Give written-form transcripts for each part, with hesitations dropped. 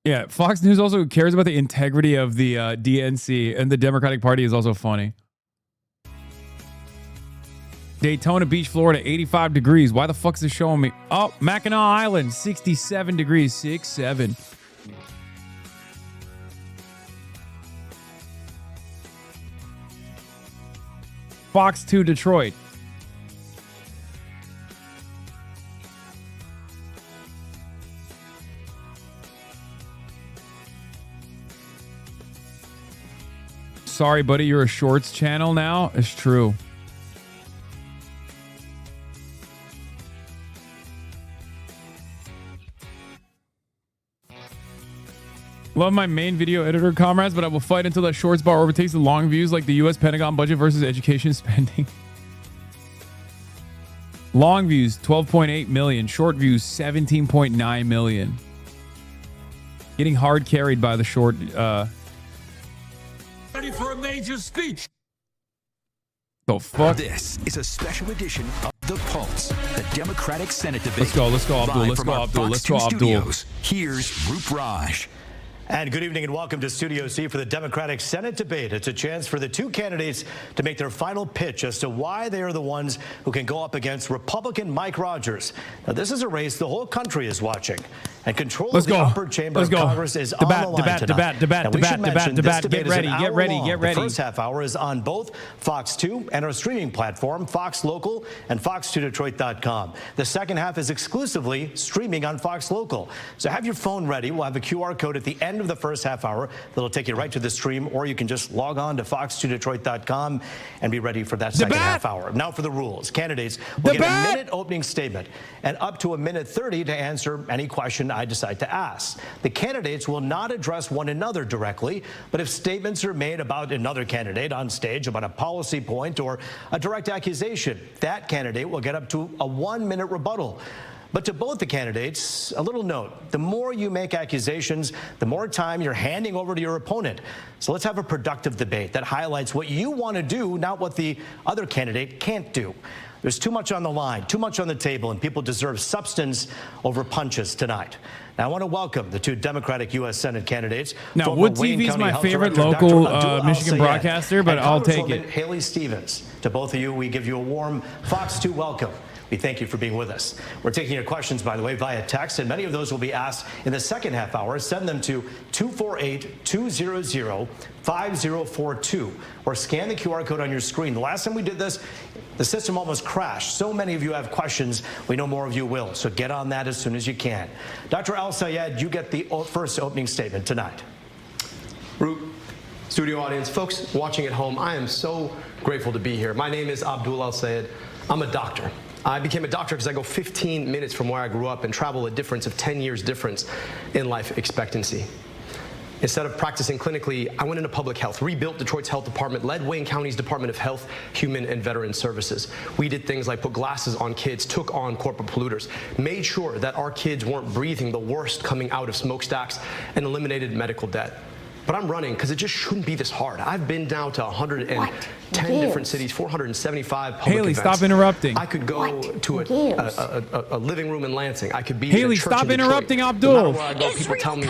Yeah, Fox News also cares about the integrity of the DNC, and the Democratic Party is also funny. Daytona Beach, Florida, 85 degrees. Why the fuck is it showing me? Oh, Mackinac Island, 67 degrees, 6-7. Fox 2 Detroit. Sorry, buddy, you're a shorts channel now? It's true. Love my main video editor comrades, but I will fight until that shorts bar overtakes the long views like the U.S. Pentagon budget versus education spending. Long views, 12.8 million. Short views, 17.9 million. Getting hard carried by the short... Ready for a major speech. The fuck? This is a special edition of The Pulse, the Democratic Senate debate. Let's go, Abdul. Live from our Fox 2 studios. Here's Roop Raj. And good evening and welcome to Studio C for the Democratic Senate debate. It's a chance for the two candidates to make their final pitch as to why they are the ones who can go up against Republican Mike Rogers. Now, this is a race the whole country is watching. And control of the upper chamber of Congress is on the line tonight. Debate. Get ready. The first half hour is on both Fox 2 and our streaming platform, Fox Local and Fox2Detroit.com. The second half is exclusively streaming on Fox Local. So have your phone ready. We'll have a QR code at the end of the first half hour that'll take you right to the stream, or you can just log on to Fox2Detroit.com and be ready for that second half hour. Now for the rules. Candidates will get a minute opening statement and up to a minute 30 to answer any question I decide to ask. The candidates will not address one another directly, but if statements are made about another candidate on stage about a policy point or a direct accusation, that candidate will get up to a 1-minute rebuttal. But to both the candidates, a little note: the more you make accusations, the more time you're handing over to your opponent. So let's have a productive debate that highlights what you want to do, not what the other candidate can't do. There's too much on the line, too much on the table, and people deserve substance over punches tonight. Now, I want to welcome the two Democratic U.S. Senate candidates. Now, Wood TV is my favorite local Michigan broadcaster, but I'll take it. Haley Stevens. To both of you, we give you a warm Fox 2 welcome. We thank you for being with us. We're taking your questions, by the way, via text, and many of those will be asked in the second half hour. Send them to 248-200-5042 or scan the QR code on your screen. The last time we did this, the system almost crashed. So many of you have questions. We know more of you will, so get on that as soon as you can. Dr. Al-Sayed, you get the first opening statement tonight. Root, studio audience, folks watching at home, I am so grateful to be here. My name is Abdul Al-Sayed. I'm a doctor. I became a doctor because I go 15 minutes from where I grew up and travel a difference of 10 years difference in life expectancy. Instead of practicing clinically, I went into public health, rebuilt Detroit's health department, led Wayne County's Department of Health, Human and Veteran Services. We did things like put glasses on kids, took on corporate polluters, made sure that our kids weren't breathing the worst coming out of smokestacks, and eliminated medical debt. But I'm running because it just shouldn't be this hard. I've been down to 110 different cities, 475 public Haley, events. stop interrupting. I could go to a living room in Lansing. I could be Haley, in a church stop in Detroit. interrupting Abdul. No matter where I go, people tell me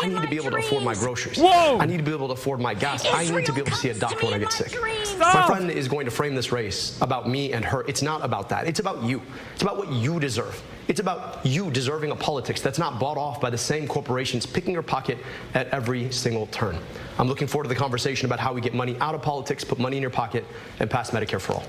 I need to be able to afford my groceries. Whoa! I need to be able to afford my gas. I need to be able to see a doctor when I get sick. Stop. My friend is going to frame this race about me and her. It's not about that. It's about you. It's about what you deserve. It's about you deserving a politics that's not bought off by the same corporations picking your pocket at every single turn. I'm looking forward to the conversation about how we get money out of politics, put money in your pocket, and pass Medicare for all.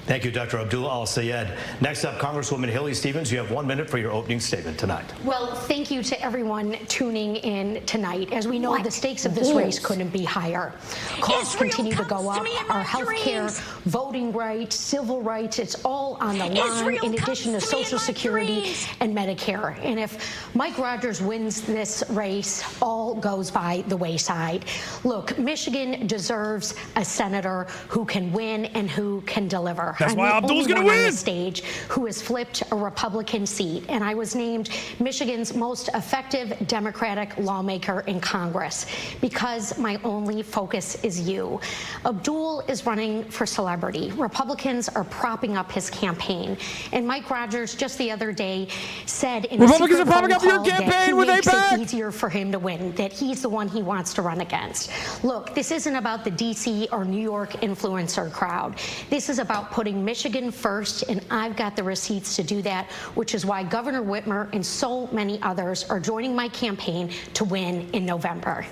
Thank you, Dr. Abdul Al-Sayed. Next up, Congresswoman Haley Stevens, you have 1 minute for your opening statement tonight. Well, thank you to everyone tuning in tonight. As we know, the stakes of this race couldn't be higher. Costs continue to go up. Our health care, voting rights, civil rights, it's all on the line, in addition to Social Security and Medicare. And if Mike Rogers wins this race, all goes by the wayside. Look, Michigan deserves a senator who can win and who can deliver. That's why Abdul's going to win. On the stage who has flipped a Republican seat, and I was named Michigan's most effective Democratic lawmaker in Congress because my only focus is you. Abdul is running for celebrity. Republicans are propping up his campaign, and Mike Rogers just the other day said in Republicans are propping up your campaign with AIPAC. easier for him to win, that he's the one he wants to run against. Look, this isn't about the DC or New York influencer crowd. This is about putting Michigan first, and I've got the receipts to do that, which is why Governor Whitmer and so many others are joining my campaign to win in November.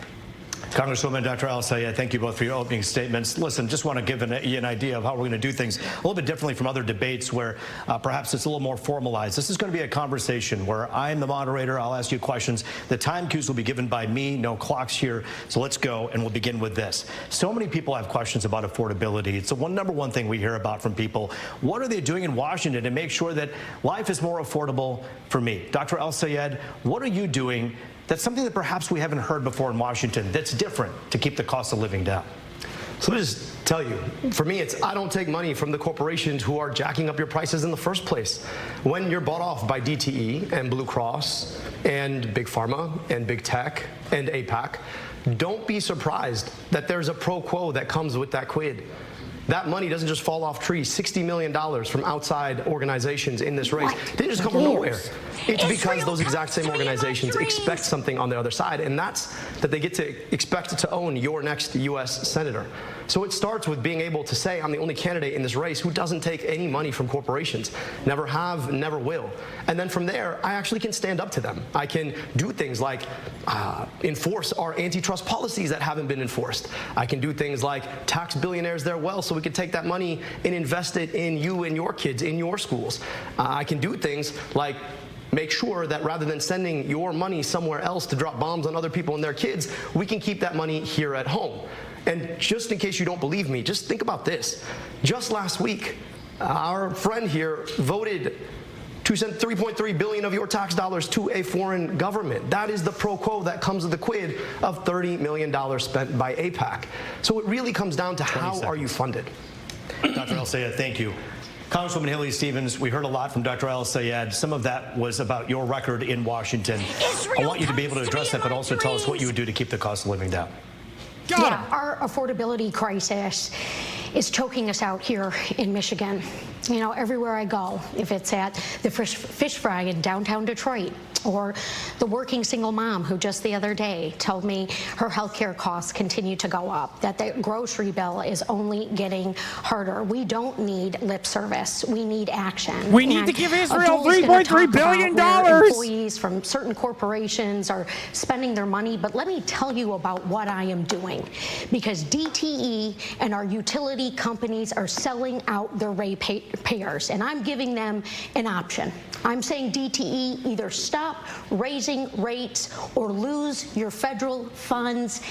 Congresswoman Dr. Al-Sayed, thank you both for your opening statements. Listen, just want to give you an idea of how we're going to do things a little bit differently from other debates where perhaps it's a little more formalized. This is going to be a conversation where I'm the moderator. I'll ask you questions. The time cues will be given by me. No clocks here. So let's go, and we'll begin with this. So many people have questions about affordability. It's the number one thing we hear about from people. What are they doing in Washington to make sure that life is more affordable for me? Dr. Al-Sayed, what are you doing? That's something that perhaps we haven't heard before in Washington that's different to keep the cost of living down. So let me just tell you, for me, it's I don't take money from the corporations who are jacking up your prices in the first place. When you're bought off by DTE and Blue Cross and Big Pharma and Big Tech and APAC, don't be surprised that there's a pro quo that comes with that quid. That money doesn't just fall off trees. $60 million from outside organizations in this race didn't just come from nowhere. It's because those exact same organizations expect something on the other side, and that's that they get to expect to own your next U.S. senator. So it starts with being able to say, I'm the only candidate in this race who doesn't take any money from corporations. Never have, never will. And then from there, I actually can stand up to them. I can do things like enforce our antitrust policies that haven't been enforced. I can do things like tax billionaires their wealth so we can take that money and invest it in you and your kids, in your schools. I can do things like make sure that rather than sending your money somewhere else to drop bombs on other people and their kids, we can keep that money here at home. And just in case you don't believe me, just think about this. Just last week, our friend here voted to send $3.3 billion of your tax dollars to a foreign government. That is the pro quo that comes with the quid of $30 million spent by APAC. So it really comes down to how are you funded? Dr. Al-Sayed, thank you. Congresswoman Haley Stevens, we heard a lot from Dr. Al-Sayed. Some of that was about your record in Washington. I want you to be able to address that, but also tell us what you would do to keep the cost of living down. Yeah, our affordability crisis is choking us out here in Michigan. You know, everywhere I go, if it's at the fish fry in downtown Detroit, or the working single mom who just the other day told me her health care costs continue to go up, that the grocery bill is only getting harder. We don't need lip service. We need action. We need to give Israel $3.3 billion. Employees from certain corporations are spending their money, but let me tell you about what I am doing, because DTE and our utility companies are selling out their ratepayers, and I'm giving them an option. I'm saying DTE, either stop raising rates or lose your federal funds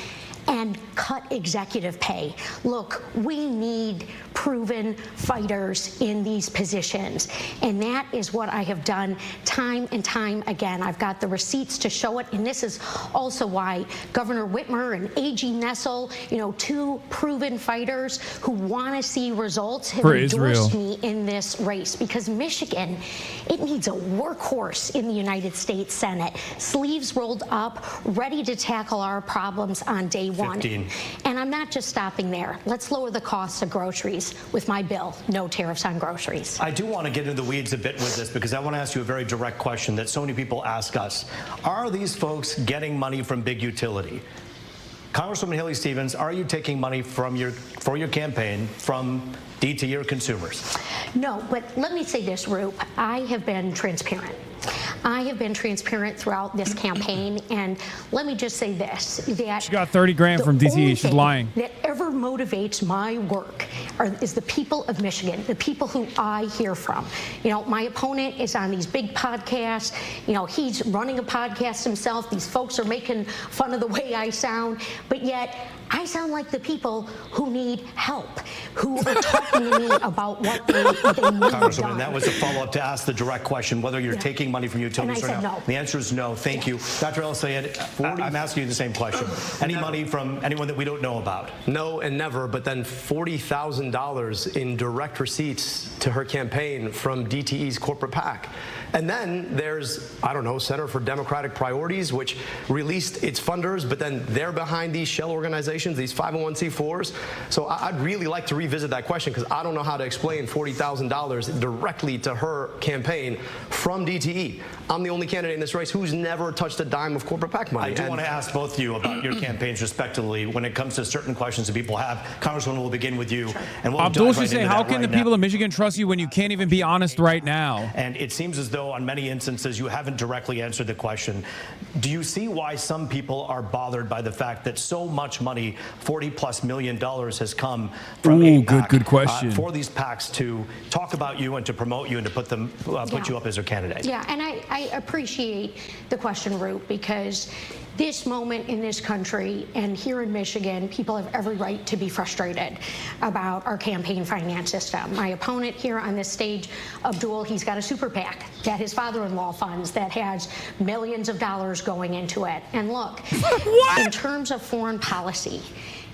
and cut executive pay. Look, we need proven fighters in these positions, and that is what I have done time and time again. I've got the receipts to show it, and this is also why Governor Whitmer and AG Nessel, you know, two proven fighters who want to see results, have endorsed me in this race, because Michigan, it needs a workhorse in the United States Senate, sleeves rolled up, ready to tackle our problems on day one. 15. And I'm not just stopping there. Let's lower the costs of groceries with my bill, no tariffs on groceries. I do want to get into the weeds a bit with this, because I want to ask you a very direct question that so many people ask us. Are these folks getting money from big utility? Congresswoman Haley Stevens, are you taking money for your campaign from DTE or consumers? No, but let me say this, Roop. I have been transparent. I have been transparent throughout this campaign, and let me just say this, that she got 30 grand from DTE. She's lying. That ever motivates my work is the people of Michigan, the people who I hear from. You know, my opponent is on these big podcasts. You know, he's running a podcast himself. These folks are making fun of the way I sound, but yet I sound like the people who need help, who are talking to me about what they need Congresswoman, done. that was a follow-up to ask the direct question, whether you're taking money from utilities and I or said not. no. The answer is no. Thank you. Dr. Al-Sayed, I'm asking you the same question. Any money from anyone that we don't know about? No and never, but then $40,000 in direct receipts to her campaign from DTE's corporate PAC. And then there's, I don't know, Center for Democratic Priorities, which released its funders, but then they're behind these shell organizations, these 501c4s. So I'd really like to revisit that question, because I don't know how to explain $40,000 directly to her campaign from DTE. I'm the only candidate in this race who's never touched a dime of corporate PAC money. I do want to ask both of you about your campaigns respectively when it comes to certain questions that people have. Congresswoman, we'll begin with you. And we'll Abdul dive should right say, into how that can right the people of Michigan trust you when you can't even be honest right now? And it seems as though on many instances you haven't directly answered the question. Do you see why some people are bothered by the fact that so much money, $40+ million, has come from AIPAC, good question. For these PACs to talk about you and to promote you and to put you up as their candidate? Yeah, and I appreciate the question, Root, because this moment in this country and here in Michigan, people have every right to be frustrated about our campaign finance system. My opponent here on this stage, Abdul, he's got a super PAC that his father-in-law funds that has millions of dollars going into it. And look, in terms of foreign policy,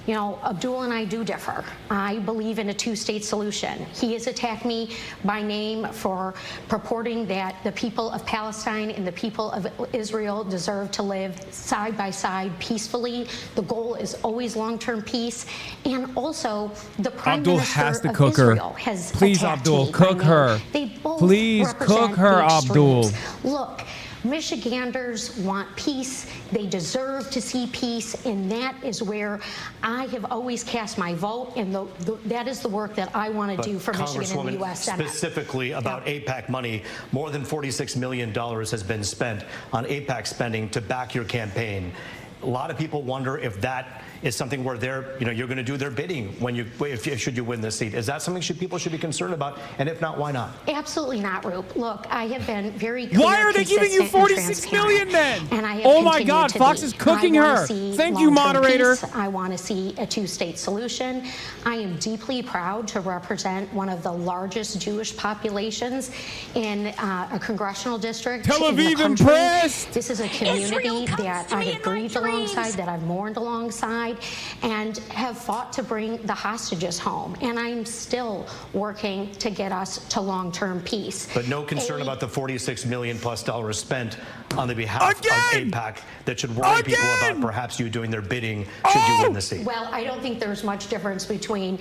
you know, Abdul and I do differ. I believe in a two-state solution. He has attacked me by name for purporting that the people of Palestine and the people of Israel deserve to live side by side peacefully. The goal is always long-term peace. And also, the Prime Abdul Minister has to of cook her. Israel has Please, attacked Abdul, me by cook name. her. They both Please represent cook her, the extremes. Abdul. Look, Michiganders want peace. They deserve to see peace, and that is where I have always cast my vote, and that is the work that I want to do for Michigan in the U.S. Senate. Specifically about AIPAC money, more than $46 million has been spent on AIPAC spending to back your campaign. A lot of people wonder if that is something where you're going to do their bidding when should you win this seat. Is that something people should be concerned about? And if not, why not? Absolutely not, Roop. Look, I have been very clear. Why are they giving you $46 million then? And I have oh my God, Fox is cooking her. Thank you, moderator. Peace. I want to see a two-state solution. I am deeply proud to represent one of the largest Jewish populations in a congressional district. Tel in the Aviv country. impressed. This is a community that I have grieved alongside, that I've mourned alongside, and have fought to bring the hostages home. And I'm still working to get us to long-term peace. But no concern about the $46 million+ spent on the behalf of AIPAC that should worry people about perhaps you doing their bidding should you win the seat. Well, I don't think there's much difference between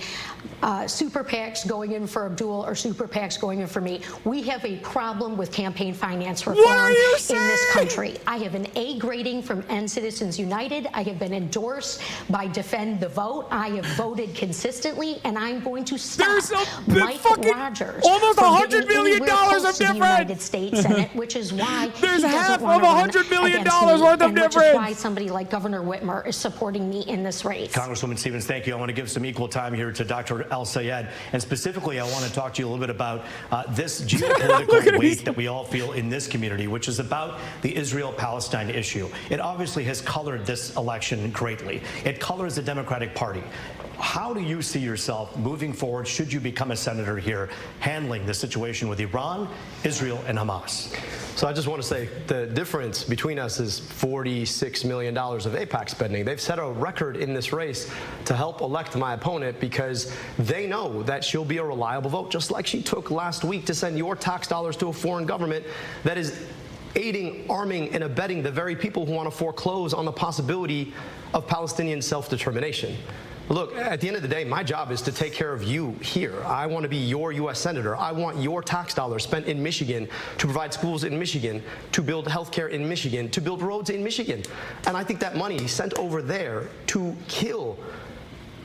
super PACs going in for Abdul or super PACs going in for me. We have a problem with campaign finance reform in this country. I have an A grading from End Citizens United. I have been endorsed by Defend the Vote. I have voted consistently, and I'm going to stop Mike Rogers almost from $100 million of difference. the United States Senate, which is why there's he half doesn't want to of $100 million run worth of and difference. which is why somebody like Governor Whitmer is supporting me in this race. Congresswoman Stevens, thank you. I want to give some equal time here to Dr. El-Sayed. And specifically, I want to talk to you a little bit about this geopolitical weight that we all feel in this community, which is about the Israel-Palestine issue. It obviously has colored this election greatly. It colors the Democratic Party. How do you see yourself moving forward, should you become a senator here, handling the situation with Iran, Israel, and Hamas? So I just want to say the difference between us is $46 million of AIPAC spending. They've set a record in this race to help elect my opponent because they know that she'll be a reliable vote, just like she took last week to send your tax dollars to a foreign government that is aiding, arming, and abetting the very people who want to foreclose on the possibility of Palestinian self-determination. Look, at the end of the day, my job is to take care of you here. I want to be your U.S. Senator. I want your tax dollars spent in Michigan to provide schools in Michigan, to build health care in Michigan, to build roads in Michigan. And I think that money sent over there to kill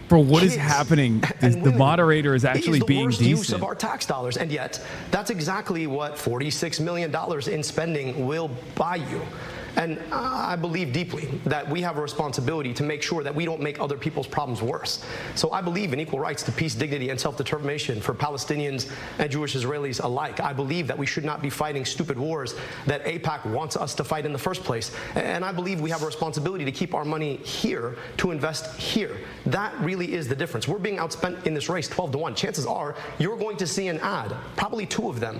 Bro, what is happening? The moderator is actually being decent. Use of our tax dollars, and yet that's exactly what $46 million in spending will buy you. And I believe deeply that we have a responsibility to make sure that we don't make other people's problems worse. So I believe in equal rights to peace, dignity, and self-determination for Palestinians and Jewish Israelis alike. I believe that we should not be fighting stupid wars that AIPAC wants us to fight in the first place. And I believe we have a responsibility to keep our money here, to invest here. That really is the difference. We're being outspent in this race 12-1. Chances are you're going to see an ad, probably 2 of them,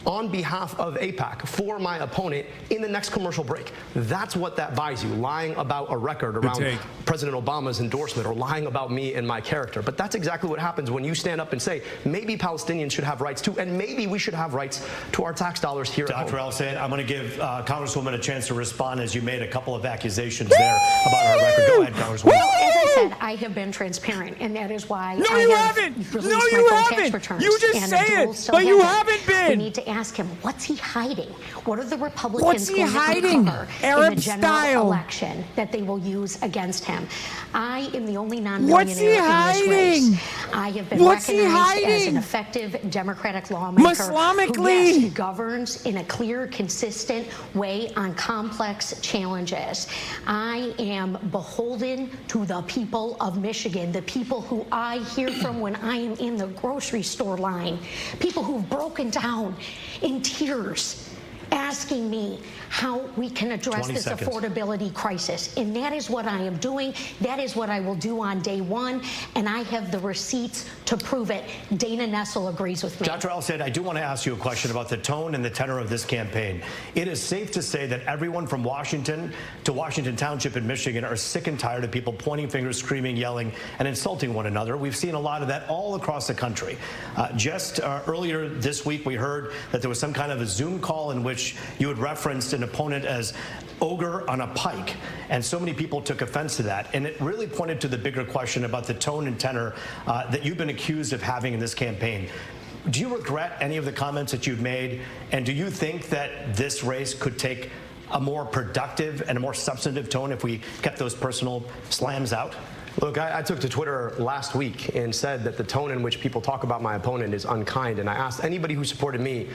on behalf of AIPAC for my opponent in the next commercial break. That's what that buys you, lying about a record around President Obama's endorsement or lying about me and my character. But that's exactly what happens when you stand up and say, maybe Palestinians should have rights too, and maybe we should have rights to our tax dollars here at home. Dr. El-Sayed, I'm going to give Congresswoman a chance to respond, as you made a couple of accusations there about her record. Go ahead, Congresswoman. Well, as I said, I have been transparent, and that is why I have released my full tax returns. You just and say Abdul it, still but you hasn't. haven't been. We need to ask him, what's he hiding? What are the Republicans What's he going to hiding? uncover Arab in the general style. election that they will use against him? I am the only What's he non-billionaire in hiding? this race. I have been What's he recognized as hiding? an effective Democratic lawmaker Islamically. who, yes, governs in a clear, consistent way on complex challenges. I am beholden to the people of Michigan, the people who I hear from when I am in the grocery store line, people who've broken down in tears asking me how we can address this affordability crisis. And that is what I am doing. That is what I will do on day one. And I have the receipts to prove it. Dana Nessel agrees with me. Dr. El-Sayed, I do want to ask you a question about the tone and the tenor of this campaign. It is safe to say that everyone from Washington to Washington Township in Michigan are sick and tired of people pointing fingers, screaming, yelling, and insulting one another. We've seen a lot of that all across the country. Just earlier this week, we heard that there was some kind of a Zoom call in which you had referenced an opponent as ogre on a pike, and so many people took offense to that. And it really pointed to the bigger question about the tone and tenor that you've been accused of having in this campaign. Do you regret any of the comments that you've made? And do you think that this race could take a more productive and a more substantive tone if we kept those personal slams out? Look, I took to Twitter last week and said that the tone in which people talk about my opponent is unkind, and I asked anybody who supported me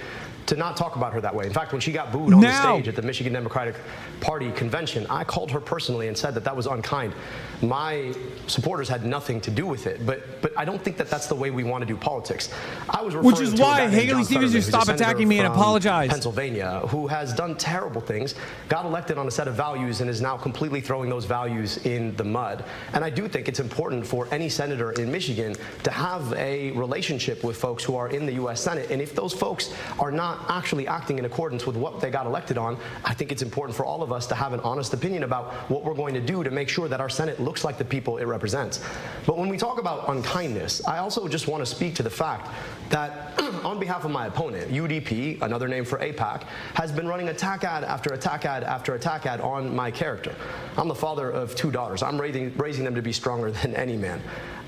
to not talk about her that way. In fact, when she got booed on the stage at the Michigan Democratic Party convention, I called her personally and said that that was unkind. My supporters had nothing to do with it, but I don't think that that's the way we want to do politics. I was referring Which is to why a guy named Haley John Stevens Fetterman, should who's a stop senator attacking me and from apologize. Pennsylvania, who has done terrible things, got elected on a set of values, and is now completely throwing those values in the mud. And I do think it's important for any senator in Michigan to have a relationship with folks who are in the U.S. Senate. And if those folks are not actually acting in accordance with what they got elected on, I think it's important for all of us to have an honest opinion about what we're going to do to make sure that our Senate looks like the people it represents. But when we talk about unkindness, I also just want to speak to the fact that on behalf of my opponent, UDP, another name for AIPAC, has been running attack ad after attack ad after attack ad on my character. I'm the father of 2 daughters. I'm raising them to be stronger than any man.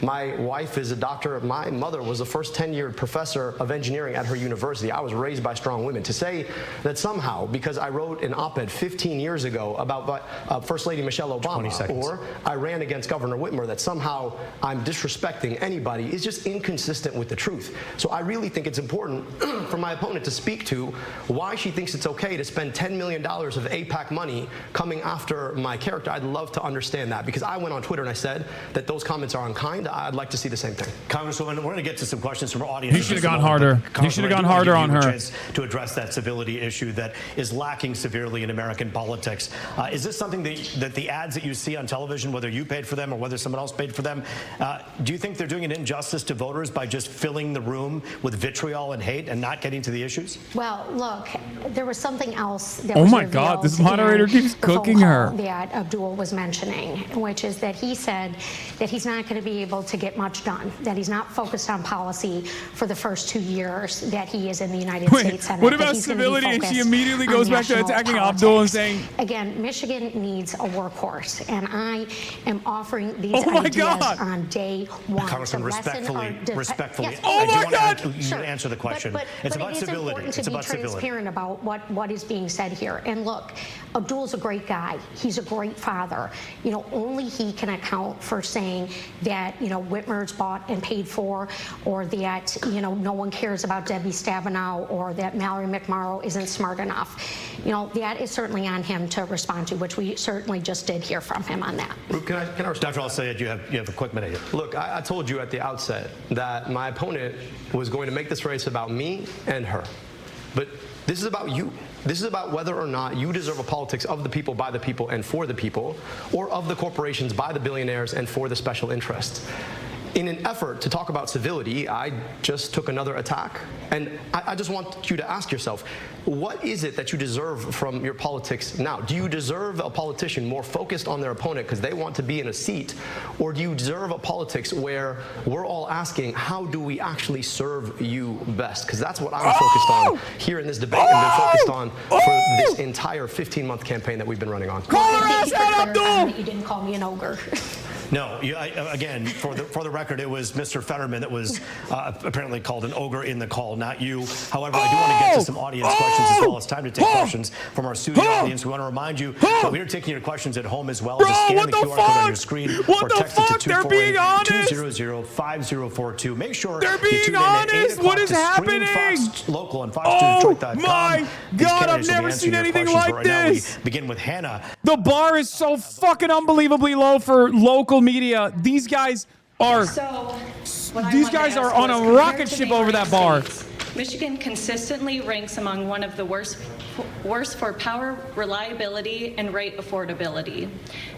My wife is a doctor. My mother was the first tenured professor of engineering at her university. I was raised by strong women. To say that somehow, because I wrote an op-ed 15 years ago about First Lady Michelle Obama, or I ran against Governor Whitmer, that somehow I'm disrespecting anybody is just inconsistent with the truth. So I really think it's important for my opponent to speak to why she thinks it's okay to spend $10 million of AIPAC money coming after my character. I'd love to understand that, because I went on Twitter and I said that those comments are unkind. I'd like to see the same thing. Congresswoman, we're going to get to some questions from our audience. You should have gone harder. You should have gone harder on her. To address that civility issue that is lacking severely in American politics. Is this something that the ads that you see on television, whether you paid for them or whether someone else paid for them, do you think they're doing an injustice to voters by just filling the room with vitriol and hate and not getting to the issues? Well, look, there was something else that oh was my God, this moderator keeps cooking her. That Abdul was mentioning, which is that he said that he's not going to be able to get much done, that he's not focused on policy for the first 2 years that he is in the United States Senate. What about civility? And she immediately goes back to attacking Abdul and saying, again, Michigan needs a workhorse, and I am offering these ideas on day one. Congressman, respectfully, yes, I do want to sure. answer the question. But it's about civility. It's about transparent about what is being said here. And look, Abdul's a great guy. He's a great father. You know, only he can account for saying that, you know, Whitmer's bought and paid for, or that, you know, no one cares about Debbie Stabenow, or that Mallory McMorrow isn't smart enough. You know, that is certainly on him to respond to, which we certainly just did hear from him on that. Can I Dr. El-Sayed, you have a quick minute here. Look, I told you at the outset that my opponent was going to make this race about me and her. But this is about you. This is about whether or not you deserve a politics of the people, by the people, and for the people, or of the corporations, by the billionaires, and for the special interests. in an effort to talk about civility, I just took another attack. And I just want you to ask yourself, what is it that you deserve from your politics now? Do you deserve a politician more focused on their opponent because they want to be in a seat? Or do you deserve a politics where we're all asking, how do we actually serve you best? Because that's what I'm focused on here in this debate and been focused on for this entire 15-month campaign that we've been running on. Call her ass out, Abdul! You didn't call me an ogre. No, again, for the record, it was Mr. Fetterman that was apparently called an ogre in the call, not you. However, I do want to get to some audience questions as well. It's time to take questions from our studio audience. We want to remind you that we are taking your questions at home as well. Just scan the QR code on your screen or text it to 248-200-5042. Make sure they're you being tune honest. in at 8 o'clock What is to happening? Fox Local and FoxNewsDetroit.com. My God, I've never seen anything like this. Now we begin with Hannah. The bar is so fucking unbelievably low for local media. These guys are on a rocket ship over that bar. Michigan consistently ranks among one of the worst for power reliability and rate affordability.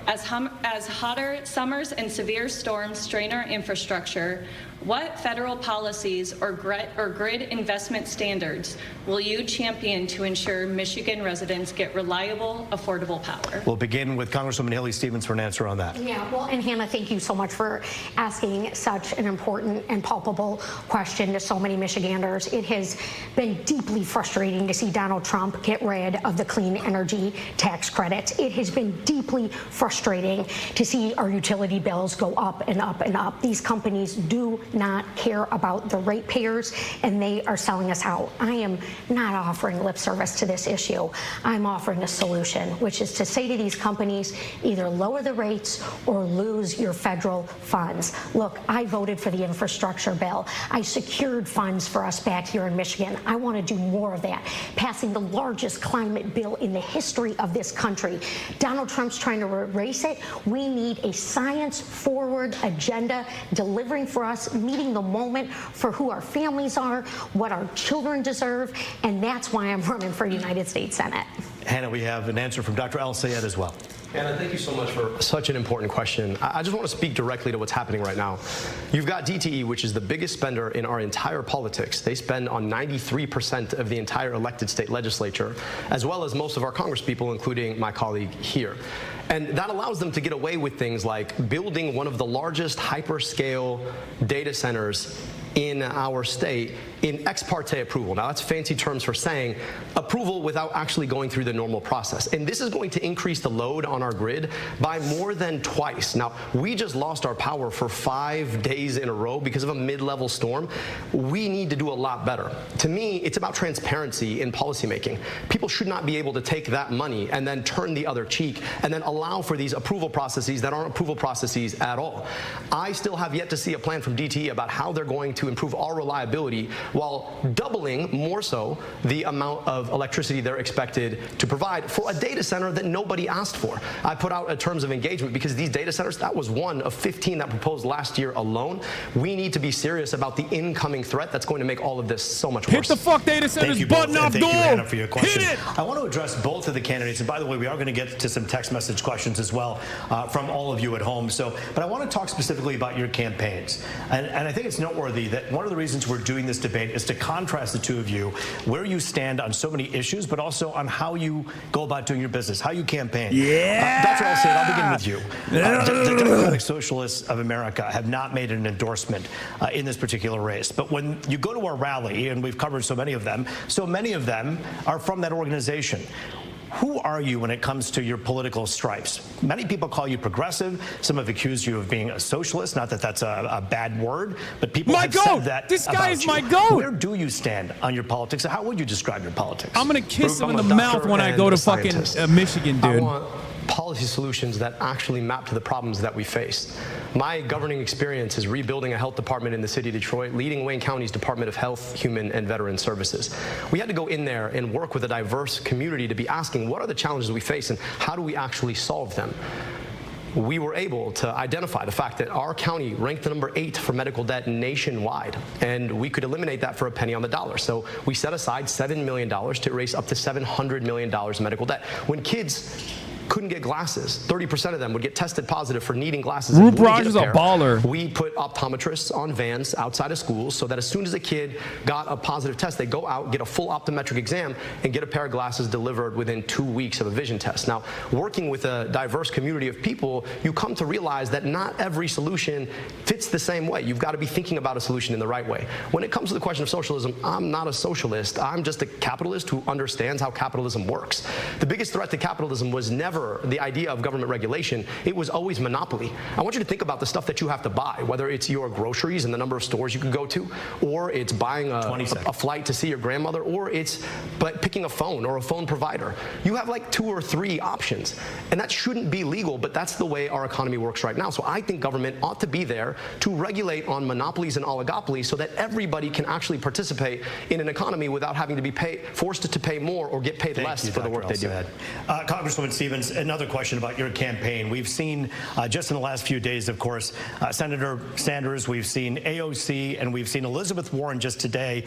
As hotter summers and severe storms strain our infrastructure, what federal policies or grid investment standards will you champion to ensure Michigan residents get reliable, affordable power? We'll begin with Congresswoman Haley Stevens for an answer on that. Yeah, well, and Hannah, thank you so much for asking such an important and palpable question to so many Michiganders. It has been deeply frustrating to see Donald Trump get rid of the clean energy tax credits. It has been deeply frustrating to see our utility bills go up and up and up. These companies do not care about the ratepayers, and they are selling us out. I am not offering lip service to this issue. I'm offering a solution, which is to say to these companies, either lower the rates or lose your federal funds. Look, I voted for the infrastructure bill. I secured funds for us back here in Michigan. I want to do more of that, passing the largest climate bill in the history of this country. Donald Trump's trying to erase it. We need a science-forward agenda, delivering for us, meeting the moment for who our families are, what our children deserve, and that's why I'm running for United States Senate. Hannah, we have an answer from Dr. El-Sayed as well. Anna, thank you so much for such an important question. I just want to speak directly to what's happening right now. You've got DTE, which is the biggest spender in our entire politics. They spend on 93% of the entire elected state legislature, as well as most of our congresspeople, including my colleague here. And that allows them to get away with things like building one of the largest hyperscale data centers in our state in ex parte approval. Now, that's fancy terms for saying approval without actually going through the normal process. And this is going to increase the load on our grid by more than twice. Now, we just lost our power for 5 days in a row because of a mid-level storm. We need to do a lot better. To me, it's about transparency in policymaking. People should not be able to take that money and then turn the other cheek and then allow for these approval processes that aren't approval processes at all. I still have yet to see a plan from DTE about how they're going to improve our reliability while doubling, more so, the amount of electricity they're expected to provide for a data center that nobody asked for. I put out a terms of engagement because these data centers, that was one of 15 that proposed last year alone. We need to be serious about the incoming threat that's going to make all of this so much worse. Hit the fuck data centers button, Abdul. Thank you, Hannah, for your question. Hit it. I want to address both of the candidates. And by the way, we are going to get to some text message questions as well from all of you at home. But I want to talk specifically about your campaigns. And I think it's noteworthy that one of the reasons we're doing this debate is to contrast the two of you, where you stand on so many issues, but also on how you go about doing your business, how you campaign. Yeah. Dr. El-Sayed, I'll begin with you. The Democratic Socialists of America have not made an endorsement in this particular race. But when you go to a rally, and we've covered so many of them are from that organization. Who are you when it comes to your political stripes? Many people call you progressive. Some have accused you of being a socialist. Not that that's a bad word, but people have said that. This guy is my you. goat. Where do you stand on your politics? How would you describe your politics? I'm going to kiss him in the mouth when I go to fucking Michigan, dude. I want policy solutions that actually map to the problems that we face. My governing experience is rebuilding a health department in the city of Detroit, leading Wayne County's Department of Health, Human and Veteran Services. We had to go in there and work with a diverse community to be asking, what are the challenges we face and how do we actually solve them? We were able to identify the fact that our county ranked the number 8 for medical debt nationwide, and we could eliminate that for a penny on the dollar. So we set aside $7 million to erase up to $700 million in medical debt. When kids couldn't get glasses. 30% of them would get tested positive for needing glasses. Roop Raj is a baller. We put optometrists on vans outside of schools so that as soon as a kid got a positive test, they go out, get a full optometric exam, and get a pair of glasses delivered within 2 weeks of a vision test. Now, working with a diverse community of people, you come to realize that not every solution fits the same way. You've got to be thinking about a solution in the right way. When it comes to the question of socialism, I'm not a socialist. I'm just a capitalist who understands how capitalism works. The biggest threat to capitalism was never the idea of government regulation. It was always monopoly. I want you to think about the stuff that you have to buy, whether it's your groceries and the number of stores you can go to, or it's buying a flight to see your grandmother, or it's picking a phone or a phone provider. You have like 2 or 3 options, and that shouldn't be legal, but that's the way our economy works right now. So I think government ought to be there to regulate on monopolies and oligopolies so that everybody can actually participate in an economy without having to be forced to pay more or get paid less for the work they do. Congresswoman Stevens, another question about your campaign. We've seen just in the last few days, of course, Senator Sanders, we've seen AOC, and we've seen Elizabeth Warren just today,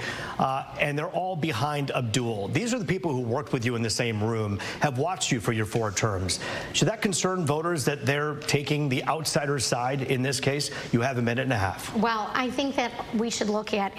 and they're all behind Abdul. These are the people who worked with you in the same room, have watched you for your 4 terms. Should that concern voters that they're taking the outsider's side in this case? You have a minute and a half. Well, I think that we should look at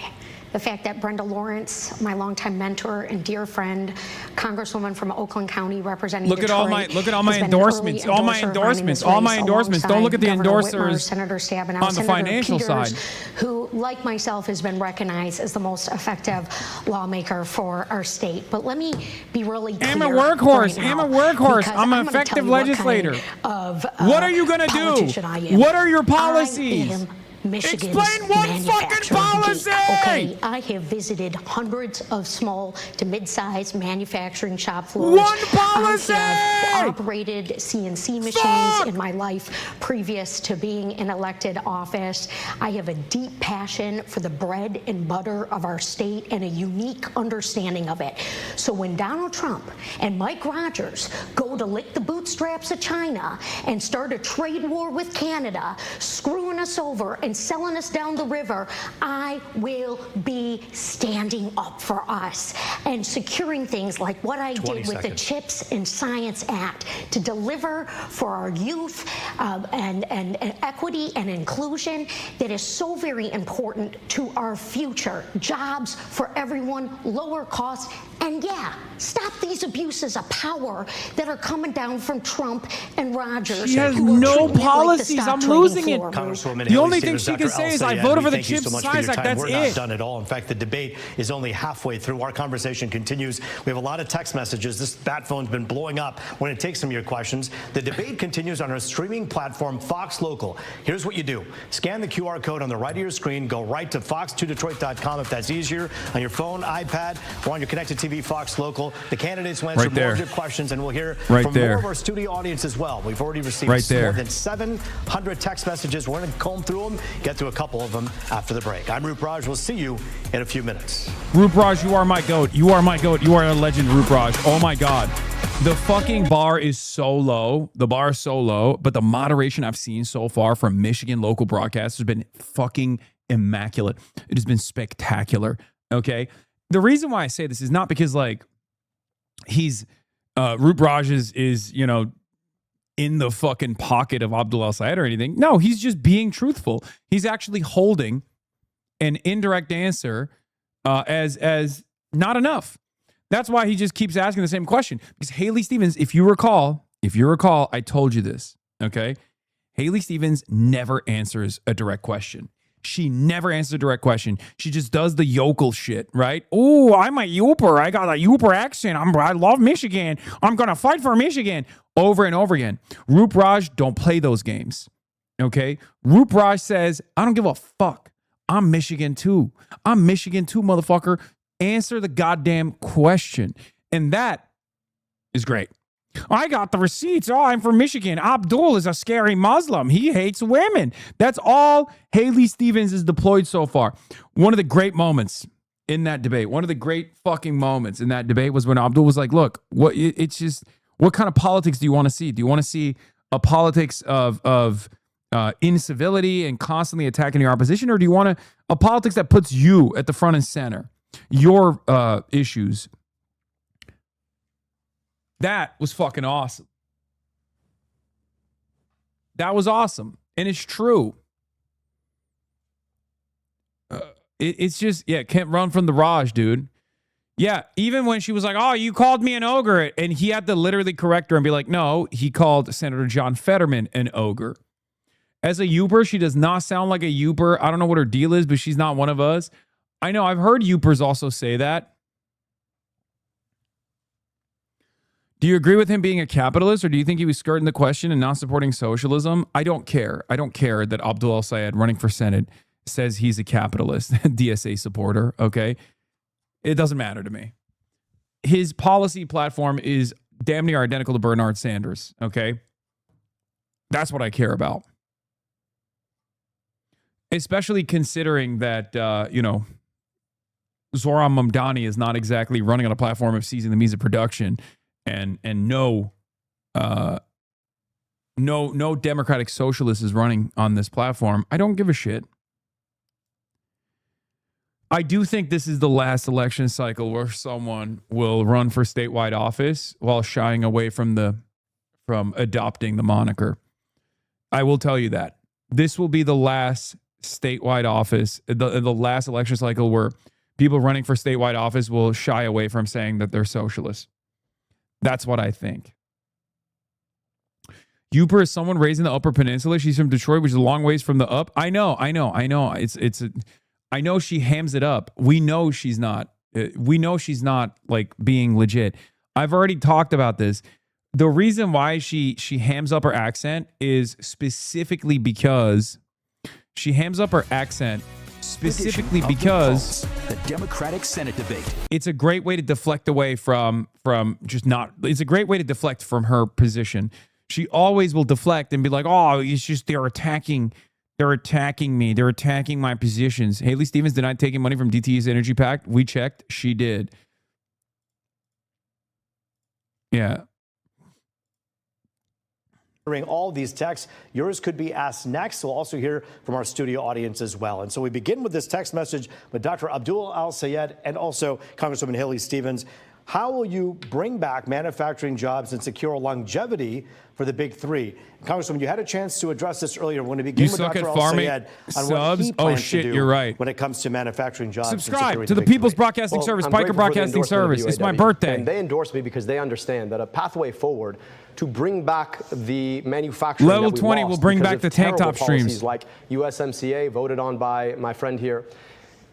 the fact that Brenda Lawrence, my longtime mentor and dear friend, Congresswoman from Oakland County representing Detroit, all my endorsements, all my endorsements. Don't look at the endorsers Senator Stabenow, on the financial side, who, like myself, has been recognized as the most effective lawmaker for our state. But let me be really clear. I'm a workhorse. Right now, I'm a workhorse. I'm an effective legislator. What are you going to do? What are your policies? Michigan's explain one fucking policy! Okay, I have visited hundreds of small to mid-sized manufacturing shop floors. One policy! I have operated CNC machines in my life previous to being in elected office. I have a deep passion for the bread and butter of our state and a unique understanding of it. So when Donald Trump and Mike Rogers go to lick the bootstraps of China and start a trade war with Canada, screwing us over and selling us down the river, I will be standing up for us and securing things like what I did with the CHIPS and Science Act to deliver for our youth and equity and inclusion that is so very important to our future. Jobs for everyone, lower costs, and yeah, stop these abuses of power that are coming down from Trump and Rogers. She has no policies. I'm losing it. The only thing she can say is I voted for the CHIPS and Science Act. That's it. We're not done at all. In fact, the debate is only halfway through. Our conversation continues. We have a lot of text messages. This bat phone's been blowing up when it takes some of your questions. The debate continues on our streaming platform, Fox Local. Here's what you do. Scan the QR code on the right of your screen. Go right to fox2detroit.com if that's easier. On your phone, iPad, or on your connected TV, Fox Local. The candidates will answer more of your questions, and we'll hear from more of our studio audience as well. We've already received more than 700 text messages. We're going to comb through them, get to a couple of them after the break. I'm Roop Raj. We'll see you in a few minutes. Roop Raj, you are my goat. You are my goat. You are a legend, Roop Raj. Oh my God. The fucking bar is so low. The bar is so low, but the moderation I've seen so far from Michigan local broadcasters has been fucking immaculate. It has been spectacular. Okay. The reason why I say this is not because like he's Roop Raj is you know, in the fucking pocket of Abdul al-Sayed or anything. No, he's just being truthful. He's actually holding an indirect answer as not enough. That's why he just keeps asking the same question. Because Haley Stevens, if you recall, I told you this, okay? Haley Stevens never answers a direct question. She never answers a direct question. She just does the yokel shit, right? Oh, I'm a Yooper. I got a Yooper accent. I love Michigan. I'm going to fight for Michigan. Over and over again. Roop Raj, don't play those games, okay? Roop Raj says, I don't give a fuck. I'm Michigan too. I'm Michigan too, motherfucker. Answer the goddamn question. And that is great. I got the receipts. Oh, I'm from Michigan. Abdul is a scary Muslim. He hates women. That's all Haley Stevens is deployed so far. One of the great moments in that debate, one of the great fucking moments in that debate was when Abdul was like, look, it's just, what kind of politics do you want to see? Do you want to see a politics of incivility and constantly attacking your opposition? Or do you want a politics that puts you at the front and center? Your issues. That was fucking awesome. That was awesome. And it's true. It's just, yeah, can't run from the Raj, dude. Yeah, even when she was like, oh, you called me an ogre. And he had to literally correct her and be like, no, he called Senator John Fetterman an ogre. As a Youper, she does not sound like a Youper. I don't know what her deal is, but she's not one of us. I know, I've heard Youpers also say that. Do you agree with him being a capitalist, or do you think he was skirting the question and not supporting socialism? I don't care. I don't care that Abdul al-Sayed running for Senate says he's a capitalist, DSA supporter, okay? It doesn't matter to me. His policy platform is damn near identical to Bernard Sanders, okay? That's what I care about. Especially considering that, Zoran Mamdani is not exactly running on a platform of seizing the means of production, and no democratic socialist is running on this platform. I don't give a shit. I do think this is the last election cycle where someone will run for statewide office while shying away from adopting the moniker. I will tell you that. This will be the last statewide office, the last election cycle where people running for statewide office will shy away from saying that they're socialists. That's what I think. Youper is someone raised in the Upper Peninsula. She's from Detroit, which is a long ways from the up. I know. I know she hams it up. We know she's not like being legit. I've already talked about this. The reason why she hams up her accent is specifically because the Democratic Senate debate. It's a great way to deflect away from it's a great way to deflect from her position. She always will deflect and be like, oh, it's just they're attacking me. They're attacking my positions. Haley Stevens denied taking money from DTE's Energy PAC. We checked. She did. Yeah. All these texts. Yours could be asked next. We'll also hear from our studio audience as well. And so we begin with this text message with Dr. Abdul al-Sayed and also Congresswoman Haley Stevens. How will you bring back manufacturing jobs and secure longevity for the big three? Congresswoman, you had a chance to address this earlier. We're going to begin with Dr. al-Sayed on what he plans to do you're right. when it comes to manufacturing jobs. Subscribe to the People's Broadcasting Service, Piker Broadcasting Service. It's my birthday. And they endorse me because they understand that a pathway forward to bring back the manufacturing Level 20 will bring back the tank top streams. Like USMCA, voted on by my friend here,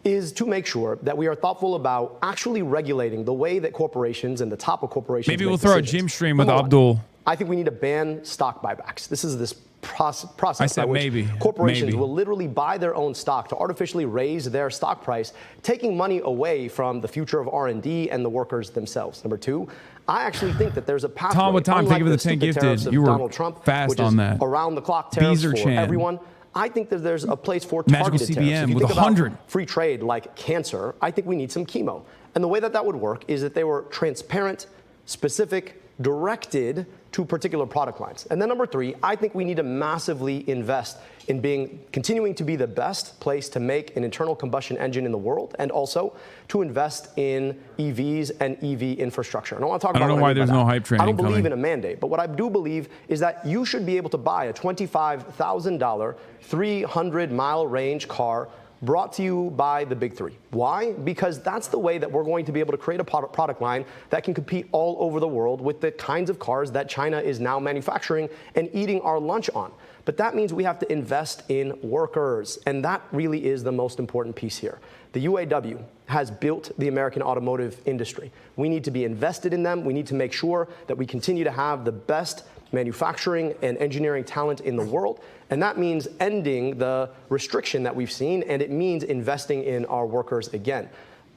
is to make sure that we are thoughtful about actually regulating the way that corporations and the top of corporations Maybe make we'll throw decisions. a gym stream with Abdul. I think we need to ban stock buybacks. This is this process I said by which corporations will literally buy their own stock to artificially raise their stock price, taking money away from the future of R&D and the workers themselves. Number two, I actually think that there's a pathway. Tom, what time? Thank you for the 10 gifted. You were Donald Trump, fast which on is that. Around the clock tariffs for Chan. everyone. I think that there's a place for Magical targeted CBM tariffs. If you with think 100. about free trade like cancer, I think we need some chemo. And the way that would work is that they were transparent, specific, directed to particular product lines. And then number three, I think we need to massively invest in continuing to be the best place to make an internal combustion engine in the world, and also to invest in EVs and EV infrastructure. And I want to talk about. I don't know why there's no hype train. I don't believe in a mandate, but what I do believe is that you should be able to buy a $25,000 300-mile range car brought to you by the big three. Why? Because that's the way that we're going to be able to create a product line that can compete all over the world with the kinds of cars that China is now manufacturing and eating our lunch on. But that means we have to invest in workers, and that really is the most important piece here. The UAW has built the American automotive industry. We need to be invested in them. We need to make sure that we continue to have the best manufacturing and engineering talent in the world. And that means ending the restriction that we've seen, and it means investing in our workers again.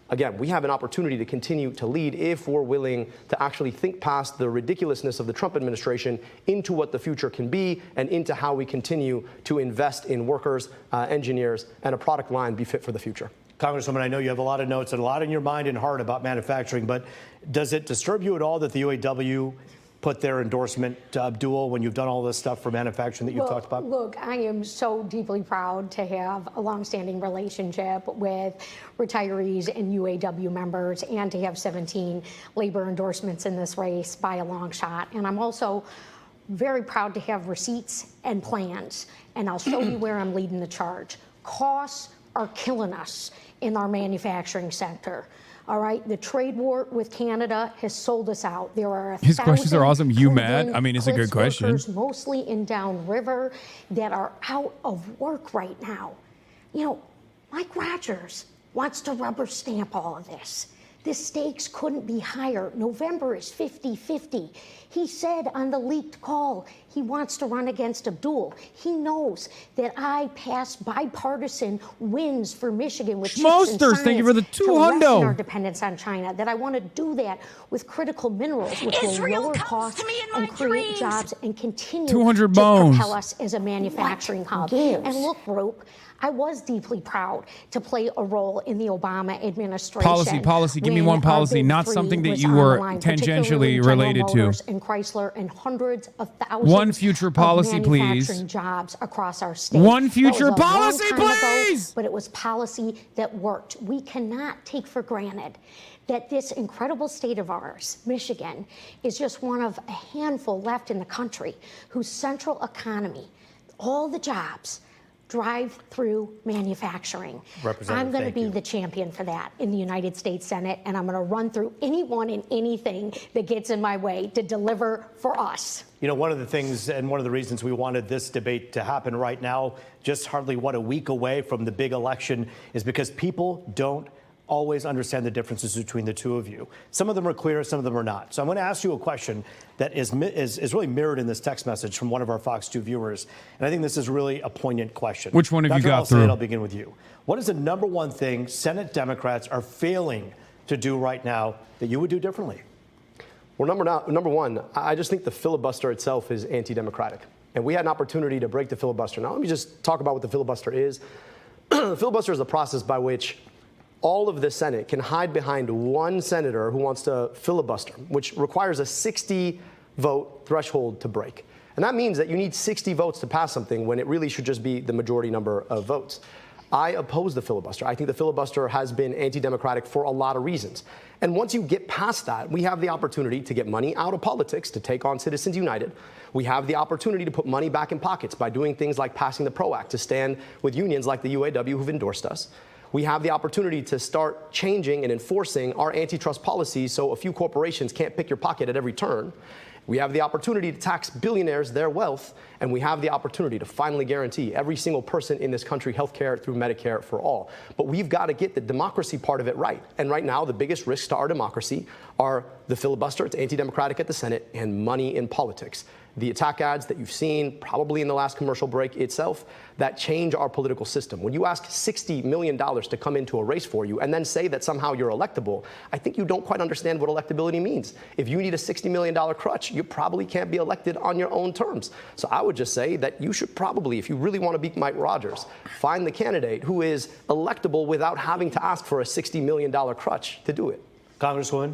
Again, we have an opportunity to continue to lead if we're willing to actually think past the ridiculousness of the Trump administration into what the future can be and into how we continue to invest in workers, engineers, and a product line be fit for the future. Congresswoman, I know you have a lot of notes and a lot in your mind and heart about manufacturing, but does it disturb you at all that the UAW put their endorsement to Abdul when you've done all this stuff for manufacturing that you've talked about? Look, I am so deeply proud to have a longstanding relationship with retirees and UAW members, and to have 17 labor endorsements in this race by a long shot. And I'm also very proud to have receipts and plans, and I'll show you where I'm leading the charge. Costs are killing us in our manufacturing sector. All right, the trade war with Canada has sold us out. There are His questions are awesome. You mad? I mean, it's a good question. Workers, mostly in downriver, that are out of work right now. You know, Mike Rogers wants to rubber stamp all of this. The stakes couldn't be higher. November is 50-50. He said on the leaked call he wants to run against Abdul. He knows that I passed bipartisan wins for Michigan with chips and Schmosters, thank you for the to lessen $200. our dependence on China, that I want to do that with critical minerals, which will lower costs and create jobs and continue 200 to bones. propel us as a manufacturing hub. And look, Roop, I was deeply proud to play a role in the Obama administration. Policy. Give me when one our policy, Big not Three something that was you on the were line, tangentially particularly related General Motors to. and Chrysler and hundreds of thousands One future policy, of please. manufacturing jobs across our state. One That future was a long policy, time ago, please. but it was policy that worked. We cannot take for granted that this incredible state of ours, Michigan, is just one of a handful left in the country whose central economy, all the jobs, drive through manufacturing. I'm going to be the champion for that in the United States Senate, and I'm going to run through anyone and anything that gets in my way to deliver for us. You know, one of the things and one of the reasons we wanted this debate to happen right now, just hardly a week away from the big election, is because people don't always understand the differences between the two of you. Some of them are clear, some of them are not. So I'm going to ask you a question that is really mirrored in this text message from one of our Fox 2 viewers. And I think this is really a poignant question. Which one have you Dr. got Al-Sayed, through? I'll begin with you. What is the number one thing Senate Democrats are failing to do right now that you would do differently? Well, number one, I just think the filibuster itself is anti-democratic. And we had an opportunity to break the filibuster. Now, let me just talk about what the filibuster is. The filibuster is a process by which all of the Senate can hide behind one senator who wants to filibuster, which requires a 60-vote threshold to break. And that means that you need 60 votes to pass something when it really should just be the majority number of votes. I oppose the filibuster. I think the filibuster has been anti-democratic for a lot of reasons. And once you get past that, we have the opportunity to get money out of politics to take on Citizens United. We have the opportunity to put money back in pockets by doing things like passing the PRO Act to stand with unions like the UAW who've endorsed us. We have the opportunity to start changing and enforcing our antitrust policies so a few corporations can't pick your pocket at every turn. We have the opportunity to tax billionaires their wealth, and we have the opportunity to finally guarantee every single person in this country health care through Medicare for all. But we've got to get the democracy part of it right. And right now, the biggest risks to our democracy are the filibuster, it's anti-democratic at the Senate, and money in politics. The attack ads that you've seen, probably in the last commercial break itself, that change our political system. When you ask $60 million to come into a race for you and then say that somehow you're electable, I think you don't quite understand what electability means. If you need a $60 million crutch, you probably can't be elected on your own terms. So I would just say that you should probably, if you really want to beat Mike Rogers, find the candidate who is electable without having to ask for a $60 million crutch to do it. Congresswoman?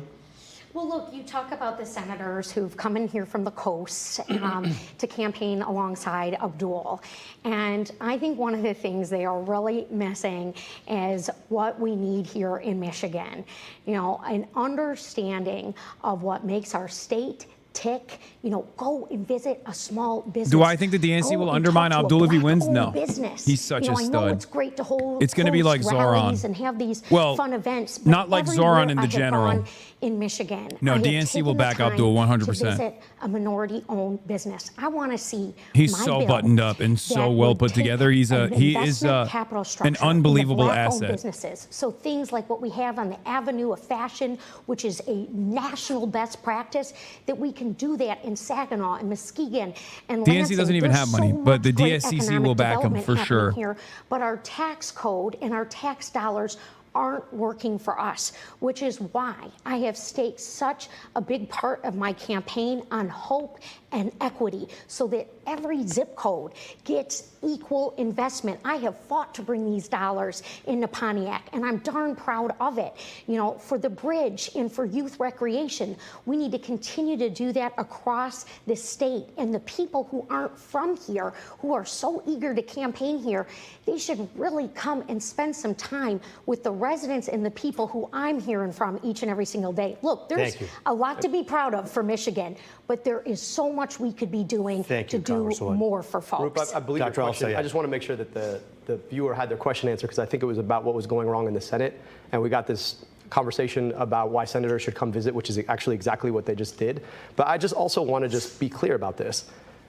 Well, look, you talk about the senators who've come in here from the coast to campaign alongside Abdul. And I think one of the things they are really missing is what we need here in Michigan. You know, an understanding of what makes our state tick. You know, go and visit a small business. Do I think that the DNC will undermine Abdul if he wins? No. Business. He's such a I know stud. it's great to hold. It's going to be like rallies Zoran. And have these fun events. But not like Zoran in the everywhere I have general. gone in Michigan. No, I have DNC will taken the back time Abdul 100%. To visit a minority-owned business. I want to see. He's my so bill buttoned up and so that well would put take together. He is capital an structure unbelievable into black-owned asset. businesses. So things like what we have on the Avenue of Fashion, which is a national best practice, that we can do that in Saginaw and Muskegon and DNC Lansing. doesn't even There's have money, so but the much great DSCC economic will back him development for happening sure. Here, but our tax code and our tax dollars aren't working for us, which is why I have staked such a big part of my campaign on hope and equity so that every zip code gets equal investment. I have fought to bring these dollars into Pontiac, and I'm darn proud of it. You know, for the bridge and for youth recreation, we need to continue to do that across the state. And the people who aren't from here, who are so eager to campaign here, they should really come and spend some time with the residents and the people who I'm hearing from each and every single day. Look, there's a lot to be proud of for Michigan, but there is so much we could be doing Thank to you, do Congresswoman. more for folks. I believe your Dr. question. Al-Sayed. I just want to make sure that the viewer had their question answered, because I think it was about what was going wrong in the Senate, and we got this conversation about why senators should come visit, which is actually exactly what they just did. But I just also want to just be clear about this,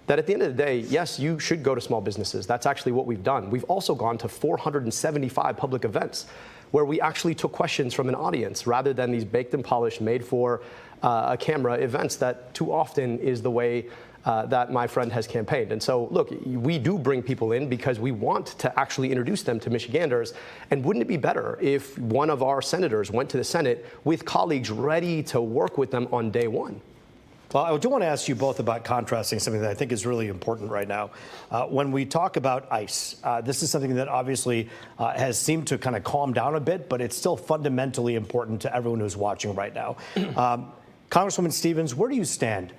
that at the end of the day, yes, you should go to small businesses. That's actually what we've done. We've also gone to 475 public events where we actually took questions from an audience rather than these baked and polished, made for a camera events that too often is the way that my friend has campaigned. And so, look, we do bring people in because we want to actually introduce them to Michiganders. And wouldn't it be better if one of our senators went to the Senate with colleagues ready to work with them on day one? Well, I do want to ask you both about contrasting something that I think is really important right now. When we talk about ICE, this is something that obviously has seemed to kind of calm down a bit, but it's still fundamentally important to everyone who's watching right now. Congresswoman Stevens, where do you stand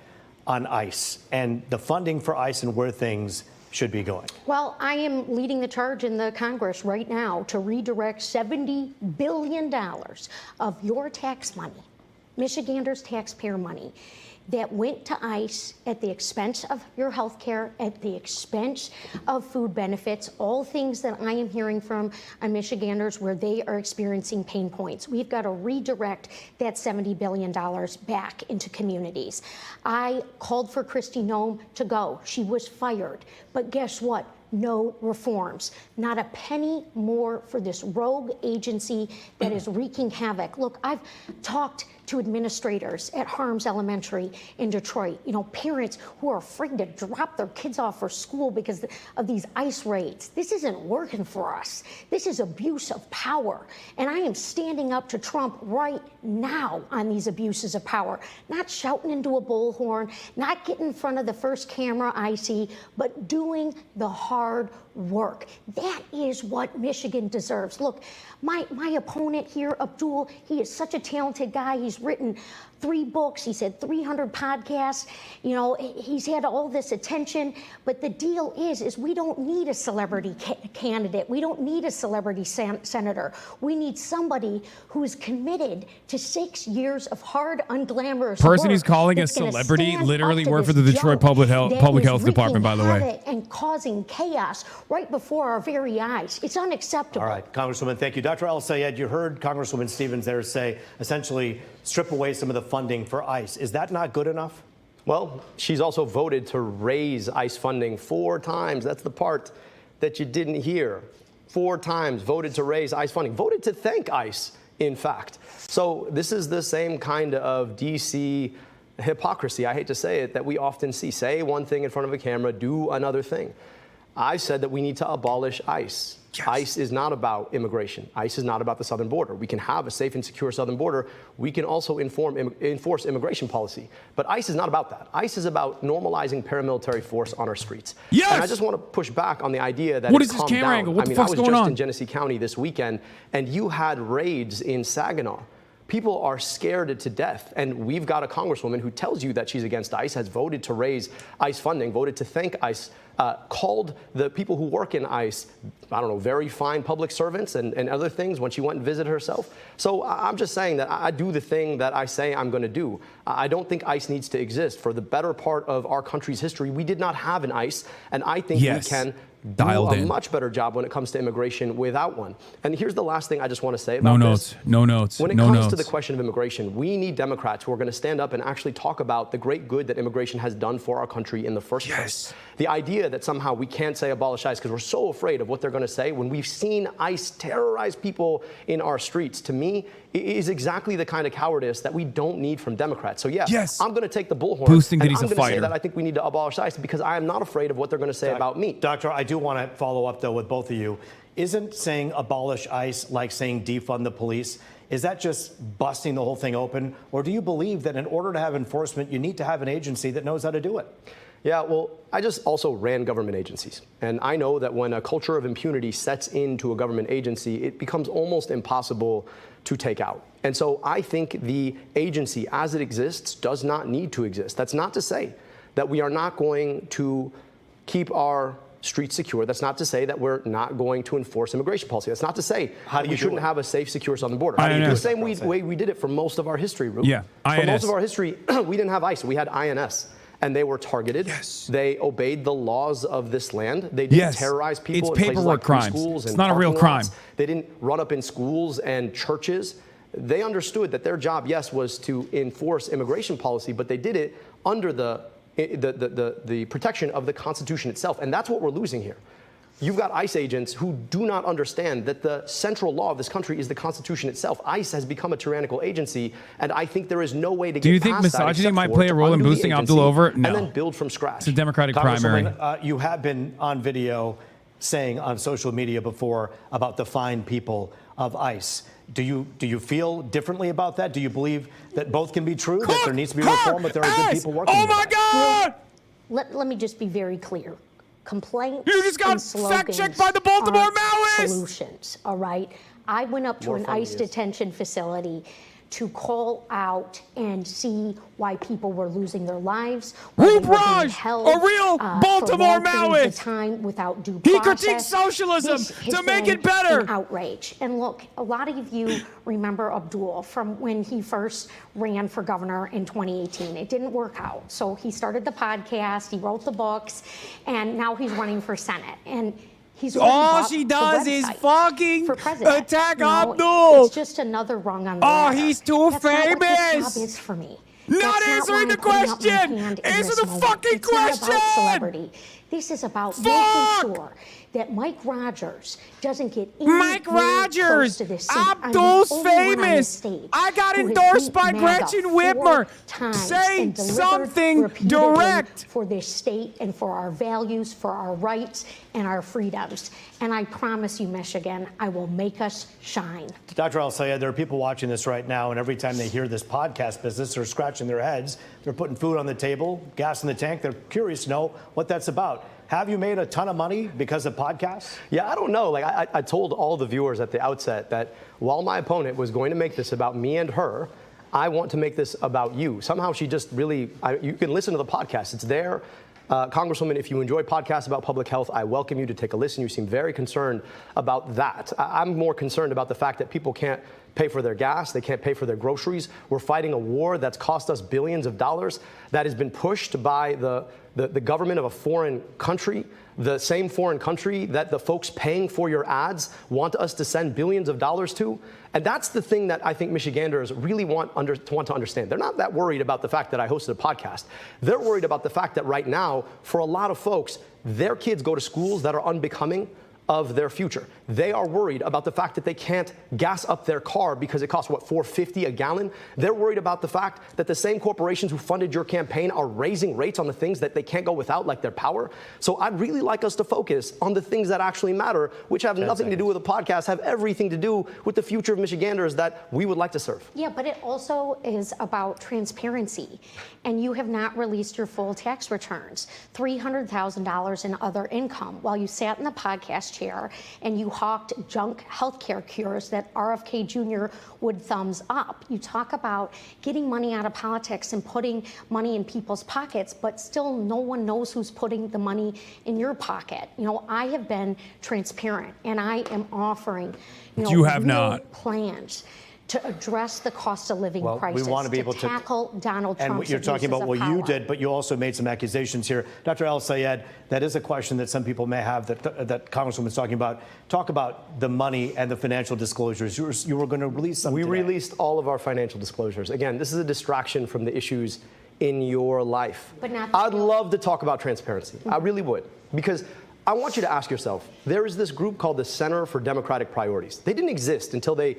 on ICE and the funding for ICE and where things should be going? Well, I am leading the charge in the Congress right now to redirect $70 billion of your tax money, Michiganders' taxpayer money, that went to ICE at the expense of your health care, at the expense of food benefits, all things that I am hearing from Michiganders where they are experiencing pain points. We've got to redirect that $70 billion back into communities. I called for Kristi Noem to go. She was fired. But guess what? No reforms. Not a penny more for this rogue agency that is wreaking havoc. Look, I've talked to administrators at Harms Elementary in Detroit, parents who are afraid to drop their kids off for school because of these ICE raids. This isn't working for us. This is abuse of power. And I am standing up to Trump right now on these abuses of power, not shouting into a bullhorn, not getting in front of the first camera I see, but doing the hard work. That is what Michigan deserves. Look, my opponent here, Abdul, he is such a talented guy. He's written 3 books. He's had 300 podcasts. He's had all this attention. But the deal is we don't need a celebrity candidate. We don't need a celebrity senator. We need somebody who is committed to 6 years of hard, unglamorous Person work he's calling a that's gonna celebrity stand literally up to worked for this the Detroit junk Public Health that is Department, by the wreaking way. havoc and causing chaos right before our very eyes. It's unacceptable. All right, Congresswoman, thank you. Dr. Al-Sayed, you heard Congresswoman Stevens there say, essentially, strip away some of the funding for ICE. Is that not good enough? Well, she's also voted to raise ICE funding 4 times. That's the part that you didn't hear. 4 times voted to raise ICE funding. Voted to thank ICE, in fact. So this is the same kind of D.C. hypocrisy, I hate to say it, that we often see. Say one thing in front of a camera, do another thing. I said that we need to abolish ICE. Yes. ICE is not about immigration. ICE is not about the southern border. We can have a safe and secure southern border. We can also enforce immigration policy. But ICE is not about that. ICE is about normalizing paramilitary force on our streets. Yes! And I just want to push back on the idea that what it's is this calmed camera down. angle? What the I fuck's was going just on? in Genesee County this weekend, and you had raids in Saginaw. People are scared to death, and we've got a congresswoman who tells you that she's against ICE, has voted to raise ICE funding, voted to thank ICE, called the people who work in ICE, I don't know, very fine public servants and other things when she went and visited herself. So I'm just saying that I do the thing that I say I'm going to do. I don't think ICE needs to exist. For the better part of our country's history, we did not have an ICE, and I think we can do a much better job when it comes to immigration without one. And here's the last thing I just want to say about this. No notes. When it comes to the question of immigration, we need Democrats who are going to stand up and actually talk about the great good that immigration has done for our country in the first place. The idea that somehow we can't say abolish ICE because we're so afraid of what they're going to say when we've seen ICE terrorize people in our streets, to me, is exactly the kind of cowardice that we don't need from Democrats. So I'm going to take the bullhorn. Boosting that and he's I'm a going to say fighter. that I think we need to abolish ICE because I am not afraid of what they're going to say about me. Doctor, I do want to follow up, though, with both of you. Isn't saying abolish ICE like saying defund the police? Is that just busting the whole thing open? Or do you believe that in order to have enforcement, you need to have an agency that knows how to do it? Yeah, well, I just also ran government agencies. And I know that when a culture of impunity sets into a government agency, it becomes almost impossible to take out. And so I think the agency as it exists does not need to exist. That's not to say that we are not going to keep our streets secure. That's not to say that we're not going to enforce immigration policy. That's not to say that we shouldn't have a safe, secure southern border. The same way we did it for most of our history, Ruth. Yeah, For most of our history, we didn't have ICE. We had INS. and they were targeted. Yes. They obeyed the laws of this land. They didn't terrorize people It's in places like paperwork crimes. schools. It's not a real crime. They didn't run up in schools and churches. They understood that their job, yes, was to enforce immigration policy, but they did it under the protection of the Constitution itself. And that's what we're losing here. You've got ICE agents who do not understand that the central law of this country is the Constitution itself. ICE has become a tyrannical agency, and I think there is no way to get past that. Do you think misogyny might play a role in boosting Abdul over? No. And then build from scratch. It's a Democratic primary. You have been on video saying on social media before about the fine people of ICE. Do you feel differently about that? Do you believe that both can be true, that there needs to be reform, but there are good people working? Oh my God! Let me just be very clear. Complaints You just got and slogans fact-checked by the Baltimore aren't Maoists! Solutions, all right? I went up to an ICE detention facility to call out and see why people were losing their lives. Roop Raj, a real Baltimore Maoist. Time without due process. He critiques socialism to make it better. An outrage. And look, a lot of you remember Abdul from when he first ran for governor in 2018. It didn't work out. So he started the podcast, he wrote the books, and now he's running for Senate. And all she does is fucking attack Abdul. It's just another rung on the ladder. He's too That's famous. Not what this job is for me. Not answering the question. Answer the fucking question. It's not about celebrity. This is about making sure that Mike Rogers doesn't get Mike Rogers, to this Abdul's famous. I got endorsed by Gretchen Whitmer. Say something direct for this state and for our values, for our rights and our freedoms. And I promise you, Michigan, I will make us shine. Dr. El-Sayed, there are people watching this right now, and every time they hear this podcast business, they're scratching their heads. They're putting food on the table, gas in the tank. They're curious to know what that's about. Have you made a ton of money because of podcasts? Yeah, I don't know. Like I told all the viewers at the outset that while my opponent was going to make this about me and her, I want to make this about you. Somehow she just really, you can listen to the podcast. It's there. Congresswoman, if you enjoy podcasts about public health, I welcome you to take a listen. You seem very concerned about that. I'm more concerned about the fact that people can't pay for their gas, they can't pay for their groceries. We're fighting a war that's cost us billions of dollars that has been pushed by the government of a foreign country, the same foreign country that the folks paying for your ads want us to send billions of dollars to. And that's the thing that I think Michiganders really want to understand. They're not that worried about the fact that I hosted a podcast. They're worried about the fact that right now, for a lot of folks, their kids go to schools that are unbecoming of their future. They are worried about the fact that they can't gas up their car because it costs, what, $4.50 a gallon? They're worried about the fact that the same corporations who funded your campaign are raising rates on the things that they can't go without, like their power. So I'd really like us to focus on the things that actually matter, which have nothing to do with a podcast, have everything to do with the future of Michiganders that we would like to serve. Yeah, but it also is about transparency. And you have not released your full tax returns, $300,000 in other income, while you sat in the podcast chair and you hawked junk healthcare cures that RFK Jr. would thumbs up. You talk about getting money out of politics and putting money in people's pockets, but still no one knows who's putting the money in your pocket. You know, I have been transparent and I am offering, you have not plans to address the cost of living crisis, we want to be able to tackle Donald Trump's and what you're talking about what you did, but you also made some accusations here. Dr. El-Sayed, that is a question that some people may have that Congresswoman's talking about. Talk about the money and the financial disclosures. You were going to release some today. We released all of our financial disclosures. Again, this is a distraction from the issues in your life. But not I'd love to talk about transparency. I really would. Because I want you to ask yourself, there is this group called the Center for Democratic Priorities. They didn't exist until they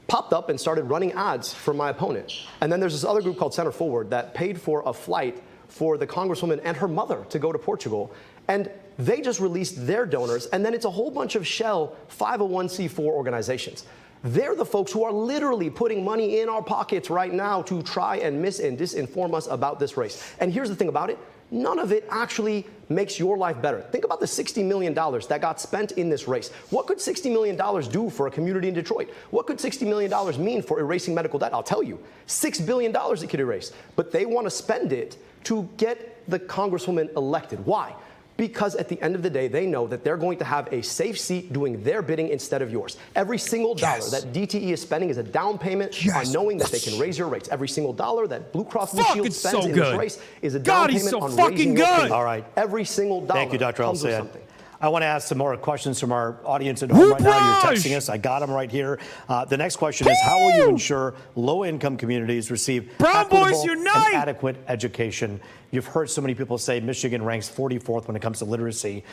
popped up and started running ads for my opponent. And then there's this other group called Center Forward that paid for a flight for the Congresswoman and her mother to go to Portugal. And they just released their donors, and then it's a whole bunch of shell 501c4 organizations. They're the folks who are literally putting money in our pockets right now to try and mis and disinform us about this race. And here's the thing about it. None of it actually makes your life better. Think about the $60 million that got spent in this race. What could $60 million do for a community in Detroit? What could $60 million mean for erasing medical debt? I'll tell you, $6 billion it could erase. But they want to spend it to get the Congresswoman elected. Why? Because at the end of the day, they know that they're going to have a safe seat doing their bidding instead of yours. Every single dollar that DTE is spending is a down payment on knowing that they can raise your rates. Every single dollar that Blue Cross Blue Shield spends in this race is a down payment on raising your premium. All right. Every single dollar. Thank you, Dr. comes with El-Sayed. something. I want to ask some more questions from our audience at home right now. You're texting us. I got them right here. The next question is, how will you ensure low-income communities receive equitable and adequate education? You've heard so many people say Michigan ranks 44th when it comes to literacy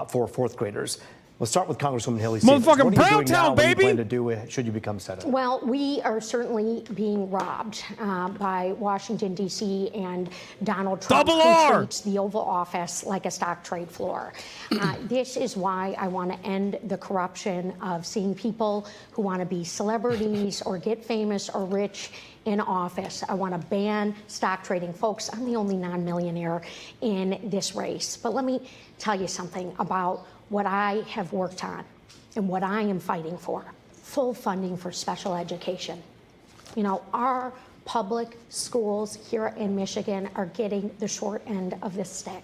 for fourth graders. We'll start with Congresswoman Haley Stevens. Motherfucking What are you doing Browntown, now? What do you baby! plan to do should you become senator? Well, we are certainly being robbed by Washington, D.C. and Donald Trump, who treats the Oval Office like a stock trade floor. This is why I want to end the corruption of seeing people who want to be celebrities or get famous or rich in office. I want to ban stock trading. Folks, I'm the only non-millionaire in this race. But let me tell you something about what I have worked on and what I am fighting for. Full funding for special education. You know, our public schools here in Michigan are getting the short end of the stick.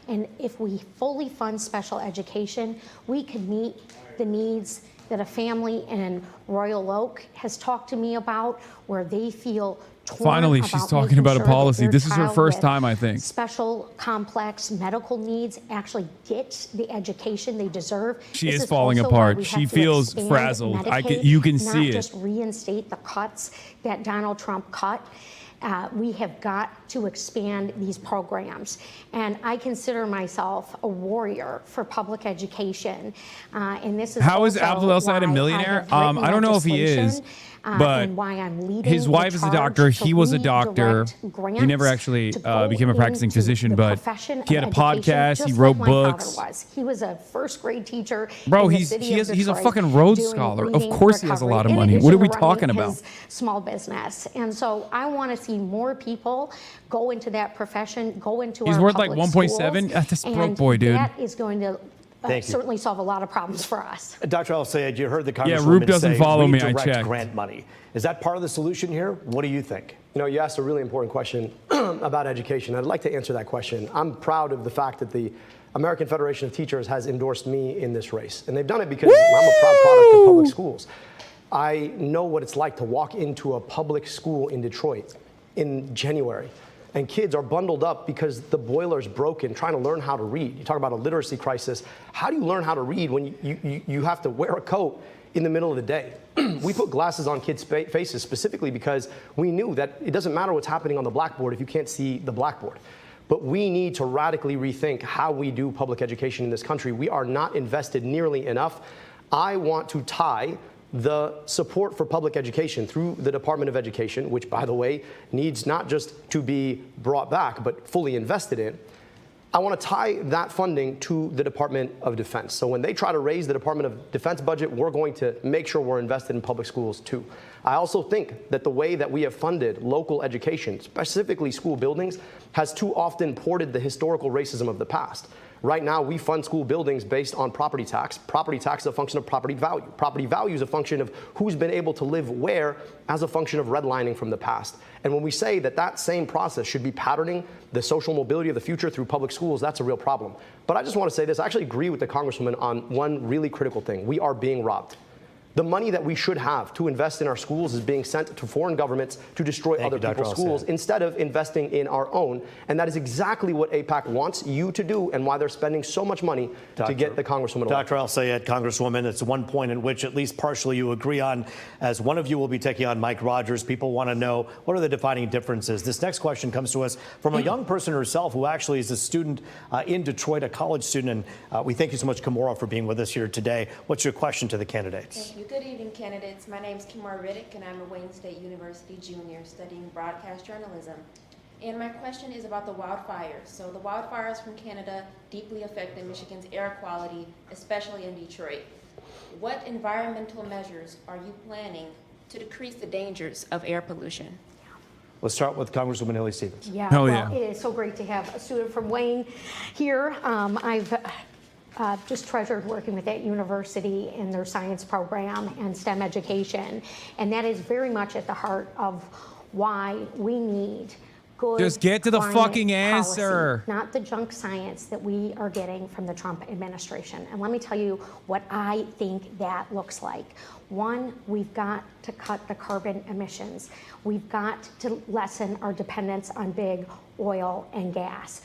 And if we fully fund special education, we can meet the needs that a family in Royal Oak has talked to me about, where they feel torn. Finally, she's talking about a policy. This is her first time, I think. Special complex medical needs actually get the education they deserve. She is falling apart. She feels frazzled. You can see it. Not just reinstate the cuts that Donald Trump cut. We have got to expand these programs. And I consider myself a warrior for public education. And this is how is Abdul El-Sayed a millionaire? I don't know if he is. But and why I'm leading his wife is a doctor. He was a doctor. He never actually became a practicing physician, but he had a podcast. He wrote books. He was a first grade teacher. Bro, he's a fucking Rhodes Scholar. Of course he has a lot of money. What are we talking about? Small business. And so I want to see more people go into that profession, go into He's our worth like public 1.7. That's broke boy, dude. That is going to certainly solve a lot of problems for us. Dr. El-Sayed, you heard the Congresswoman Roop doesn't follow me. I checked. Grant money. Is that part of the solution here? What do you think? You know, you asked a really important question about education. I'd like to answer that question. I'm proud of the fact that the American Federation of Teachers has endorsed me in this race. And they've done it because I'm a proud product of public schools. I know what it's like to walk into a public school in Detroit in January, and kids are bundled up because the boiler's broken, trying to learn how to read. You talk about a literacy crisis. How do you learn how to read when you have to wear a coat in the middle of the day? We put glasses on kids' faces specifically because we knew that it doesn't matter what's happening on the blackboard if you can't see the blackboard. But we need to radically rethink how we do public education in this country. We are not invested nearly enough. I want to tie the support for public education through the Department of Education, which, by the way, needs not just to be brought back, but fully invested in. I want to tie that funding to the Department of Defense. So when they try to raise the Department of Defense budget, we're going to make sure we're invested in public schools too. I also think that the way that we have funded local education, specifically school buildings, has too often ported the historical racism of the past. Right now, we fund school buildings based on property tax. Property tax is a function of property value. Property value is a function of who's been able to live where as a function of redlining from the past. And when we say that that same process should be patterning the social mobility of the future through public schools, that's a real problem. But I just want to say this. I actually agree with the Congresswoman on one really critical thing. We are being robbed. The money that we should have to invest in our schools is being sent to foreign governments to destroy other people's schools instead of investing in our own. And that is exactly what AIPAC wants you to do and why they're spending so much money to get the Congresswoman elected. Dr. El-Sayed, Congresswoman, it's one point in which at least partially you agree on. As one of you will be taking on Mike Rogers, people want to know what are the defining differences. This next question comes to us from a young person herself who actually is a student in Detroit, a college student. And we thank you so much, Kimora, for being with us here today. What's your question to the candidates? Thank you. Good evening, candidates. My name is Kimora Riddick, and I'm a Wayne State University junior studying broadcast journalism. And my question is about the wildfires. So the wildfires from Canada deeply affected Michigan's air quality, especially in Detroit. What environmental measures are you planning to decrease the dangers of air pollution? Let's start with Congresswoman Haley Stevens. Yeah, well, it is so great to have a student from Wayne here. I've just treasured working with that university in their science program and STEM education. And that is very much at the heart of why we need good. Just get to the climate fucking answer. policy, not the junk science that we are getting from the Trump administration. And let me tell you what I think that looks like. One, we've got to cut the carbon emissions. We've got to lessen our dependence on big oil and gas.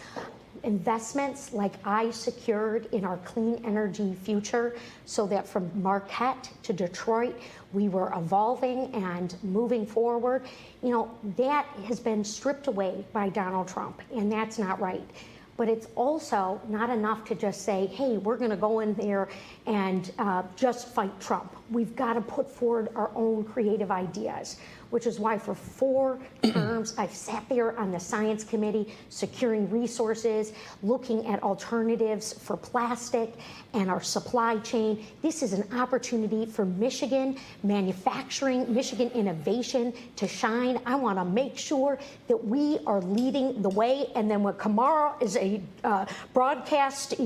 Investments like I secured in our clean energy future, so that from Marquette to Detroit, we were evolving and moving forward. You know, that has been stripped away by Donald Trump, and that's not right. But it's also not enough to just say, hey, we're going to go in there and just fight Trump. We've got to put forward our own creative ideas, which is why for 4 terms I've sat there on the science committee, securing resources, looking at alternatives for plastic and our supply chain. This is an opportunity for Michigan manufacturing, Michigan innovation to shine. I want to make sure that we are leading the way. And then when Kamara is a broadcast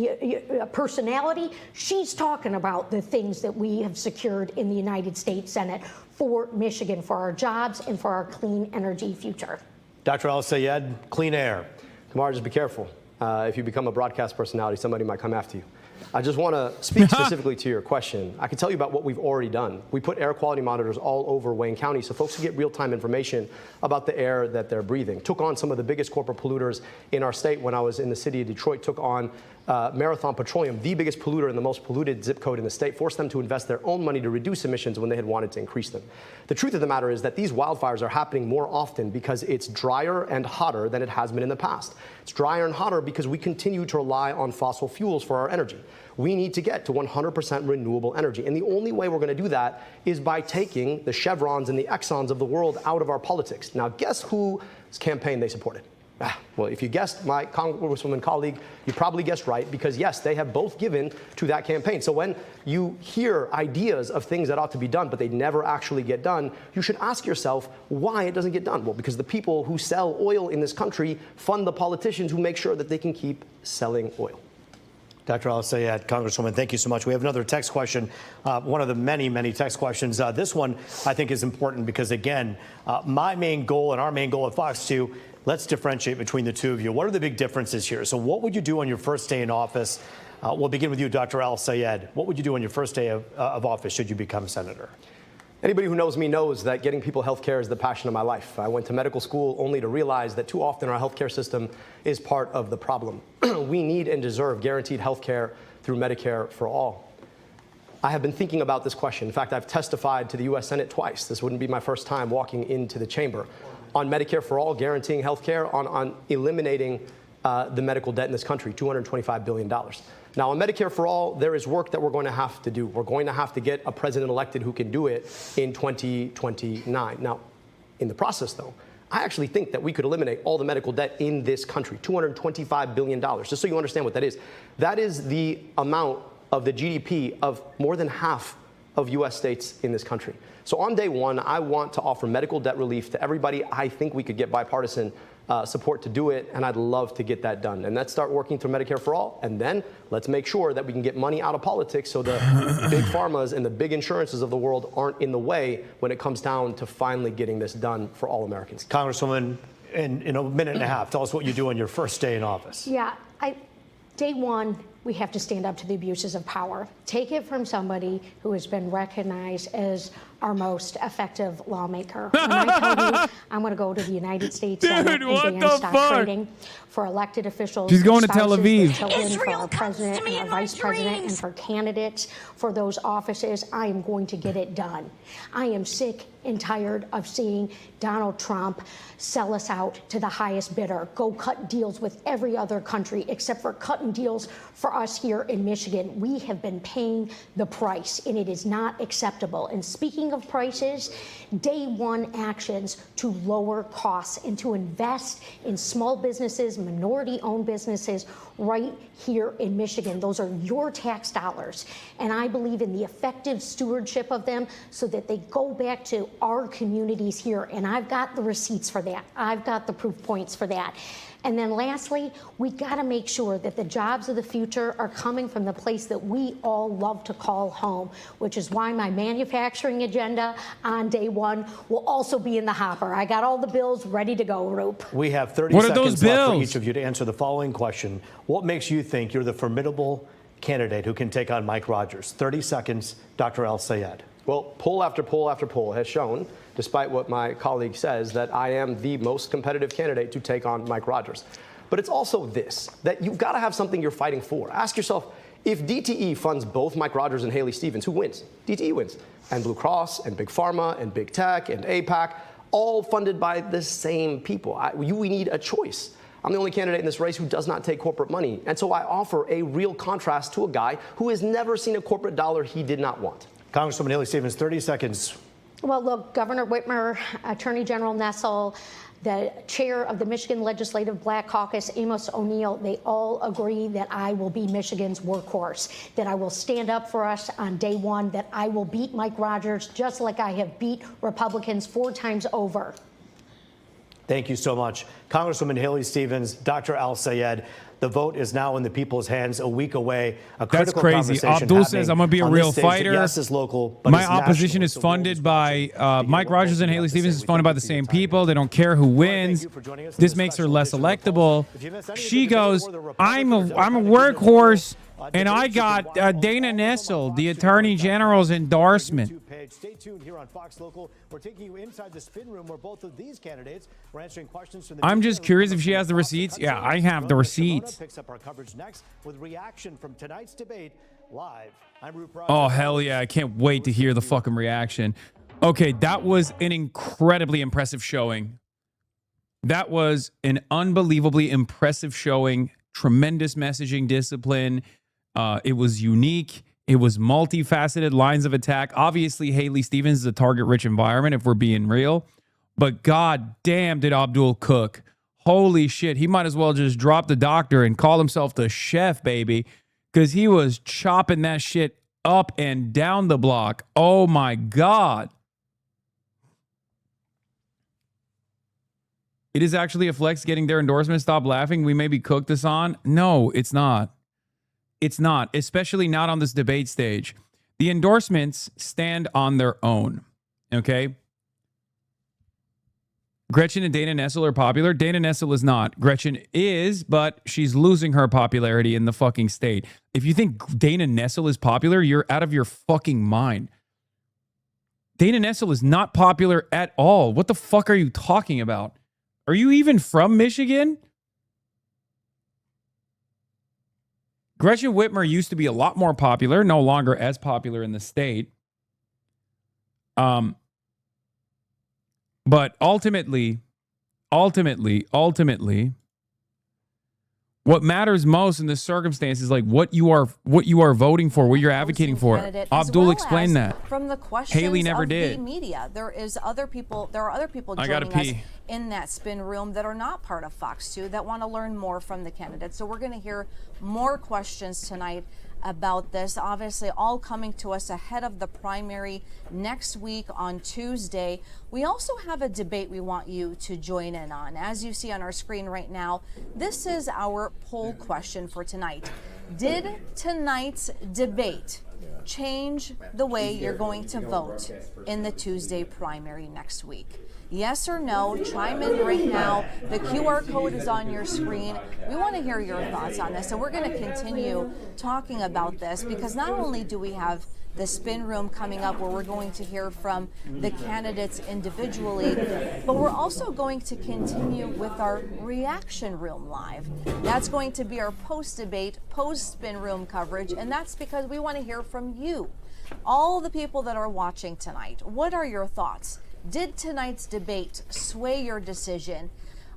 personality, she's talking about the things that we have secured in the United States Senate for Michigan, for our jobs and for our clean energy future. Dr. Al-Sayed, clean air. Kamara, just be careful. If you become a broadcast personality, somebody might come after you. I just want to speak specifically to your question. I can tell you about what we've already done. We put air quality monitors all over Wayne County so folks can get real-time information about the air that they're breathing. Took on some of the biggest corporate polluters in our state when I was in the city of Detroit. Took on Marathon Petroleum, the biggest polluter and the most polluted zip code in the state, forced them to invest their own money to reduce emissions when they had wanted to increase them. The truth of the matter is that these wildfires are happening more often because it's drier and hotter than it has been in the past. It's drier and hotter because we continue to rely on fossil fuels for our energy. We need to get to 100% renewable energy. And the only way we're going to do that is by taking the Chevrons and the Exxons of the world out of our politics. Now, guess whose campaign they supported? Well, if you guessed my Congresswoman colleague, you probably guessed right, because yes, they have both given to that campaign. So when you hear ideas of things that ought to be done, but they never actually get done, you should ask yourself why it doesn't get done. Well, because the people who sell oil in this country fund the politicians who make sure that they can keep selling oil. Dr. Al-Sayed, Congresswoman, thank you so much. We have another text question, one of the many, many text questions. This one, I think, is important because, again, my main goal and our main goal at Fox 2, let's differentiate between the two of you. What are the big differences here? So what would you do on your first day in office? We'll begin with you, Dr. Al-Sayed. What would you do on your first day of office should you become senator? Anybody who knows me knows that getting people health care is the passion of my life. I went to medical school only to realize that too often our health care system is part of the problem. We need and deserve guaranteed health care through Medicare for all. I have been thinking about this question. In fact, I've testified to the U.S. Senate twice. This wouldn't be my first time walking into the chamber. On Medicare for all, guaranteeing health care, on eliminating the medical debt in this country, $225 billion. Now, on Medicare for all, there is work that we're going to have to do. We're going to have to get a president elected who can do it in 2029. Now, in the process, though, I actually think that we could eliminate all the medical debt in this country, $225 billion. Just so you understand what that is the amount of the GDP of more than half of U.S. states in this country. So on day one, I want to offer medical debt relief to everybody. I think we could get bipartisan support to do it, and I'd love to get that done. And let's start working through Medicare for all, and then let's make sure that we can get money out of politics so the big pharmas and the big insurances of the world aren't in the way when it comes down to finally getting this done for all Americans. Congresswoman, in a minute and a half, tell us what you do on your first day in office. Yeah, day one, we have to stand up to the abuses of power. Take it from somebody who has been recognized as our most effective lawmaker. When I tell you I'm going to go to the United States Senate and ban stock trading for elected officials, she's going to Tel Aviv. Children, for our president and our vice president, and for candidates for those offices, I am going to get it done. I am sick and tired of seeing Donald Trump sell us out to the highest bidder, go cut deals with every other country except for cutting deals for us here in Michigan. We have been paying the price, and it is not acceptable. And speaking of prices, day one actions to lower costs and to invest in small businesses, minority-owned businesses right here in Michigan. Those are your tax dollars, and I believe in the effective stewardship of them so that they go back to our communities here, and I've got the receipts for that. I've got the proof points for that. And then lastly, we got to make sure that the jobs of the future are coming from the place that we all love to call home, which is why my manufacturing agenda on day one will also be in the hopper. I got all the bills ready to go, Roop. We have 30 What are seconds those left for bills? each of you to answer the following question. What makes you think you're the formidable candidate who can take on Mike Rogers? 30 seconds, Dr. El-Sayed. Well, poll after poll after poll has shown, despite what my colleague says, that I am the most competitive candidate to take on Mike Rogers. But it's also this, that you've got to have something you're fighting for. Ask yourself, if DTE funds both Mike Rogers and Haley Stevens, who wins? DTE wins. And Blue Cross and Big Pharma and Big Tech and APAC, all funded by the same people. We need a choice. I'm the only candidate in this race who does not take corporate money. And so I offer a real contrast to a guy who has never seen a corporate dollar he did not want. Congresswoman Haley Stevens, 30 seconds. Well, look, Governor Whitmer, Attorney General Nessel, the chair of the Michigan Legislative Black Caucus, Amos O'Neill, they all agree that I will be Michigan's workhorse, that I will stand up for us on day one, that I will beat Mike Rogers just like I have beat Republicans 4 times over. Thank you so much. Congresswoman Haley Stevens, Dr. El-Sayed, the vote is now in the people's hands, a week away. A That's critical crazy. conversation Abdul says, happening I'm going to be a on this real stage that, fighter. yes, is local, but my it's opposition national. is So funded by watching. Mike Rogers and Haley Stevens is funded by the same people. They don't care who wins. This makes her less electable. She goes, I'm a workhorse, and I got Dana Nessel, the Attorney General's endorsement. Stay tuned here on Fox Local. We're taking you inside the spin room where both of these candidates were answering questions from the I'm just curious if she has the receipts. Yeah, I have the receipts. Picks up our coverage next with reaction from tonight's debate live. I'm Roop. Oh, hell yeah. I can't wait to hear the fucking reaction. Okay, that was an incredibly impressive showing. That was an unbelievably impressive showing. Tremendous messaging discipline. It was unique. It was multifaceted lines of attack. Obviously, Haley Stevens is a target-rich environment, if we're being real. But god damn, did Abdul cook. Holy shit. He might as well just drop the doctor and call himself the chef, baby. Because he was chopping that shit up and down the block. Oh, my God. It is actually a flex getting their endorsement. Stop laughing. We may be cooked this on. No, it's not. It's not, especially not on this debate stage. The endorsements stand on their own, okay? Gretchen and Dana Nessel are popular. Dana Nessel is not. Gretchen is, but she's losing her popularity in the fucking state. If you think Dana Nessel is popular, you're out of your fucking mind. Dana Nessel is not popular at all. What the fuck are you talking about? Are you even from Michigan? Gretchen Whitmer used to be a lot more popular, no longer as popular in the state. But ultimately, what matters most in this circumstance is like what you are voting for, what you're advocating for. Abdul explained that. From the questions Haley never of did. the media, there are other people joining us in that spin room that are not part of Fox 2 that want to learn more from the candidates. So we're going to hear more questions tonight about this, obviously all coming to us ahead of the primary next week on Tuesday. We also have a debate we want you to join in on. As you see on our screen right now, this is our poll question for tonight. Did tonight's debate change the way you're going to vote in the Tuesday primary next week? Yes or no? Chime in right now. The QR code is on your screen. We want to hear your thoughts on this, and we're going to continue talking about this because not only do we have the spin room coming up where we're going to hear from the candidates individually, but we're also going to continue with our reaction room live. That's going to be our post-debate, post-spin room coverage, and that's because we want to hear from you, all the people that are watching tonight. What are your thoughts? Did tonight's debate sway your decision?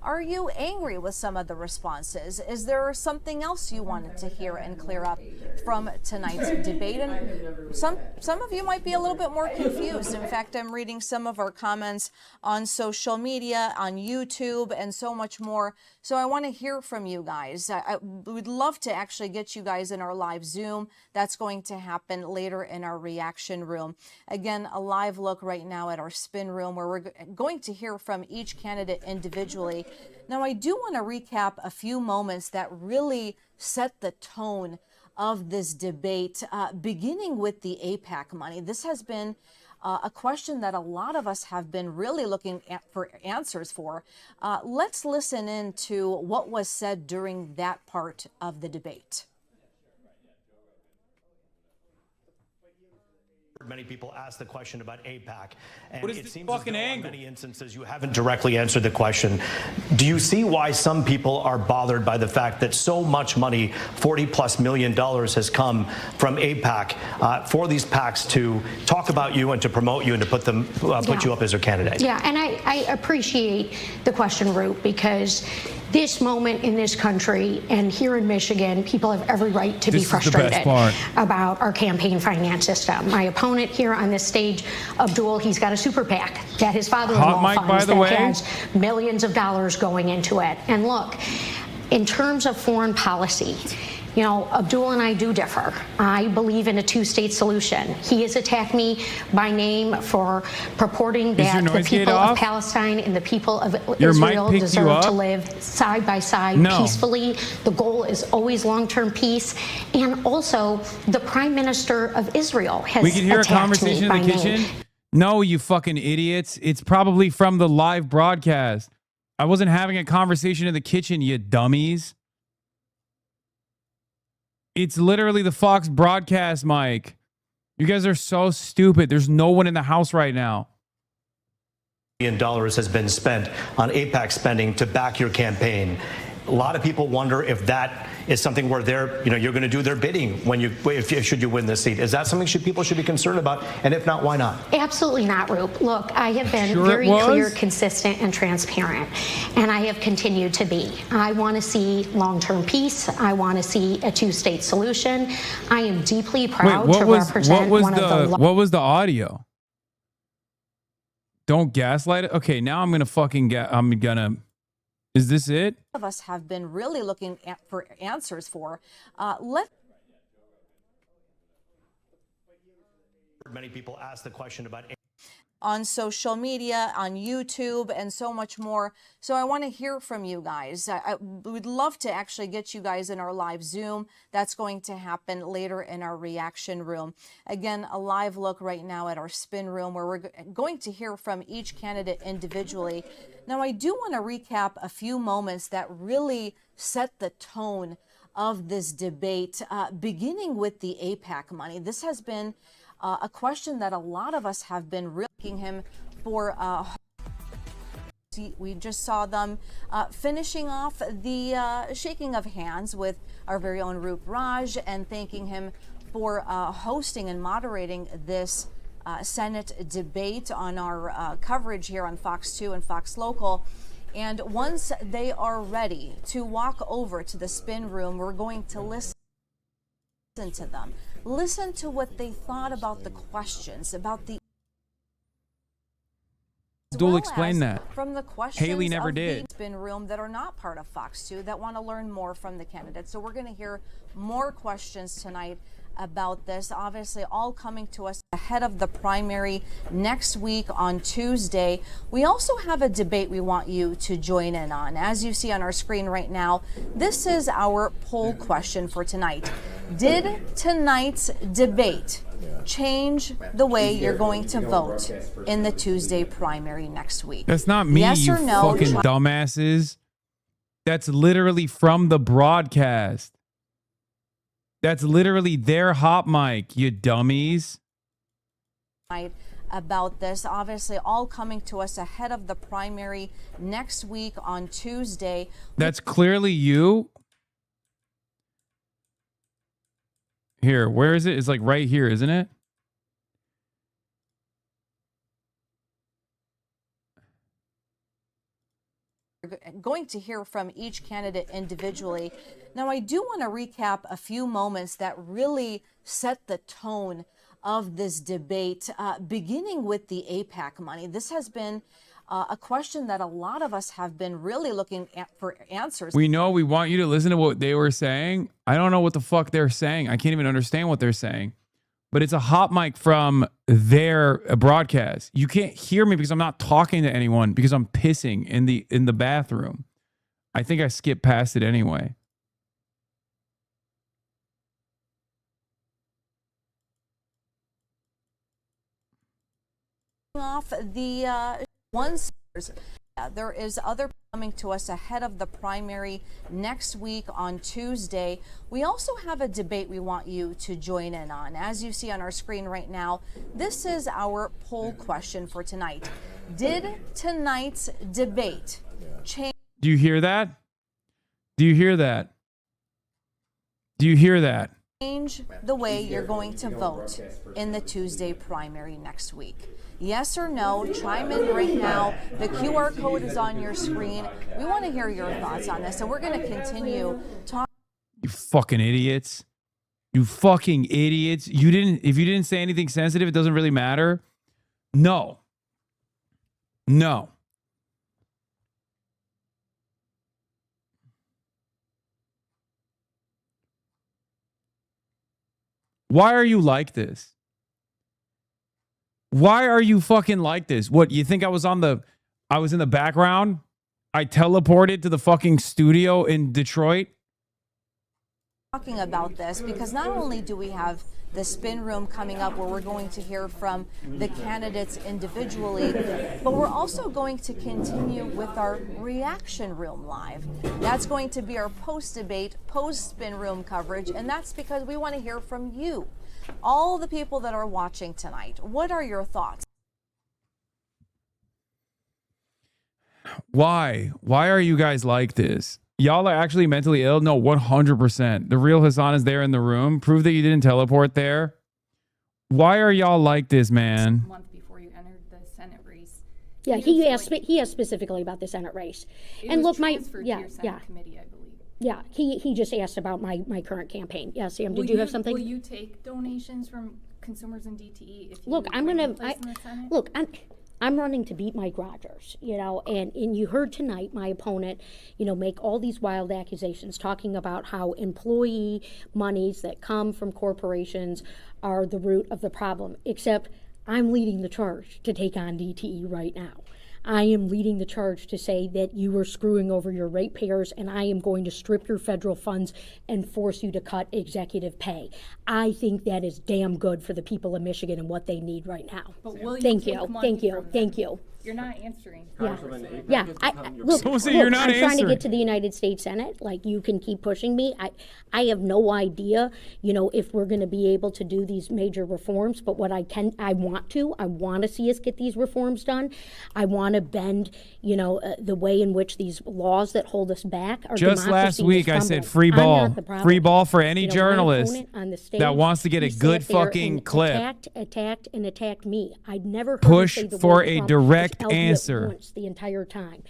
Are you angry with some of the responses? Is there something else you wanted to hear and clear up from tonight's debate? And some of you might be a little bit more confused. In fact, I'm reading some of our comments on social media, on YouTube, and so much more. So I want to hear from you guys. I would love to actually get you guys in our live Zoom. That's going to happen later in our reaction room. Again, a live look right now at our spin room where we're going to hear from each candidate individually. Now, I do want to recap a few moments that really set the tone of this debate, beginning with the AIPAC money. This has been a question that a lot of us have been really looking for answers for. Let's listen in to what was said during that part of the debate. Many people ask the question about AIPAC, and what is it this seems fucking as though angle? in many instances you haven't directly answered the question. Do you see why some people are bothered by the fact that so much money, $40+ million, has come from AIPAC for these PACs to talk about you and to promote you and to put you up as their candidate? Yeah, and I appreciate the question, Root, because this moment in this country and here in Michigan, people have every right to be frustrated about our campaign finance system. My opponent here on this stage, Abdul, he's got a super PAC that his father-in-law funds that has millions of dollars going into it. And look, in terms of foreign policy, you know, Abdul and I do differ. I believe in a two-state solution. He has attacked me by name for purporting that the people of Palestine and the people of Israel deserve to live side by side peacefully. The goal is always long-term peace. And also, the Prime Minister of Israel has we can hear a attacked conversation me in the kitchen. No, you fucking idiots. It's probably from the live broadcast. I wasn't having a conversation in the kitchen, you dummies. It's literally the Fox broadcast mic. You guys are so stupid. There's no one in the house right now. $1 billion has been spent on AIPAC spending to back your campaign. A lot of people wonder if that is something where you're going to do their bidding should you win this seat. Is that something people should be concerned about? And if not, why not? Absolutely not, Roop. Look, I have been very clear, consistent, and transparent, and I have continued to be. I want to see long-term peace. I want to see a two-state solution. I am deeply proud to represent one of the... What was the audio? Don't gaslight it. Okay, now I'm gonna Is this it? Of us have been really looking for answers for. Many people ask the question about on social media, on YouTube, and so much more. So I want to hear from you guys. I would love to actually get you guys in our live Zoom. That's going to happen later in our reaction room. Again, a live look right now at our spin room where we're going to hear from each candidate individually. Now, I do want to recap a few moments that really set the tone of this debate, beginning with the AIPAC money. This has been a question that a lot of us have been risking him for. We just saw them finishing off the shaking of hands with our very own Roop Raj and thanking him for hosting and moderating this Senate debate on our coverage here on Fox 2 and Fox Local. And once they are ready to walk over to the spin room, we're going to listen to them. Listen to what they thought about the questions, about the... Abdul explained that. From the questions Haley never of did. the spin room that are not part of Fox 2 that want to learn more from the candidates. So we're going to hear more questions tonight about this, obviously all coming to us ahead of the primary next week on Tuesday. We also have a debate we want you to join in on. As you see on our screen right now, this is our poll question for tonight. Did tonight's debate change the way you're going to vote in the Tuesday primary next week? That's not me, yes you or no? fucking dumbasses. That's literally from the broadcast. That's literally their hot mic, you dummies. About this, obviously all coming to us ahead of the primary next week on Tuesday. That's clearly you. Here, where is it? It's like right here, isn't it? Going to hear from each candidate individually. Now, I do want to recap a few moments that really set the tone of this debate, beginning with the AIPAC money. This has been a question that a lot of us have been really looking for answers. We know we want you to listen to what they were saying. I don't know what the fuck they're saying. I can't even understand what they're saying. But it's a hot mic from their broadcast. You can't hear me because I'm not talking to anyone because I'm pissing in the bathroom. I think I skipped past it anyway. Off the ones. There is other coming to us ahead of the primary next week on Tuesday. We also have a debate we want you to join in on. As you see on our screen right now, this is our poll question for tonight. Did tonight's debate change? Do you hear that? Do you hear that? Do you hear that? Change the way you're going to vote in the Tuesday primary next week? Yes or no? Chime in right now. The QR code is on your screen. We want to hear your thoughts on this, and we're going to continue talking. You fucking idiots. You fucking idiots. If you didn't say anything sensitive, it doesn't really matter. No. No. Why are you like this? Why are you fucking like this? What, you think I was in the background? I teleported to the fucking studio in Detroit? Talking about this because not only do we have the spin room coming up where we're going to hear from the candidates individually, but we're also going to continue with our reaction room live. That's going to be our post-debate, post-spin room coverage, and that's because we want to hear from you, all the people that are watching tonight. What are your thoughts? Why? Why are you guys like this? Y'all are actually mentally ill? No, 100%. The real Hasan is there in the room. Prove that you didn't teleport there. Why are y'all like this, man? A month before you entered the Senate race. Yeah, he asked specifically about the Senate race. And look, to your Senate committee, I believe. Yeah, he just asked about my current campaign. Yeah, Sam, did you have something? Will you take donations from consumers in DTE if you look? Look, I'm running to beat Mike Rogers, and you heard tonight my opponent, make all these wild accusations talking about how employee monies that come from corporations are the root of the problem, except I'm leading the charge to take on DTE right now. I am leading the charge to say that you are screwing over your ratepayers, and I am going to strip your federal funds and force you to cut executive pay. I think that is damn good for the people of Michigan and what they need right now. But will you Thank take you. money Thank you. from them? Thank you. You're not answering. Yeah. Look, you're not I'm trying to answering. get to the United States Senate. Like, you can keep pushing me. I have no idea, if we're going to be able to do these major reforms. But what I want to see us get these reforms done. I want to bend, the way in which these laws that hold us back are. Just last week, I said free ball. Free ball for any journalist that wants to get a good fucking clip. Attacked me. I'd never heard Push him say the for word a Trump, direct albeit answer. once the entire time.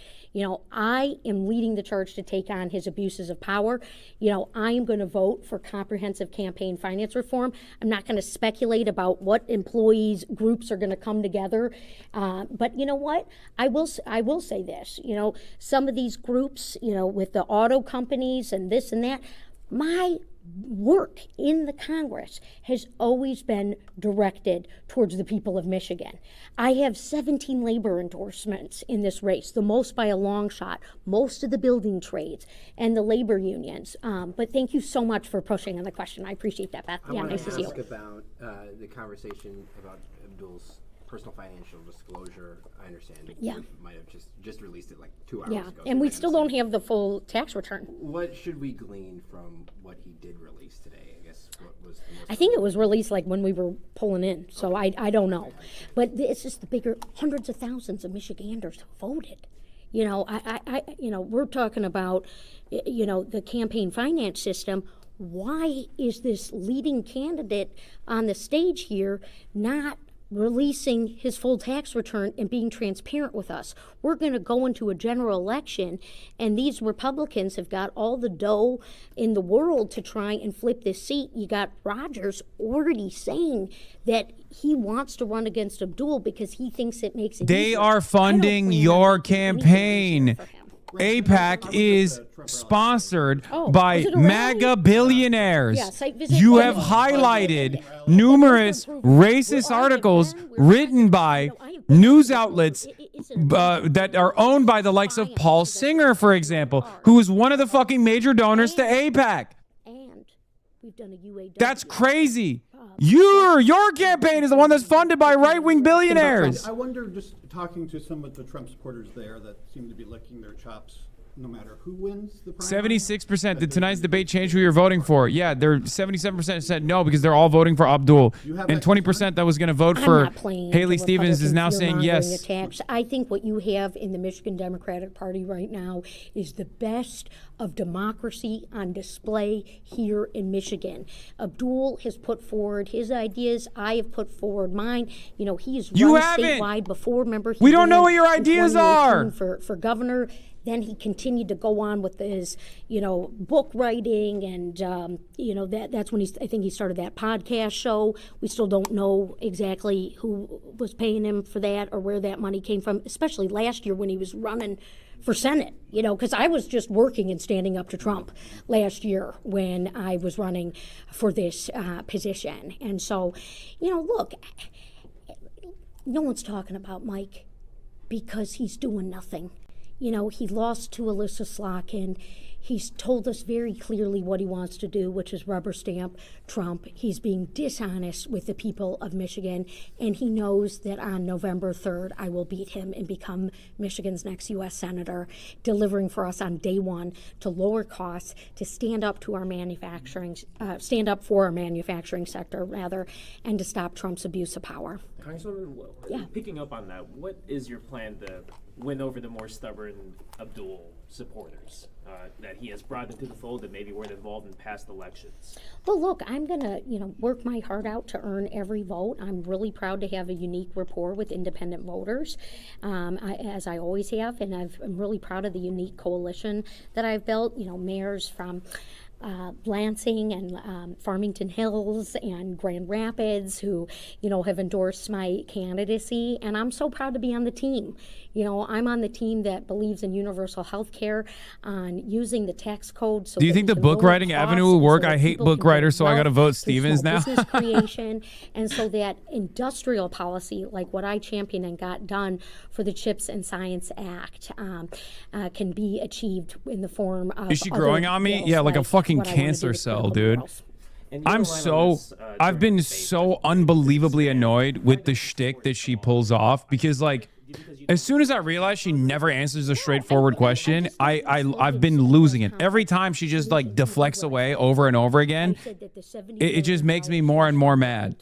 I am leading the charge to take on his abuses of power. I am going to vote for comprehensive campaign finance reform. I'm not going to speculate about what employees groups are going to come together. But you know what? I will say this. Some of these groups, with the auto companies and this and that, my work in the Congress has always been directed towards the people of Michigan. I have 17 labor endorsements in this race, the most by a long shot, most of the building trades and the labor unions. But thank you so much for pushing on the question. I appreciate that, Beth. Yeah, nice to see you. I want to ask about the conversation about Abdul's personal financial disclosure. I understand. Yeah. You might have just released it like 2 hours Yeah, ago. and we still don't have the full tax return. What should we glean from what he did release today? I guess what was the most I think it was released like when we were pulling in, so I don't know. But it's just the bigger, hundreds of thousands of Michiganders voted. We're talking about, the campaign finance system. Why is this leading candidate on the stage here not releasing his full tax return and being transparent with us. We're going to go into a general election, and these Republicans have got all the dough in the world to try and flip this seat. You got Rogers already saying that he wants to run against Abdul because he thinks it makes it They easier. are funding your campaign. AIPAC is sponsored by MAGA billionaires. You have highlighted numerous racist articles written by news outlets that are owned by the likes of Paul Singer, for example, who is one of the fucking major donors to AIPAC. That's crazy. Your campaign is the one that's funded by right-wing billionaires. I wonder, just talking to some of the Trump supporters there that seem to be licking their chops no matter who wins the primary. 76%. Did tonight's debate change who you're voting for? Yeah, they're 77% said no because they're all voting for Abdul. And 20% that was going to vote for Haley Stevens is now saying yes. Attacks. I think what you have in the Michigan Democratic Party right now is the best of democracy on display here in Michigan. Abdul has put forward his ideas. I have put forward mine. You know, he's run statewide before. Remember, we don't know what your ideas are. For governor. Then he continued to go on with his, book writing, and that's when I think he started that podcast show. We still don't know exactly who was paying him for that or where that money came from, especially last year when he was running for Senate, because I was just working and standing up to Trump last year when I was running for this position. And so, look, no one's talking about Mike because he's doing nothing. He lost to Alyssa Slotkin. He's told us very clearly what he wants to do, which is rubber stamp Trump. He's being dishonest with the people of Michigan, and he knows that on November 3rd, I will beat him and become Michigan's next U.S. Senator, delivering for us on day one to lower costs, to stand up for our manufacturing sector, rather, and to stop Trump's abuse of power. Congresswoman, picking up on that, what is your plan to win over the more stubborn Abdul supporters that he has brought into the fold that maybe weren't involved in past elections? Well, look, I'm going to, work my heart out to earn every vote. I'm really proud to have a unique rapport with independent voters, as I always have, and I'm really proud of the unique coalition that I've built. Mayors from Lansing and Farmington Hills and Grand Rapids who, have endorsed my candidacy, and I'm so proud to be on the team. I'm on the team that believes in universal health care, on using the tax code. So do you think the book writing avenue will work? I hate book writers, so I got to vote Stevens now. Business creation, and so that industrial policy, like what I championed and got done for the CHIPS and Science Act, can be achieved in the form of. Is she growing on me? Yeah, like a fucking cancer cell, dude. I've been so unbelievably annoyed with the shtick that she pulls off because, like, as soon as I realize she never answers a straightforward question, I've been losing it. Every time she just like deflects away over and over again, it just makes me more and more mad.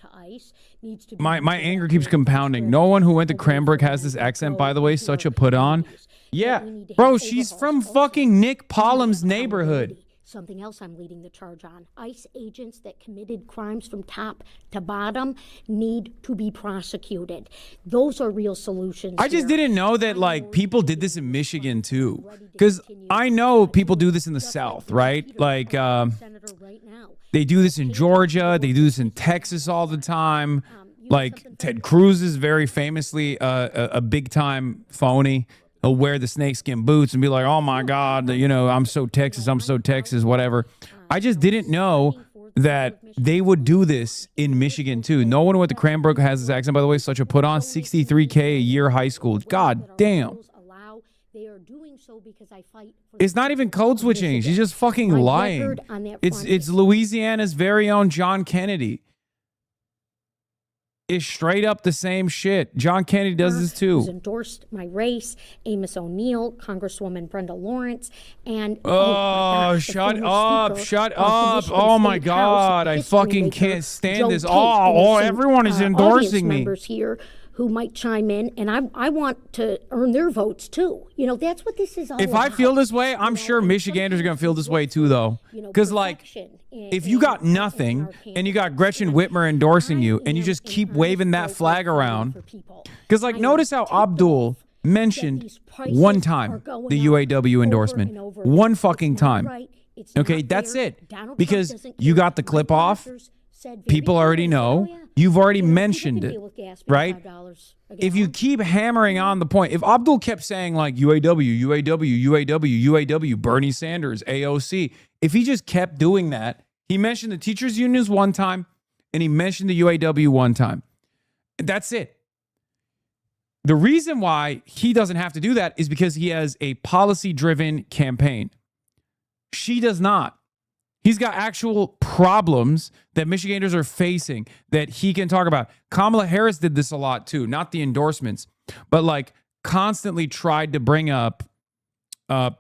My anger keeps compounding. No one who went to Cranbrook has this accent, by the way, such a put on. Yeah, bro, she's from fucking Nick Pollum's neighborhood. Something else I'm leading the charge on. ICE agents that committed crimes from top to bottom need to be prosecuted. Those are real solutions. I just didn't know that like people did this in Michigan too. Because I know people do this in the South, right? Like they do this in Georgia. They do this in Texas all the time. Like Ted Cruz is very famously a big time phony. He'll wear the snakeskin boots and be like, oh my God, I'm so Texas, whatever. I just didn't know that they would do this in Michigan too. No one who went to Cranbrook has this accent, by the way, such a put on. $63K a year high school. God damn. It's not even code switching. She's just fucking lying. It's Louisiana's very own John Kennedy. Is straight up the same shit. John Kennedy does this too. Who's endorsed my race, Amos O'Neill, Congresswoman Brenda Lawrence, and shut up. Oh my God, I fucking can't stand this. Everyone is endorsing me. Members here who might chime in, and I want to earn their votes too. You know, that's what this is all If about. I feel this way, I'm sure Michiganders are going to feel this way too, though. Because, like, if you got nothing and you got Gretchen Whitmer endorsing you and you just keep waving that flag around. Because, like, notice how Abdul mentioned one time the UAW endorsement. One fucking time. Okay, that's it. Because you got the clip off. People already know. You've already mentioned it, right? If you keep hammering on the point, if Abdul kept saying like UAW, UAW, UAW, UAW, Bernie Sanders, AOC, if he just kept doing that, he mentioned the teachers' unions one time and he mentioned the UAW one time. That's it. The reason why he doesn't have to do that is because he has a policy-driven campaign. She does not. He's got actual problems that Michiganders are facing that he can talk about. Kamala Harris did this a lot too, not the endorsements, but like constantly tried to bring up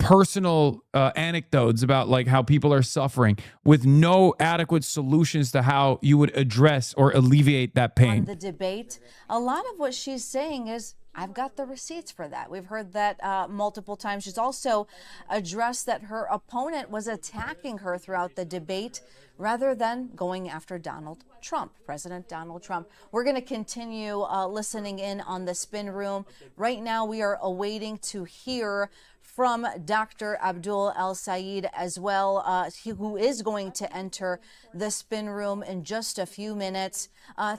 personal anecdotes about like how people are suffering with no adequate solutions to how you would address or alleviate that pain. On the debate, a lot of what she's saying is, I've got the receipts for that. We've heard that multiple times. She's also addressed that her opponent was attacking her throughout the debate rather than going after Donald Trump, President Donald Trump. We're going to continue listening in on the spin room. Right now, we are awaiting to hear from Dr. Abdul El-Sayed as well, who is going to enter the spin room in just a few minutes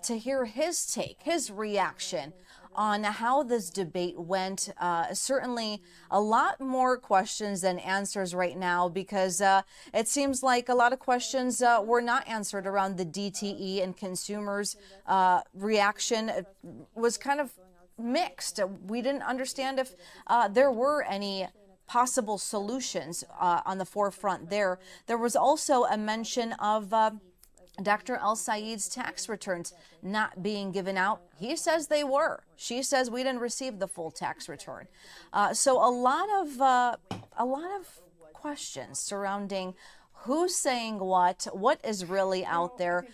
to hear his take, his reaction on how this debate went. Certainly a lot more questions than answers right now, because it seems like a lot of questions were not answered around the DTE, and consumers' reaction was kind of mixed. We didn't understand if there were any possible solutions on the forefront there. There was also a mention of Dr. El-Sayed's tax returns not being given out. He says they were. She says we didn't receive the full tax return. So a lot of questions surrounding who's saying what is really out there,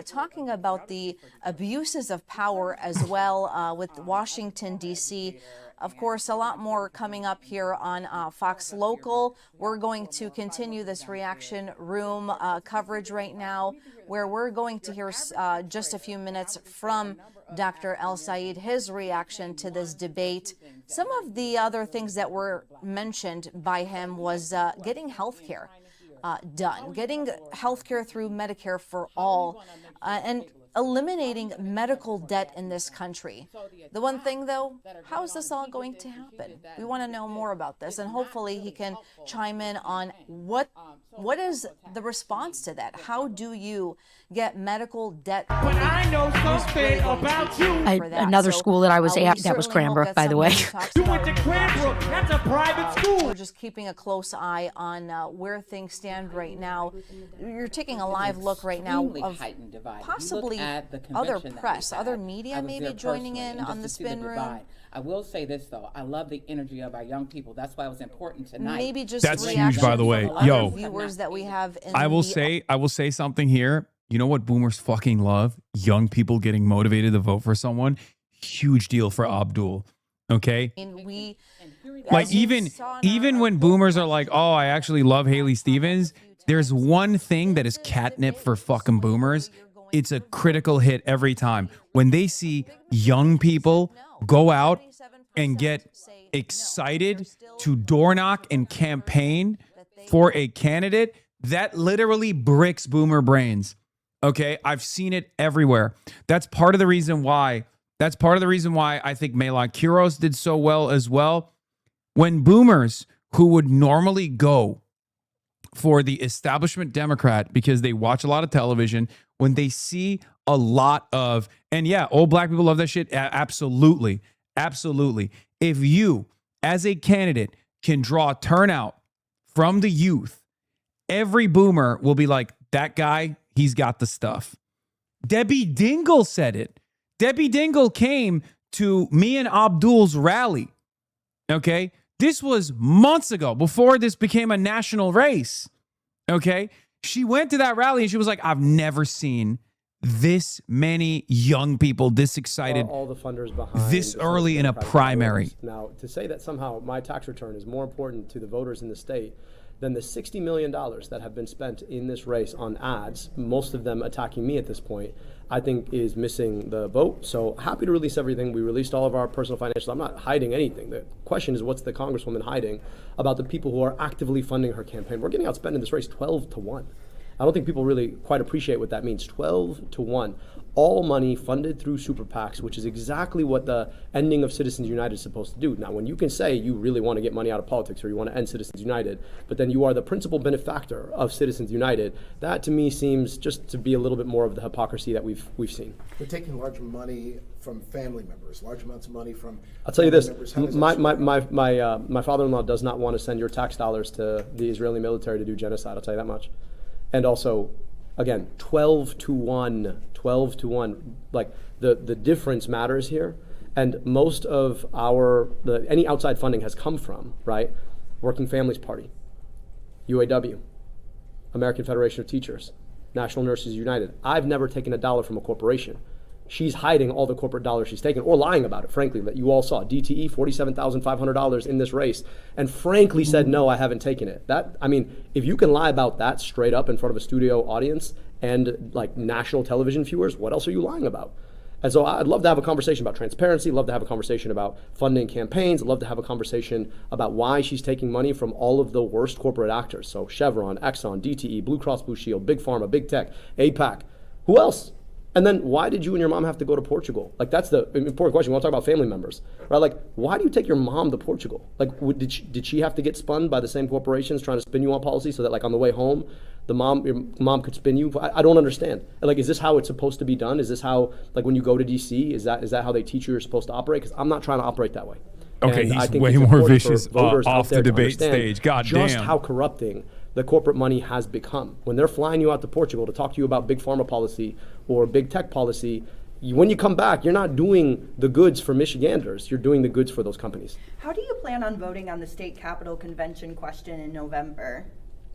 talking about the abuses of power as well with Washington, D.C. Of course, a lot more coming up here on Fox Local. We're going to continue this reaction room coverage right now, where we're going to hear just a few minutes from Dr. El-Sayed, his reaction to this debate. Some of the other things that were mentioned by him was getting health care done, getting health care through Medicare for all, and eliminating medical debt in this country. The one thing, though, how is this all going to happen? We want to know more about this, and hopefully he can chime in on what is the response to that. How do you get medical debt? But I know something about you. Another school that I was at, that was Cranbrook, by the way. You went to Cranbrook. That's a private school. We're just keeping a close eye on where things stand right now. You're taking a live look right now of possibly other press, other media maybe joining in on the spin room. I will say this though, I love the energy of our young people. That's why it was important tonight. Maybe just that's huge, by the way. Yo, viewers that we have. I will say something here. You know what boomers fucking love? Young people getting motivated to vote for someone. Huge deal for Abdul. Okay. Like even when boomers are like, oh, I actually love Haley Stevens. There's one thing that is catnip for fucking boomers. It's a critical hit every time. When they see young people go out and get excited to door knock and campaign for a candidate, that literally bricks boomer brains. Okay? I've seen it everywhere. That's part of the reason why I think Melon Quiros did so well as well. When boomers who would normally go for the establishment Democrat because they watch a lot of television, when they see a lot of, and yeah, old black people love that shit. Absolutely. Absolutely. If you, as a candidate, can draw turnout from the youth, every boomer will be like, that guy, he's got the stuff. Debbie Dingle said it. Debbie Dingle came to me and Abdul's rally. Okay? This was months ago, before this became a national race. Okay? She went to that rally and she was like, I've never seen this many young people this excited all the funders behind this the early in a Democratic primary? priorities. Now, to say that somehow my tax return is more important to the voters in the state than the $60 million that have been spent in this race on ads, most of them attacking me at this point, I think is missing the vote. So happy to release everything. We released all of our personal financials. I'm not hiding anything. The question is, what's the Congresswoman hiding about the people who are actively funding her campaign? We're getting outspent in this race 12-1. I don't think people really quite appreciate what that means. 12-1. All money funded through super PACs, which is exactly what the ending of Citizens United is supposed to do. Now, when you can say you really want to get money out of politics or you want to end Citizens United, but then you are the principal benefactor of Citizens United, that to me seems just to be a little bit more of the hypocrisy that we've seen. They're taking large money from family members, large amounts of money from I'll tell you this, my father-in-law does not want to send your tax dollars to the Israeli military to do genocide, I'll tell you that much. And also, again, 12-1, like the difference matters here. And most of any outside funding has come from, right? Working Families Party, UAW, American Federation of Teachers, National Nurses United. I've never taken a dollar from a corporation. She's hiding all the corporate dollars she's taken, or lying about it, frankly, that you all saw. DTE, $47,500 in this race, and frankly said, no, I haven't taken it. If you can lie about that straight up in front of a studio audience and like national television viewers, what else are you lying about? And so I'd love to have a conversation about transparency, love to have a conversation about funding campaigns, love to have a conversation about why she's taking money from all of the worst corporate actors. So Chevron, Exxon, DTE, Blue Cross Blue Shield, Big Pharma, Big Tech, APAC. Who else? And then why did you and your mom have to go to Portugal? Like, that's the important question. We want to talk about family members, right? Like, why do you take your mom to Portugal? Like, did she have to get spun by the same corporations trying to spin you on policy so that, like, on the way home, your mom could spin you? I don't understand. Like, is this how it's supposed to be done? Is this how, like, when you go to DC, is that how they teach you you're supposed to operate? Because I'm not trying to operate that way. Okay, and he's way more vicious off the debate stage. God just damn. How corrupting the corporate money has become. When they're flying you out to Portugal to talk to you about big pharma policy or big tech policy, when you come back, you're not doing the goods for Michiganders. You're doing the goods for those companies. How do you plan on voting on the state capitol convention question in November?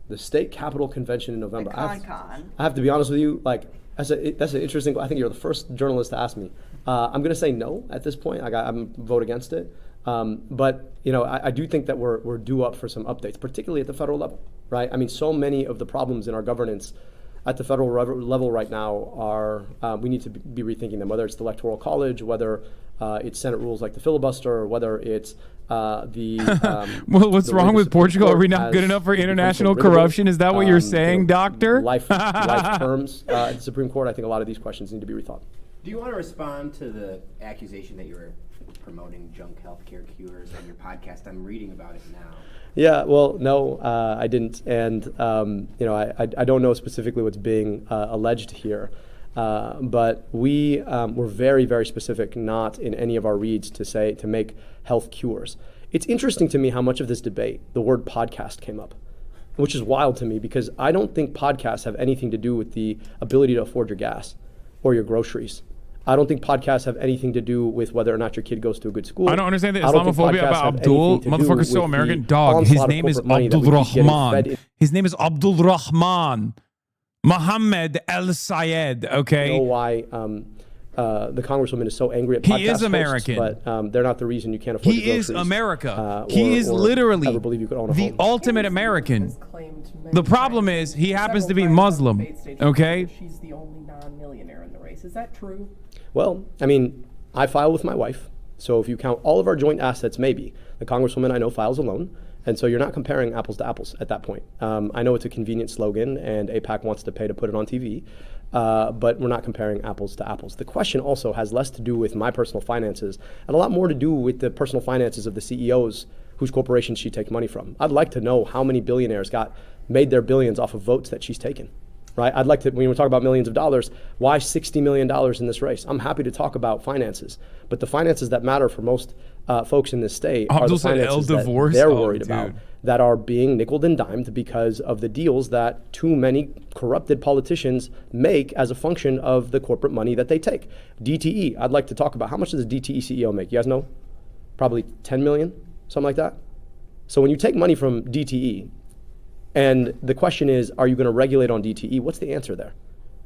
The state capitol convention in November. The con-con. I have to be honest with you, like, that's an interesting, I think you're the first journalist to ask me. I'm going to say no at this point. I'm vote against it. But I do think that we're due up for some updates, particularly at the federal level, right? I mean, so many of the problems in our governance at the federal level right now are, we need to be rethinking them, whether it's the Electoral College, whether it's Senate rules like the filibuster, or whether it's well, what's wrong with Portugal? Are we not good enough for international corruption? Is that what you're saying, doctor? Life terms at the Supreme Court. I think a lot of these questions need to be rethought. Do you want to respond to the accusation that you were promoting junk healthcare cures on your podcast? I'm reading about it now. Yeah, well, no, I didn't, and I don't know specifically what's being alleged here, but we were very, very specific, not in any of our reads to make health cures. It's interesting to me how much of this debate the word podcast came up, which is wild to me because I don't think podcasts have anything to do with the ability to afford your gas or your groceries. I don't think podcasts have anything to do with whether or not your kid goes to a good school. I don't understand the Islamophobia about Abdul. Motherfucker's so American. Dog, his name is Abdul Rahman. His name is Abdul Rahman. Mohammed El Sayed, okay? I don't know why the Congresswoman is so angry at podcast He is American. Hosts, but they're not the reason you can't afford He is America. He is literally the ultimate American. The problem is he happens to be Muslim, okay? She's the only non-millionaire in the race. Is that true? Well, I mean, I file with my wife. So if you count all of our joint assets, maybe. The Congresswoman I know files alone. And so you're not comparing apples to apples at that point. I know it's a convenient slogan and AIPAC wants to pay to put it on TV, but we're not comparing apples to apples. The question also has less to do with my personal finances and a lot more to do with the personal finances of the CEOs whose corporations she takes money from. I'd like to know how many billionaires made their billions off of votes that she's taken. Right? I'd like to, when we talk about millions of dollars, why $60 million in this race? I'm happy to talk about finances, but the finances that matter for most folks in this state are the finances that they're worried about, that are being nickeled and dimed because of the deals that too many corrupted politicians make as a function of the corporate money that they take. DTE, I'd like to talk about how much does a DTE CEO make? You guys know? Probably 10 million, something like that. So when you take money from DTE, and the question is, are you going to regulate on DTE? What's the answer there?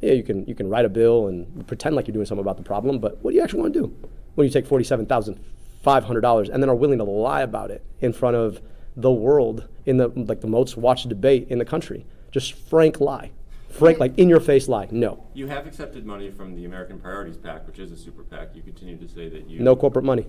Yeah, you can write a bill and pretend like you're doing something about the problem, but what do you actually want to do when you take $47,500 and then are willing to lie about it in front of the world in the most watched debate in the country? Just frank lie. Frank, like in your face lie. No. You have accepted money from the American Priorities PAC, which is a super PAC. You continue to say that you... No corporate money.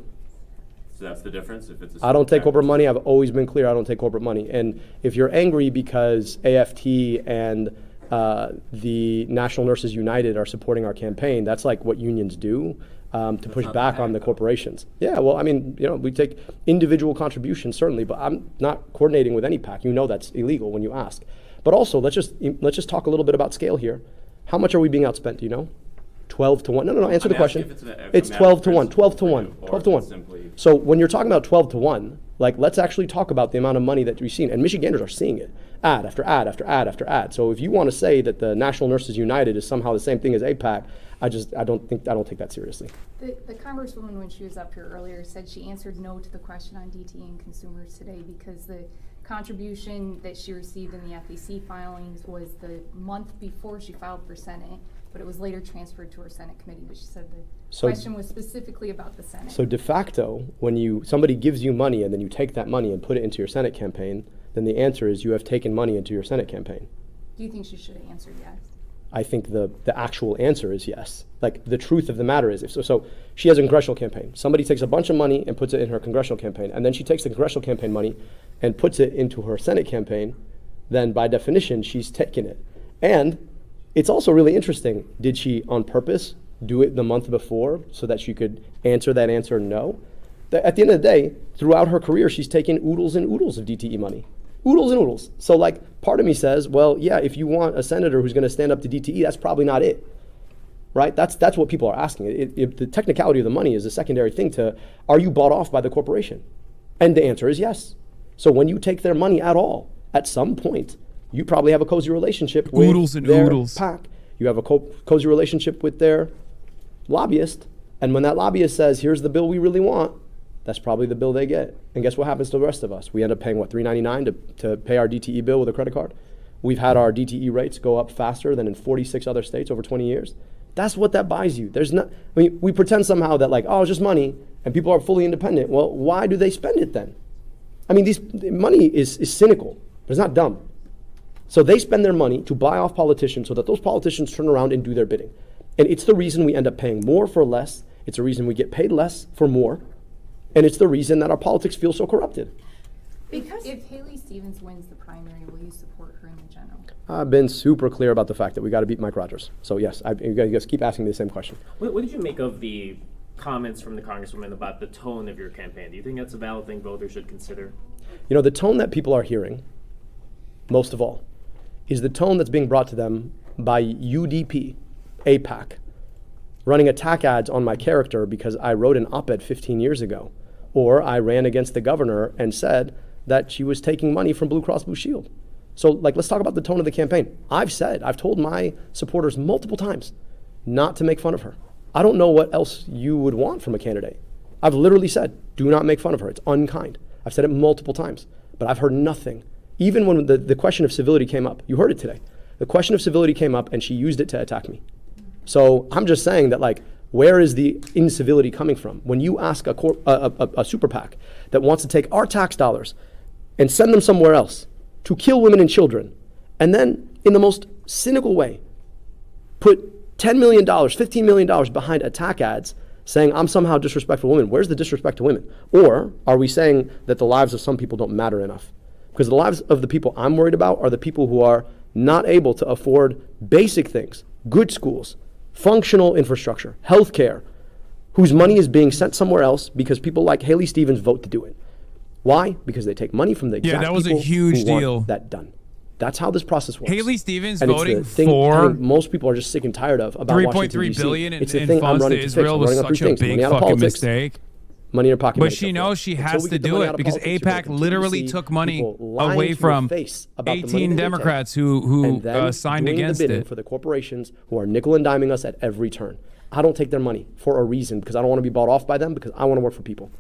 So that's the difference? If it's a I don't take PAC corporate money. I've always been clear I don't take corporate money. And if you're angry because AFT and the National Nurses United are supporting our campaign, that's like what unions do to push back on the corporations. Yeah, well, I mean, we take individual contributions, certainly, but I'm not coordinating with any PAC. You know that's illegal when you ask. But also, let's just talk a little bit about scale here. How much are we being outspent, do you know? 12 to 1. No, answer the question. It's 12 to 1, 12 to 1, 12 to 1. So when you're talking about 12 to 1, let's actually talk about the amount of money that we've seen. And Michiganders are seeing it. Ad after ad after ad after ad. So if you want to say that the National Nurses United is somehow the same thing as APAC, I don't take that seriously. The Congresswoman, when she was up here earlier, said she answered no to the question on DTE and consumers today because the contribution that she received in the FEC filings was the month before she filed for Senate, but it was later transferred to her Senate committee, but she said the question was specifically about the Senate. So de facto, when somebody gives you money and then you take that money and put it into your Senate campaign, then the answer is you have taken money into your Senate campaign. Do you think she should have answered yes? I think the actual answer is yes. Like, the truth of the matter is, so she has a congressional campaign. Somebody takes a bunch of money and puts it in her congressional campaign, and then she takes the congressional campaign money and puts it into her Senate campaign, then by definition, she's taken it. And it's also really interesting, did she on purpose do it the month before so that she could answer that answer no? At the end of the day, throughout her career, she's taken oodles and oodles of DTE money. Oodles and oodles. So part of me says, well, yeah, if you want a senator who's going to stand up to DTE, that's probably not it, right? That's what people are asking. The technicality of the money is a secondary thing to, are you bought off by the corporation? And the answer is yes. So when you take their money at all, at some point, you probably have a cozy relationship with oodles and their oodles. PAC. You have a cozy relationship with their lobbyist. And when that lobbyist says, here's the bill we really want, that's probably the bill they get. And guess what happens to the rest of us? We end up paying, $3.99 to pay our DTE bill with a credit card? We've had our DTE rates go up faster than in 46 other states over 20 years. That's what that buys you. We pretend somehow that it's just money and people are fully independent. Well, why do they spend it then? I mean, money is cynical, but it's not dumb. So they spend their money to buy off politicians so that those politicians turn around and do their bidding. And it's the reason we end up paying more for less. It's the reason we get paid less for more. And it's the reason that our politics feel so corrupted. Because if Haley Stevens wins the primary, will you support her in the general? I've been super clear about the fact that we got to beat Mike Rogers. So yes, you guys keep asking me the same question. What did you make of the comments from the Congresswoman about the tone of your campaign? Do you think that's a valid thing voters should consider? The tone that people are hearing, most of all, is the tone that's being brought to them by UDP, APAC, running attack ads on my character because I wrote an op-ed 15 years ago, or I ran against the governor and said that she was taking money from Blue Cross Blue Shield. So let's talk about the tone of the campaign. I've told my supporters multiple times not to make fun of her. I don't know what else you would want from a candidate. I've literally said, do not make fun of her. It's unkind. I've said it multiple times, but I've heard nothing. Even when the question of civility came up, you heard it today. The question of civility came up and she used it to attack me. So I'm just saying that where is the incivility coming from? When you ask a super PAC that wants to take our tax dollars and send them somewhere else to kill women and children, and then in the most cynical way, put $10 million, $15 million behind attack ads saying I'm somehow disrespectful to women. Where's the disrespect to women? Or are we saying that the lives of some people don't matter enough? Because the lives of the people I'm worried about are the people who are not able to afford basic things, good schools, functional infrastructure, healthcare, whose money is being sent somewhere else because people like Haley Stevens vote to do it. Why? Because they take money from the exact that was a people huge who deal. Want that done. That's how this process works. Haley Stevens and voting it's the thing for I think most people are just sick and tired of about Washington, $3.3 D.C. billion It's the in thing I'm funds to running to fix. I'm Israel was running on such three a things. big Money out of fucking politics, mistake. money in her pocket. But she knows she has to do it because AIPAC literally took money away from 18 Democrats who signed against it. For the corporations who are nickel and diming us at every turn. I don't take their money for a reason because I don't want to be bought off by them because I want to work for people.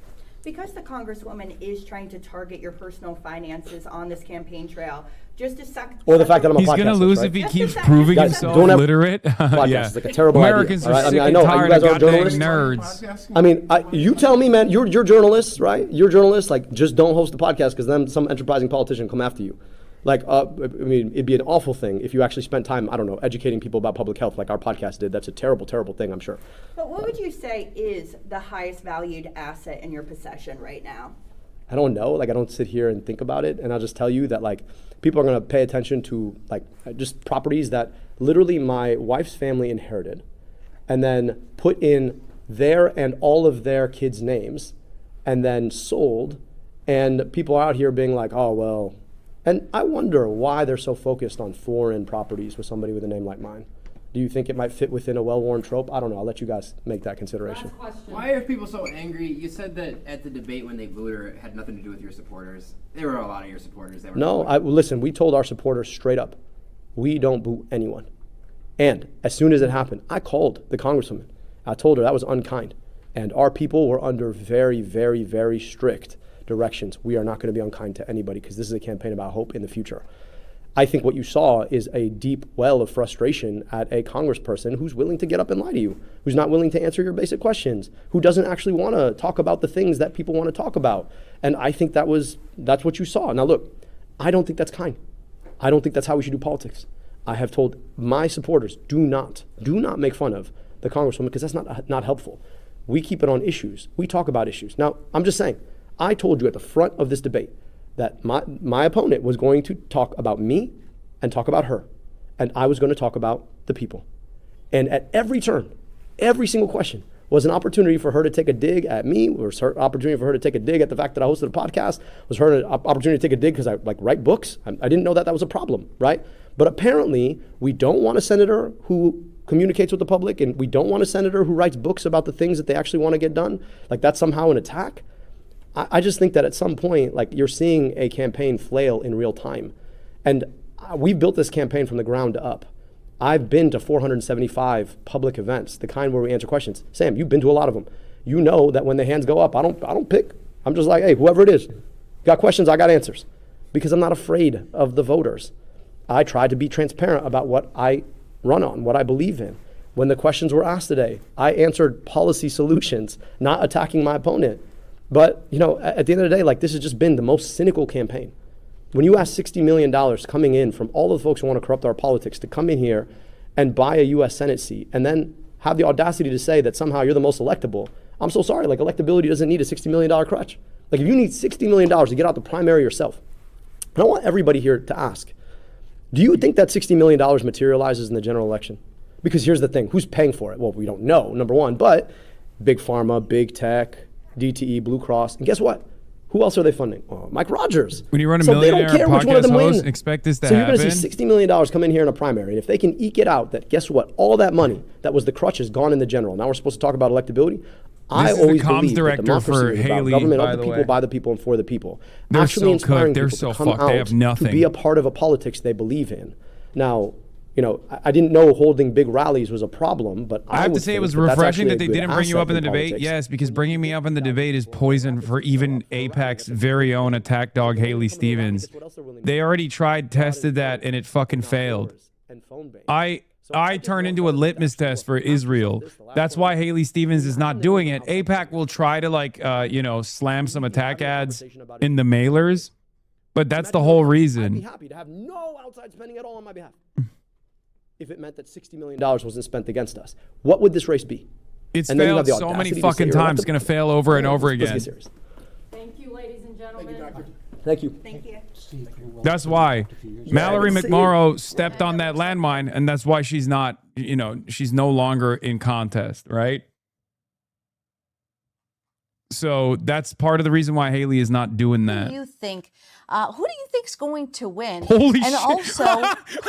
Because the Congresswoman is trying to target your personal finances on this campaign trail, just a second. Or the fact that I'm a He's gonna podcaster, lose right? if he keeps proving Guys, himself don't have- literate. Podcast Yeah, is like a terrible Americans idea. are All right? I sick mean, I and know tired you guys of are goddamn journalists. nerds. I mean, you tell me, man. You're journalists, right? You're journalists. Like, just don't host the podcast because then some enterprising politician come after you. Like, I mean, it'd be an awful thing if you actually spent time, I don't know, educating people about public health like our podcast did. That's a terrible, terrible thing, I'm sure. But what would you say is the highest valued asset in your possession right now? I don't know. Like, I don't sit here and think about it. And I'll just tell you that, like, people are going to pay attention to, like, just properties that literally my wife's family inherited and then put in their and all of their kids' names and then sold. And people are out here being like, oh, well. And I wonder why they're so focused on foreign properties with somebody with a name like mine. Do you think it might fit within a well-worn trope? I don't know. I'll let you guys make that consideration. Why are people so angry? You said that at the debate when they booed her, it had nothing to do with your supporters. There were a lot of your supporters that were. No, listen, we told our supporters straight up, we don't boo anyone. And as soon as it happened, I called the Congresswoman. I told her that was unkind. And our people were under very, very, very strict directions. We are not going to be unkind to anybody because this is a campaign about hope in the future. I think what you saw is a deep well of frustration at a congressperson who's willing to get up and lie to you, who's not willing to answer your basic questions, who doesn't actually want to talk about the things that people want to talk about. And I think that's what you saw. Now look, I don't think that's kind. I don't think that's how we should do politics. I have told my supporters, do not make fun of the Congresswoman because that's not helpful. We keep it on issues. We talk about issues. Now, I'm just saying, I told you at the front of this debate that my opponent was going to talk about me and talk about her. And I was going to talk about the people. And at every turn, every single question was an opportunity for her to take a dig at me, was an opportunity for her to take a dig at the fact that I hosted a podcast, was her an opportunity to take a dig because I write books. I didn't know that was a problem, right? But apparently we don't want a senator who communicates with the public, and we don't want a senator who writes books about the things that they actually want to get done. Like, that's somehow an attack. I just think that at some point, like, you're seeing a campaign flail in real time. And we've built this campaign from the ground up. I've been to 475 public events, the kind where we answer questions. Sam, you've been to a lot of them. You know that when the hands go up, I don't pick. I'm just like, hey, whoever it is, got questions, I got answers. Because I'm not afraid of the voters. I try to be transparent about what I run on, what I believe in. When the questions were asked today, I answered policy solutions, not attacking my opponent. But, you know, at the end of the day, like, this has just been the most cynical campaign. When you ask $60 million coming in from all the folks who want to corrupt our politics to come in here and buy a U.S. Senate seat and then have the audacity to say that somehow you're the most electable, I'm so sorry. Like, electability doesn't need a $60 million crutch. Like, if you need $60 million to get out the primary yourself, and I want everybody here to ask, do you think that $60 million materializes in the general election? Because here's the thing, who's paying for it? Well, we don't know, number one, but big pharma, big tech, DTE, Blue Cross, and guess what? Who else are they funding? Mike Rogers. When you run a so millionaire they don't care which one of them podcast host, win. expect this to so happen. you're going to see $60 million come in here in a primary, and if they can eke it out, that guess what? All that money that was the crutch is gone in the general. Now we're supposed to talk about electability. I always believe that democracy is about government of the people, by the people, and for the people. They're Actually so inspiring cooked. They're people so to come fucked. They out have nothing. to be a part of a politics they believe in. Now, you know, I didn't know holding big rallies was a problem, but I have to say it was refreshing that they didn't bring you up in the debate. Politics. Yes, because bringing me up in the debate is poison for even AIPAC's very own attack dog, Haley Stevens. They already tested that, and it fucking failed. I turn into a litmus test for Israel. That's why Haley Stevens is not doing it. AIPAC will try to, like, slam some attack ads in the mailers, but that's the whole reason. I'd be happy to have no outside spending at all on my behalf. If it meant that $60 million wasn't spent against us, what would this race be? It's failed so many fucking times. It's going to fail over and over again. Let's get serious. Thank you, ladies and gentlemen. Thank you. Thank you. That's why Mallory McMorrow stepped on that landmine, and that's why she's not, she's no longer in contest, right? So that's part of the reason why Haley is not doing that. Who do you think's going to win? Holy and shit. Also,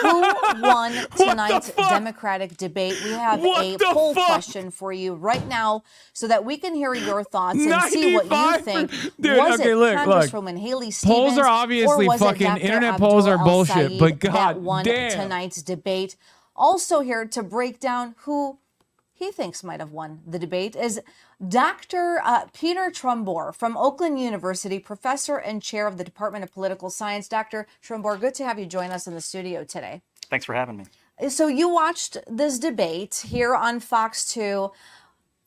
who won tonight's Democratic debate? We have a poll question for you right now so that we can hear your thoughts and see what you think. Dude, was okay, it look. Congresswoman Haley Stevens? Polls are obviously or was fucking it Dr. internet Abdul polls are El bullshit, Sayed but god that won damn. tonight's debate? Also here to break down who he thinks might have won the debate is Dr. Peter Trumbore from Oakland University, professor and chair of the Department of Political Science. Dr. Trumbore, good to have you join us in the studio today. Thanks for having me. So you watched this debate here on Fox 2.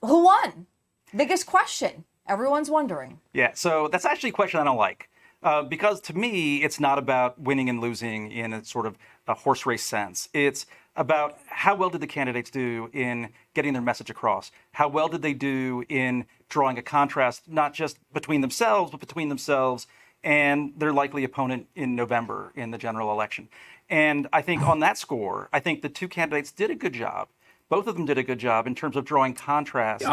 Who won? Biggest question. Everyone's wondering. Yeah, so that's actually a question I don't like. Because to me, it's not about winning and losing in a sort of a horse race sense. It's about how well did the candidates do in getting their message across? How well did they do in drawing a contrast, not just between themselves, but between themselves and their likely opponent in November in the general election? And I think on that score, I think the two candidates did a good job. Both of them did a good job in terms of drawing contrast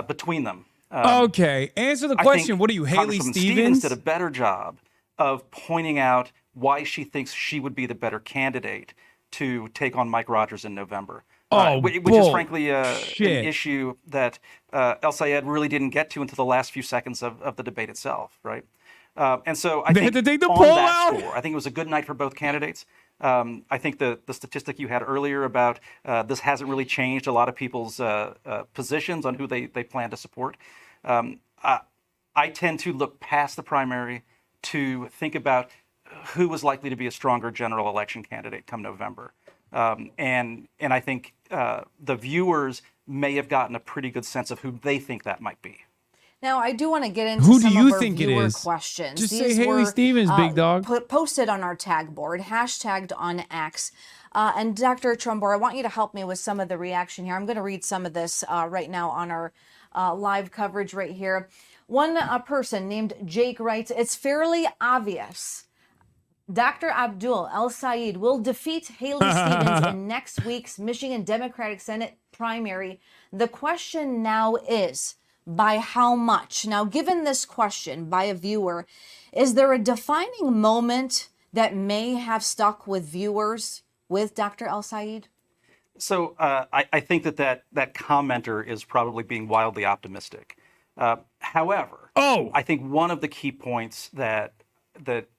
between them. Okay, answer the question. What are you, Haley Stevens? Did a better job of pointing out why she thinks she would be the better candidate to take on Mike Rogers in November. Which is frankly an issue that El Sayed really didn't get to until the last few seconds of the debate itself, right? And so I think had to take the on poll that out. score, I think it was a good night for both candidates. I think the statistic you had earlier about this hasn't really changed a lot of people's positions on who they plan to support. I tend to look past the primary to think about who was likely to be a stronger general election candidate come November. And I think the viewers may have gotten a pretty good sense of who they think that might be. Now, I do want to get into Who do some you of our think it viewer is? questions. Just These say Haley were, Stevens, big dog. Posted on our tag board, hashtagged on X. And Dr. Trumbore, I want you to help me with some of the reaction here. I'm going to read some of this right now on our live coverage right here. One person named Jake writes, "It's fairly obvious Dr. Abdul El Sayed will defeat Haley Stevens in next week's Michigan Democratic Senate primary. The question now is, by how much?" Now, given this question by a viewer, is there a defining moment that may have stuck with viewers with Dr. El Sayed? So I think that commenter is probably being wildly optimistic. However, I think one of the key points that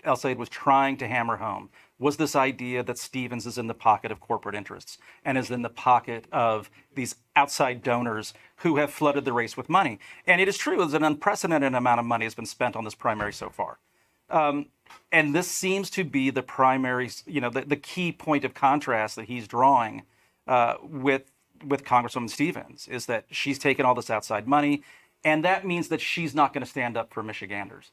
El Sayed was trying to hammer home was this idea that Stevens is in the pocket of corporate interests and is in the pocket of these outside donors who have flooded the race with money. And it is true, there's an unprecedented amount of money has been spent on this primary so far. And this seems to be the primary, the key point of contrast that he's drawing with Congresswoman Stevens, is that she's taken all this outside money, and that means that she's not going to stand up for Michiganders.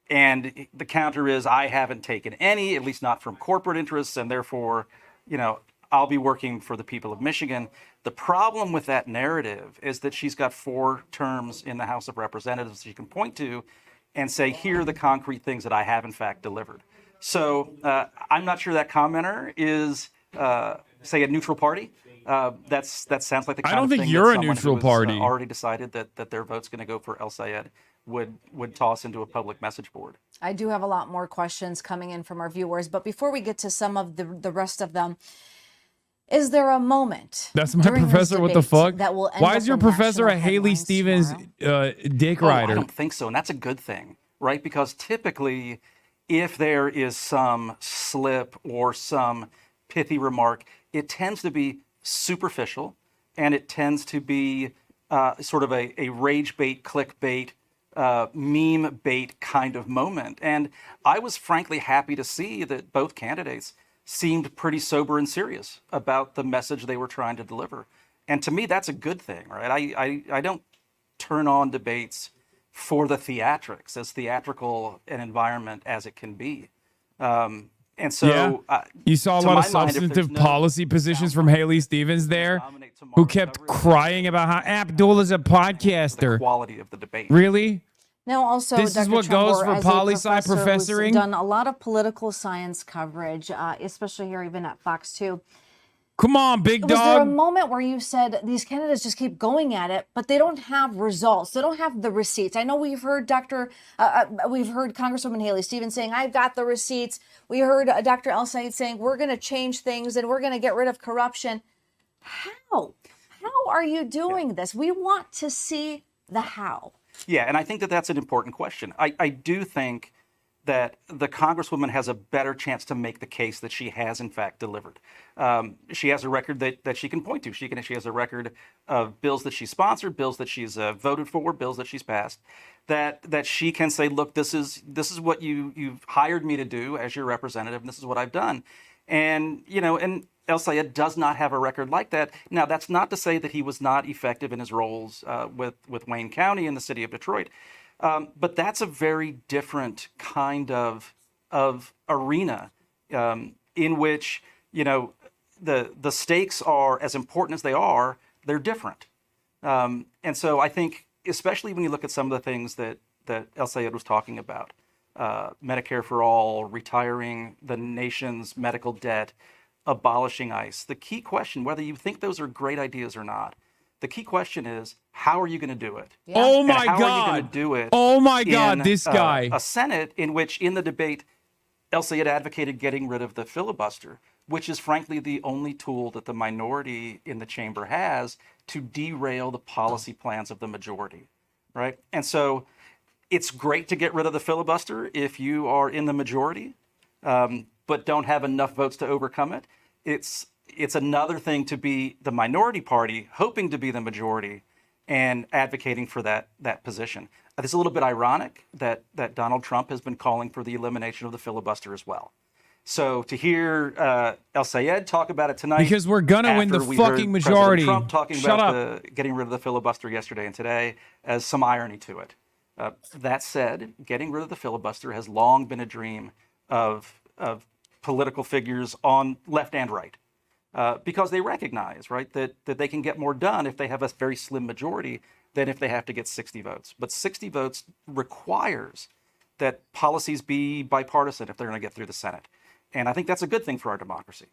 And the counter is, I haven't taken any, at least not from corporate interests, and therefore, I'll be working for the people of Michigan. The problem with that narrative is that she's got 4 terms in the House of Representatives she can point to and say, here are the concrete things that I have in fact delivered. So I'm not sure that commenter is, say, a neutral party. That sounds like the kind I don't of think thing you're that a someone neutral who has, party. already decided that their vote's going to go for El Sayed would toss into a public message board. I do have a lot more questions coming in from our viewers, but before we get to some of the rest of them, is there a moment? That's my professor. What the fuck? That will end Why up is your in professor a national Haley headlines Stevens dick I rider? don't think so, and that's a good thing, right? Because typically, if there is some slip or some pithy remark, it tends to be superficial, and it tends to be sort of a rage bait, clickbait, meme bait kind of moment. And I was frankly happy to see that both candidates seemed pretty sober and serious about the message they were trying to deliver. And to me, that's a good thing, right? I don't turn on debates for the theatrics, as theatrical an environment as it can be. And so you saw a lot of substantive policy positions from Haley Stevens there, who kept crying about how Abdul is a podcaster. The quality of the debate. Really? Now, also, This is Dr. what goes Trumbore, for as a poli-sci professor who's professoring? done a lot of political science coverage, especially here even at Fox 2. Come on, big Was there a dog. moment where you said these candidates just keep going at it, but they don't have results? They don't have the receipts. I know we've heard we've heard Congresswoman Haley Stevens saying, "I've got the receipts." We heard Dr. El Sayed saying, "We're going to change things and we're going to get rid of corruption." How are you doing this? We want to see the how. Yeah, and I think that that's an important question. I do think that the Congresswoman has a better chance to make the case that she has in fact delivered. She has a record that she can point to. She has a record of bills that she sponsored, bills that she's voted for, bills that she's passed, that she can say, look, this is what you've hired me to do as your representative, and this is what I've done. And and El-Sayed does not have a record like that. Now, that's not to say that he was not effective in his roles with Wayne County and the city of Detroit. But that's a very different kind of arena in which, the stakes are as important as they are, they're different. And so I think, especially when you look at some of the things that El-Sayed was talking about, Medicare for all, retiring the nation's medical debt, abolishing ICE, the key question, whether you think those are great ideas or not, the key question is, how are you going to do it? Yeah. Oh my God! God! How are you going to do it? Oh my God! This guy, a Senate in which, in the debate, El-Sayed advocated getting rid of the filibuster, which is frankly the only tool that the minority in the chamber has to derail the policy plans of the majority, right? And so, it's great to get rid of the filibuster if you are in the majority, but don't have enough votes to overcome it. It's another thing to be the minority party, hoping to be the majority, and advocating for that position. It's a little bit ironic that Donald Trump has been calling for the elimination of the filibuster as well. So to hear El-Sayed talk about it tonight, because we're gonna win the fucking majority. Trump talking Shut about up. getting rid of the filibuster yesterday and today, as some irony to it. That said, getting rid of the filibuster has long been a dream of political figures on left and right. Because they recognize, right, that they can get more done if they have a very slim majority than if they have to get 60 votes. But 60 votes requires that policies be bipartisan if they're going to get through the Senate. And I think that's a good thing for our democracy.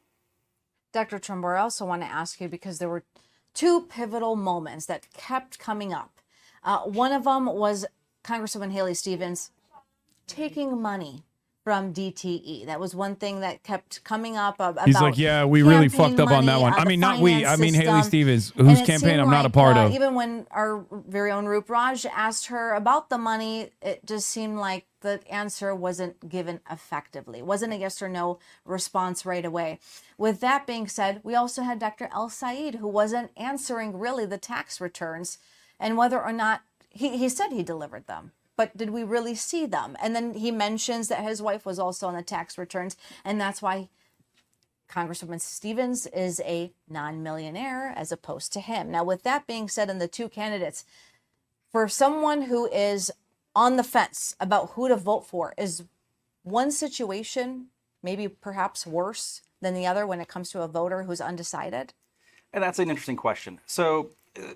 Dr. Trumbo, I also want to ask you, because there were two pivotal moments that kept coming up. One of them was Congresswoman Haley Stevens taking money from DTE. That was one thing that kept coming up about. He's like, yeah, we really fucked up on that one. I mean, not we. I mean, Haley Stevens, whose campaign I'm not a part of. Even when our very own Roop Raj asked her about the money, it just seemed like the answer wasn't given effectively. It wasn't a yes or no response right away. With that being said, we also had Dr. El-Sayed, who wasn't answering really the tax returns and whether or not he said he delivered them. But did we really see them? And then he mentions that his wife was also on the tax returns, and that's why Congresswoman Stevens is a non-millionaire as opposed to him. Now, with that being said, and the two candidates, for someone who is on the fence about who to vote for, is one situation maybe perhaps worse than the other when it comes to a voter who's undecided? And that's an interesting question. So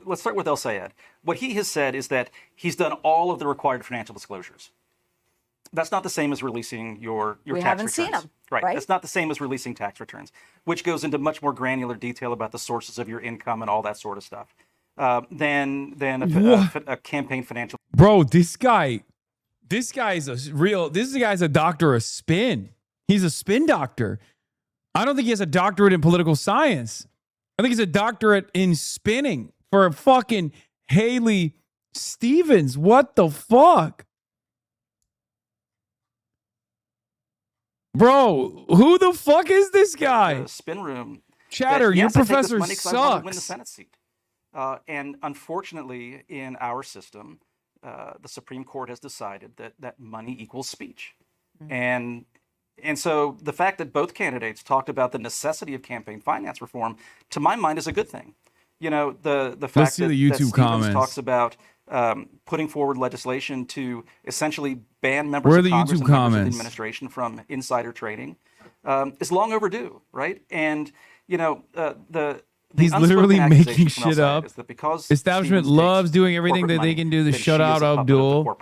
let's start with El-Sayed. What he has said is that he's done all of the required financial disclosures. That's not the same as releasing your tax returns. We haven't seen them. Right. That's not the same as releasing tax returns, which goes into much more granular detail about the sources of your income and all that sort of stuff than a campaign financial. Bro, this guy's a doctor of spin. He's a spin doctor. I don't think he has a doctorate in political science. I think he's a doctorate in spinning for fucking Haley Stevens. What the fuck? Bro, who the fuck is this guy? The spin room. Chatter, your professor I want to win the sucks. Senate seat. And unfortunately, in our system, the Supreme Court has decided that money equals speech. Mm-hmm. And so the fact that both candidates talked about the necessity of campaign finance reform, to my mind, is a good thing. You know, the fact that Stevens talks about putting forward legislation to essentially ban members of Congress and members of the administration from insider trading is long overdue, right? And, you know, He's literally making shit up. Because establishment loves doing everything that they can do to shut out Abdul.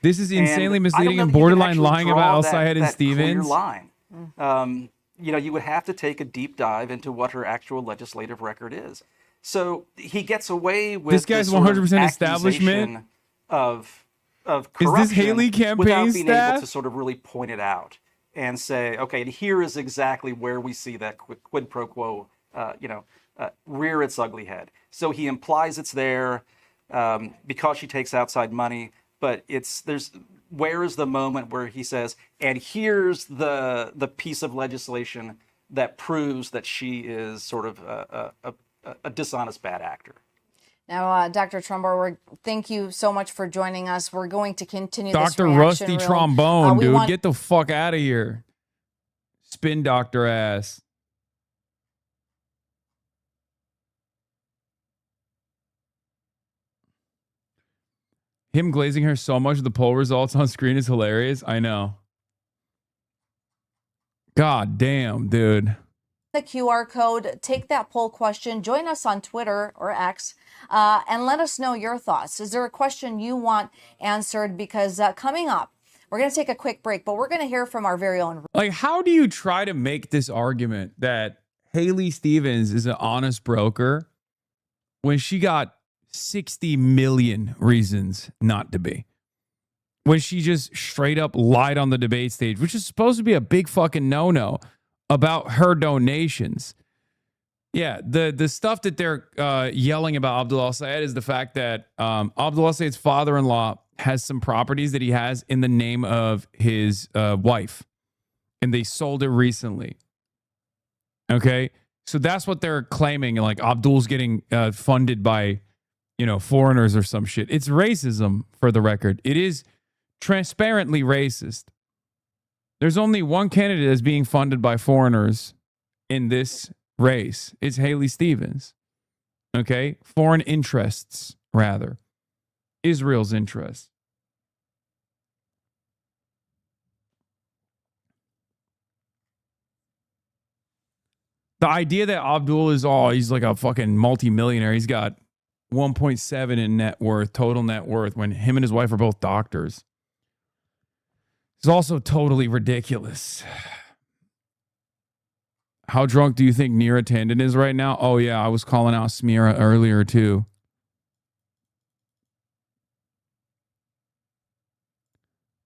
This is insanely misleading and borderline lying about El-Sayed and Stevens. Line. You know, you would have to take a deep dive into what her actual legislative record is. So he gets away with this guy's 100% establishment of corruption. Is this Haley campaign without being staff? able to sort of really point it out and say, okay, and here is exactly where we see that quid pro quo, rear its ugly head. So he implies it's there because she takes outside money. but where is the moment where he says, and here's the piece of legislation that proves that she is sort of a dishonest bad actor? Now, Dr. Trumbore, thank you so much for joining us. We're going to continue this Dr. reaction Rusty room. Trombone, dude. Get the fuck out of here. Spin doctor ass. Him glazing her so much the poll results on screen is hilarious. I know. God damn, dude. The QR code, take that poll question, join us on Twitter or X, and let us know your thoughts. Is there a question you want answered? Because coming up, we're going to take a quick break, but we're going to hear from our very own. Like, how do you try to make this argument that Haley Stevens is an honest broker when she got 60 million reasons not to be? When she just straight up lied on the debate stage, which is supposed to be a big fucking no-no about her donations. Yeah, the stuff that they're yelling about Abdul al-Sayed is the fact that Abdul al-Sayed's father-in-law has some properties that he has in the name of his wife, and they sold it recently. Okay, so that's what they're claiming. Like Abdul's getting funded by, foreigners or some shit. It's racism, for the record. It is transparently racist. There's only one candidate that's being funded by foreigners in this race. It's Haley Stevens. Okay? Foreign interests, rather. Israel's interests. The idea that Abdul is he's like a fucking multimillionaire. He's got 1.7 in net worth, total net worth, when him and his wife are both doctors. It's also totally ridiculous. How drunk do you think Neera Tanden is right now? Oh, yeah, I was calling out Smira earlier, too.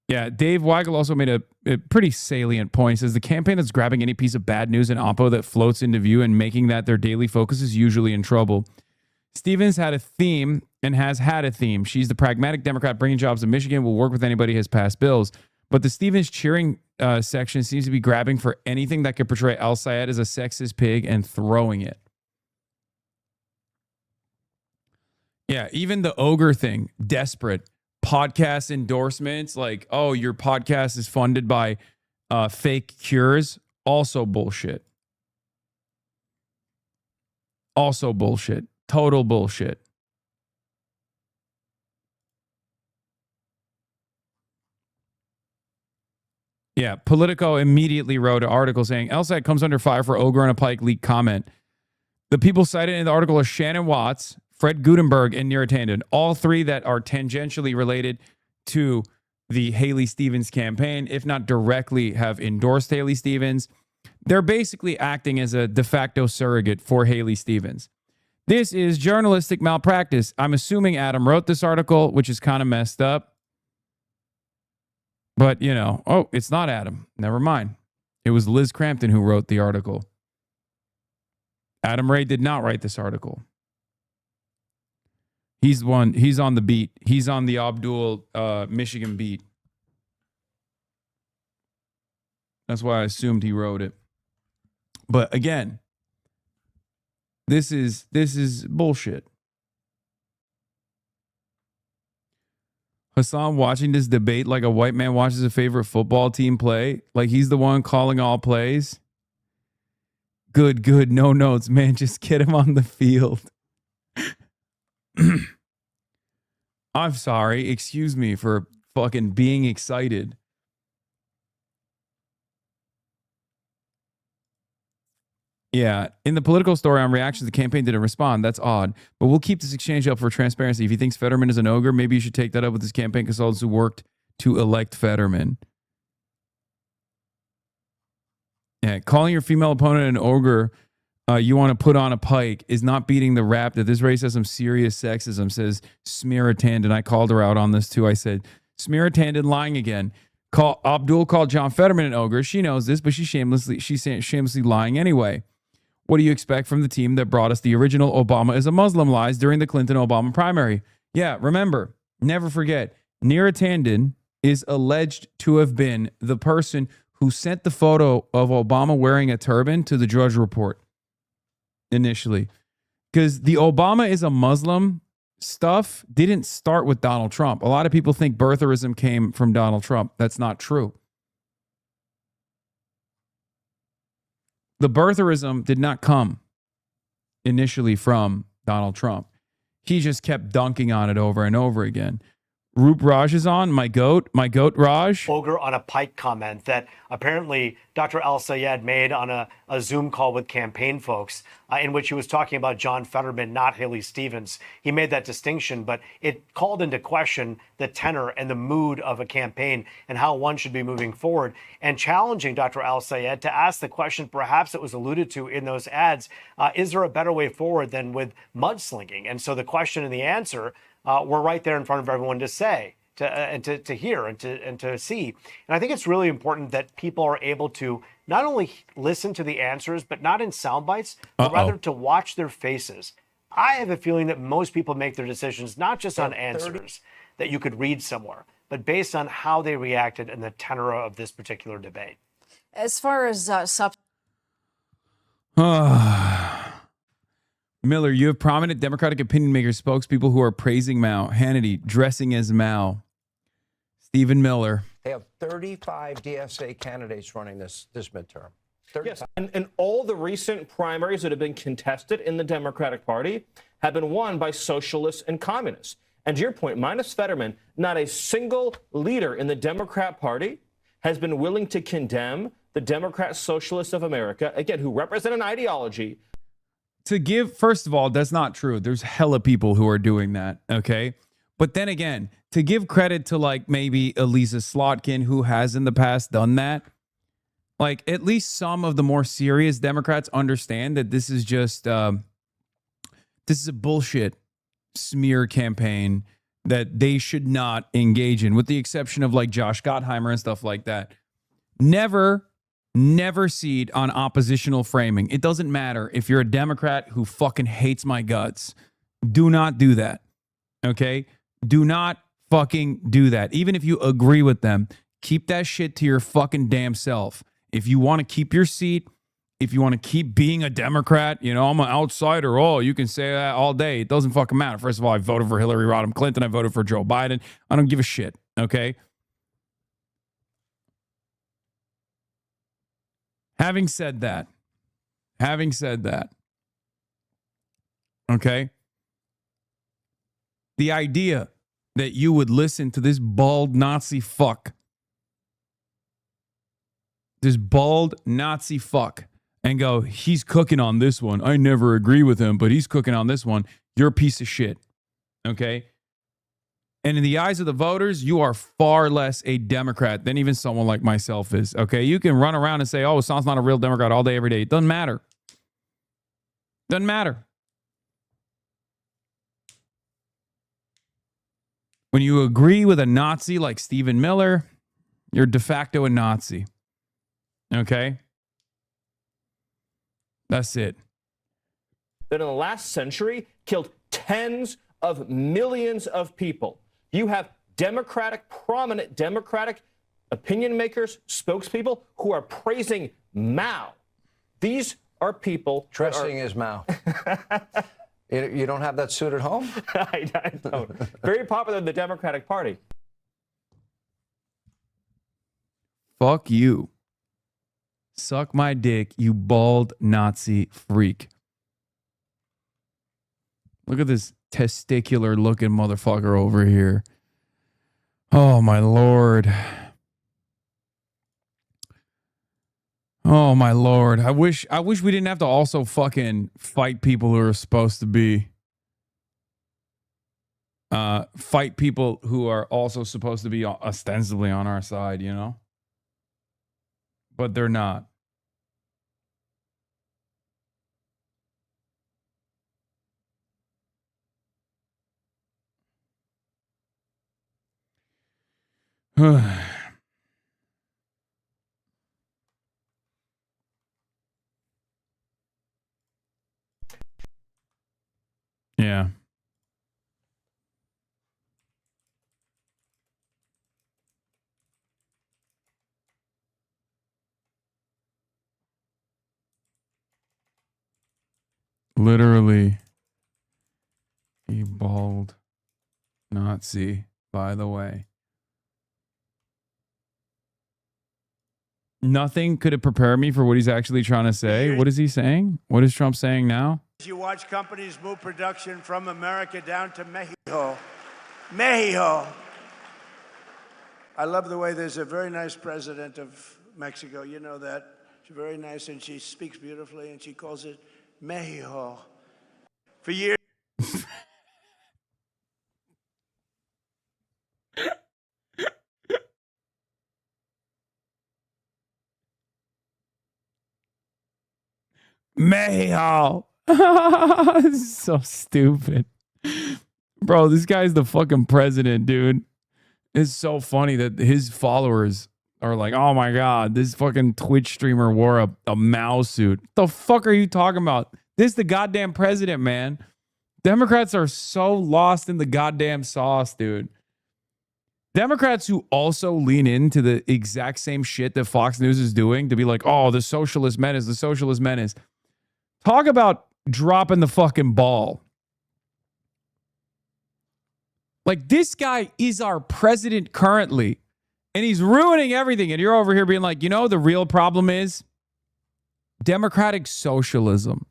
Yeah, Dave Weigel also made a pretty salient point. He says the campaign that's grabbing any piece of bad news in Oppo that floats into view and making that their daily focus is usually in trouble. Stevens had a theme and has had a theme. She's the pragmatic Democrat bringing jobs to Michigan, will work with anybody who has passed bills. But the Stevens cheering section seems to be grabbing for anything that could portray al-Sayed as a sexist pig and throwing it. Yeah, even the ogre thing, desperate. Podcast endorsements, like, oh, your podcast is funded by fake cures. Also bullshit. Also bullshit. Total bullshit. Yeah, Politico immediately wrote an article saying al-Sayed comes under fire for ogre and a Pike leak comment. The people cited in the article are Shannon Watts, Fred Gutenberg, and Neera Tanden, all three that are tangentially related to the Haley Stevens campaign, if not directly have endorsed Haley Stevens. They're basically acting as a de facto surrogate for Haley Stevens. This is journalistic malpractice. I'm assuming Adam wrote this article, which is kind of messed up. But, it's not Adam. Never mind. It was Liz Crampton who wrote the article. Adam Ray did not write this article. He's on the beat. He's on the Abdul Michigan beat. That's why I assumed he wrote it. But again, this is bullshit. Hasan watching this debate like a white man watches a favorite football team play, like he's the one calling all plays. Good, no notes, man. Just get him on the field. I'm sorry. Excuse me for fucking being excited. Yeah, in the political story on reactions, the campaign didn't respond. That's odd. But we'll keep this exchange up for transparency. If he thinks Fetterman is an ogre, maybe you should take that up with his campaign consultants who worked to elect Fetterman. Yeah, calling your female opponent an ogre you want to put on a Pike is not beating the rap that this race has some serious sexism, says Smira Tanden. I called her out on this too. I said, Smira Tanden lying again. Abdul called John Fetterman an ogre. She knows this, but she's shamelessly lying anyway. What do you expect from the team that brought us the original Obama is a Muslim lies during the Clinton-Obama primary? Yeah, remember, never forget, Neera Tanden is alleged to have been the person who sent the photo of Obama wearing a turban to the Drudge Report initially. Because the Obama is a Muslim stuff didn't start with Donald Trump. A lot of people think birtherism came from Donald Trump. That's not true. The birtherism did not come initially from Donald Trump. He just kept dunking on it over and over again. Roop Raj is on, my goat Raj. Ogre on a Pike comment that apparently Dr. Al Sayed made on a Zoom call with campaign folks in which he was talking about John Fetterman, not Haley Stevens. He made that distinction, but it called into question the tenor and the mood of a campaign and how one should be moving forward, and challenging Dr. Al Sayed to ask the question, perhaps it was alluded to in those ads, is there a better way forward than with mudslinging? And so the question and the answer we're right there in front of everyone to say, to hear, and to see. And I think it's really important that people are able to not only listen to the answers, but not in sound bites, but rather to watch their faces. I have a feeling that most people make their decisions not just on answers that you could read somewhere, but based on how they reacted and the tenor of this particular debate. As far as Miller, you have prominent Democratic opinion makers, spokespeople who are praising Mao. Hannity, dressing as Mao. Stephen Miller. They have 35 DSA candidates running this midterm. 35. Yes, and all the recent primaries that have been contested in the Democratic Party have been won by socialists and communists. And to your point, minus Fetterman, not a single leader in the Democrat Party has been willing to condemn the Democrat Socialists of America, again, who represent an ideology. To give, first of all, that's not true. There's hella people who are doing that, okay? But then again, to give credit to like maybe Elisa Slotkin, who has in the past done that, like at least some of the more serious Democrats understand that this is just, this is a bullshit smear campaign that they should not engage in, with the exception of like Josh Gottheimer and stuff like that. Never cede on oppositional framing. It doesn't matter if you're a Democrat who fucking hates my guts. Do not do that. Okay? Do not fucking do that. Even if you agree with them, keep that shit to your fucking damn self. If you want to keep your seat, if you want to keep being a Democrat, you know, I'm an outsider. Oh, you can say that all day. It doesn't fucking matter. First of all, I voted for Hillary Rodham Clinton. I voted for Joe Biden. I don't give a shit. Okay? Having said that, okay, the idea that you would listen to this bald Nazi fuck, and go, he's cooking on this one. I never agree with him, but he's cooking on this one. You're a piece of shit, okay? And in the eyes of the voters, you are far less a Democrat than even someone like myself is, okay? You can run around and say, oh, Hassan's not a real Democrat all day, every day. It doesn't matter. Doesn't matter. When you agree with a Nazi like Stephen Miller, you're de facto a Nazi, okay? That's it. That in the last century killed tens of millions of people. You have prominent Democratic opinion makers, spokespeople who are praising Mao. These are people dressing as Mao. You don't have that suit at home? I don't. Very popular in the Democratic Party. Fuck you. Suck my dick, you bald Nazi freak. Look at this testicular looking motherfucker over here. Oh my Lord. Oh my Lord. I wish we didn't have to also fucking fight people who are supposed to be fight people who are also supposed to be ostensibly on our side, you know? But they're not. Yeah. Literally a bald Nazi, by the way. Nothing could have prepared me for what he's actually trying to say. What is he saying? What is Trump saying now? You watch companies move production from America down to Mexico. Mexico. I love the way there's a very nice president of Mexico. You know that. She's very nice, and she speaks beautifully, and she calls it Mexico. For years. Mexico. This is so stupid. Bro, this guy's the fucking president, dude. It's so funny that his followers are like, oh my God, this fucking Twitch streamer wore a Mao suit. The fuck are you talking about? This is the goddamn president, man. Democrats are so lost in the goddamn sauce, dude. Democrats who also lean into the exact same shit that Fox News is doing to be like, oh, the socialist menace, the socialist menace. Talk about dropping the fucking ball. Like, this guy is our president currently, and he's ruining everything. And you're over here being like, you know, the real problem is democratic socialism.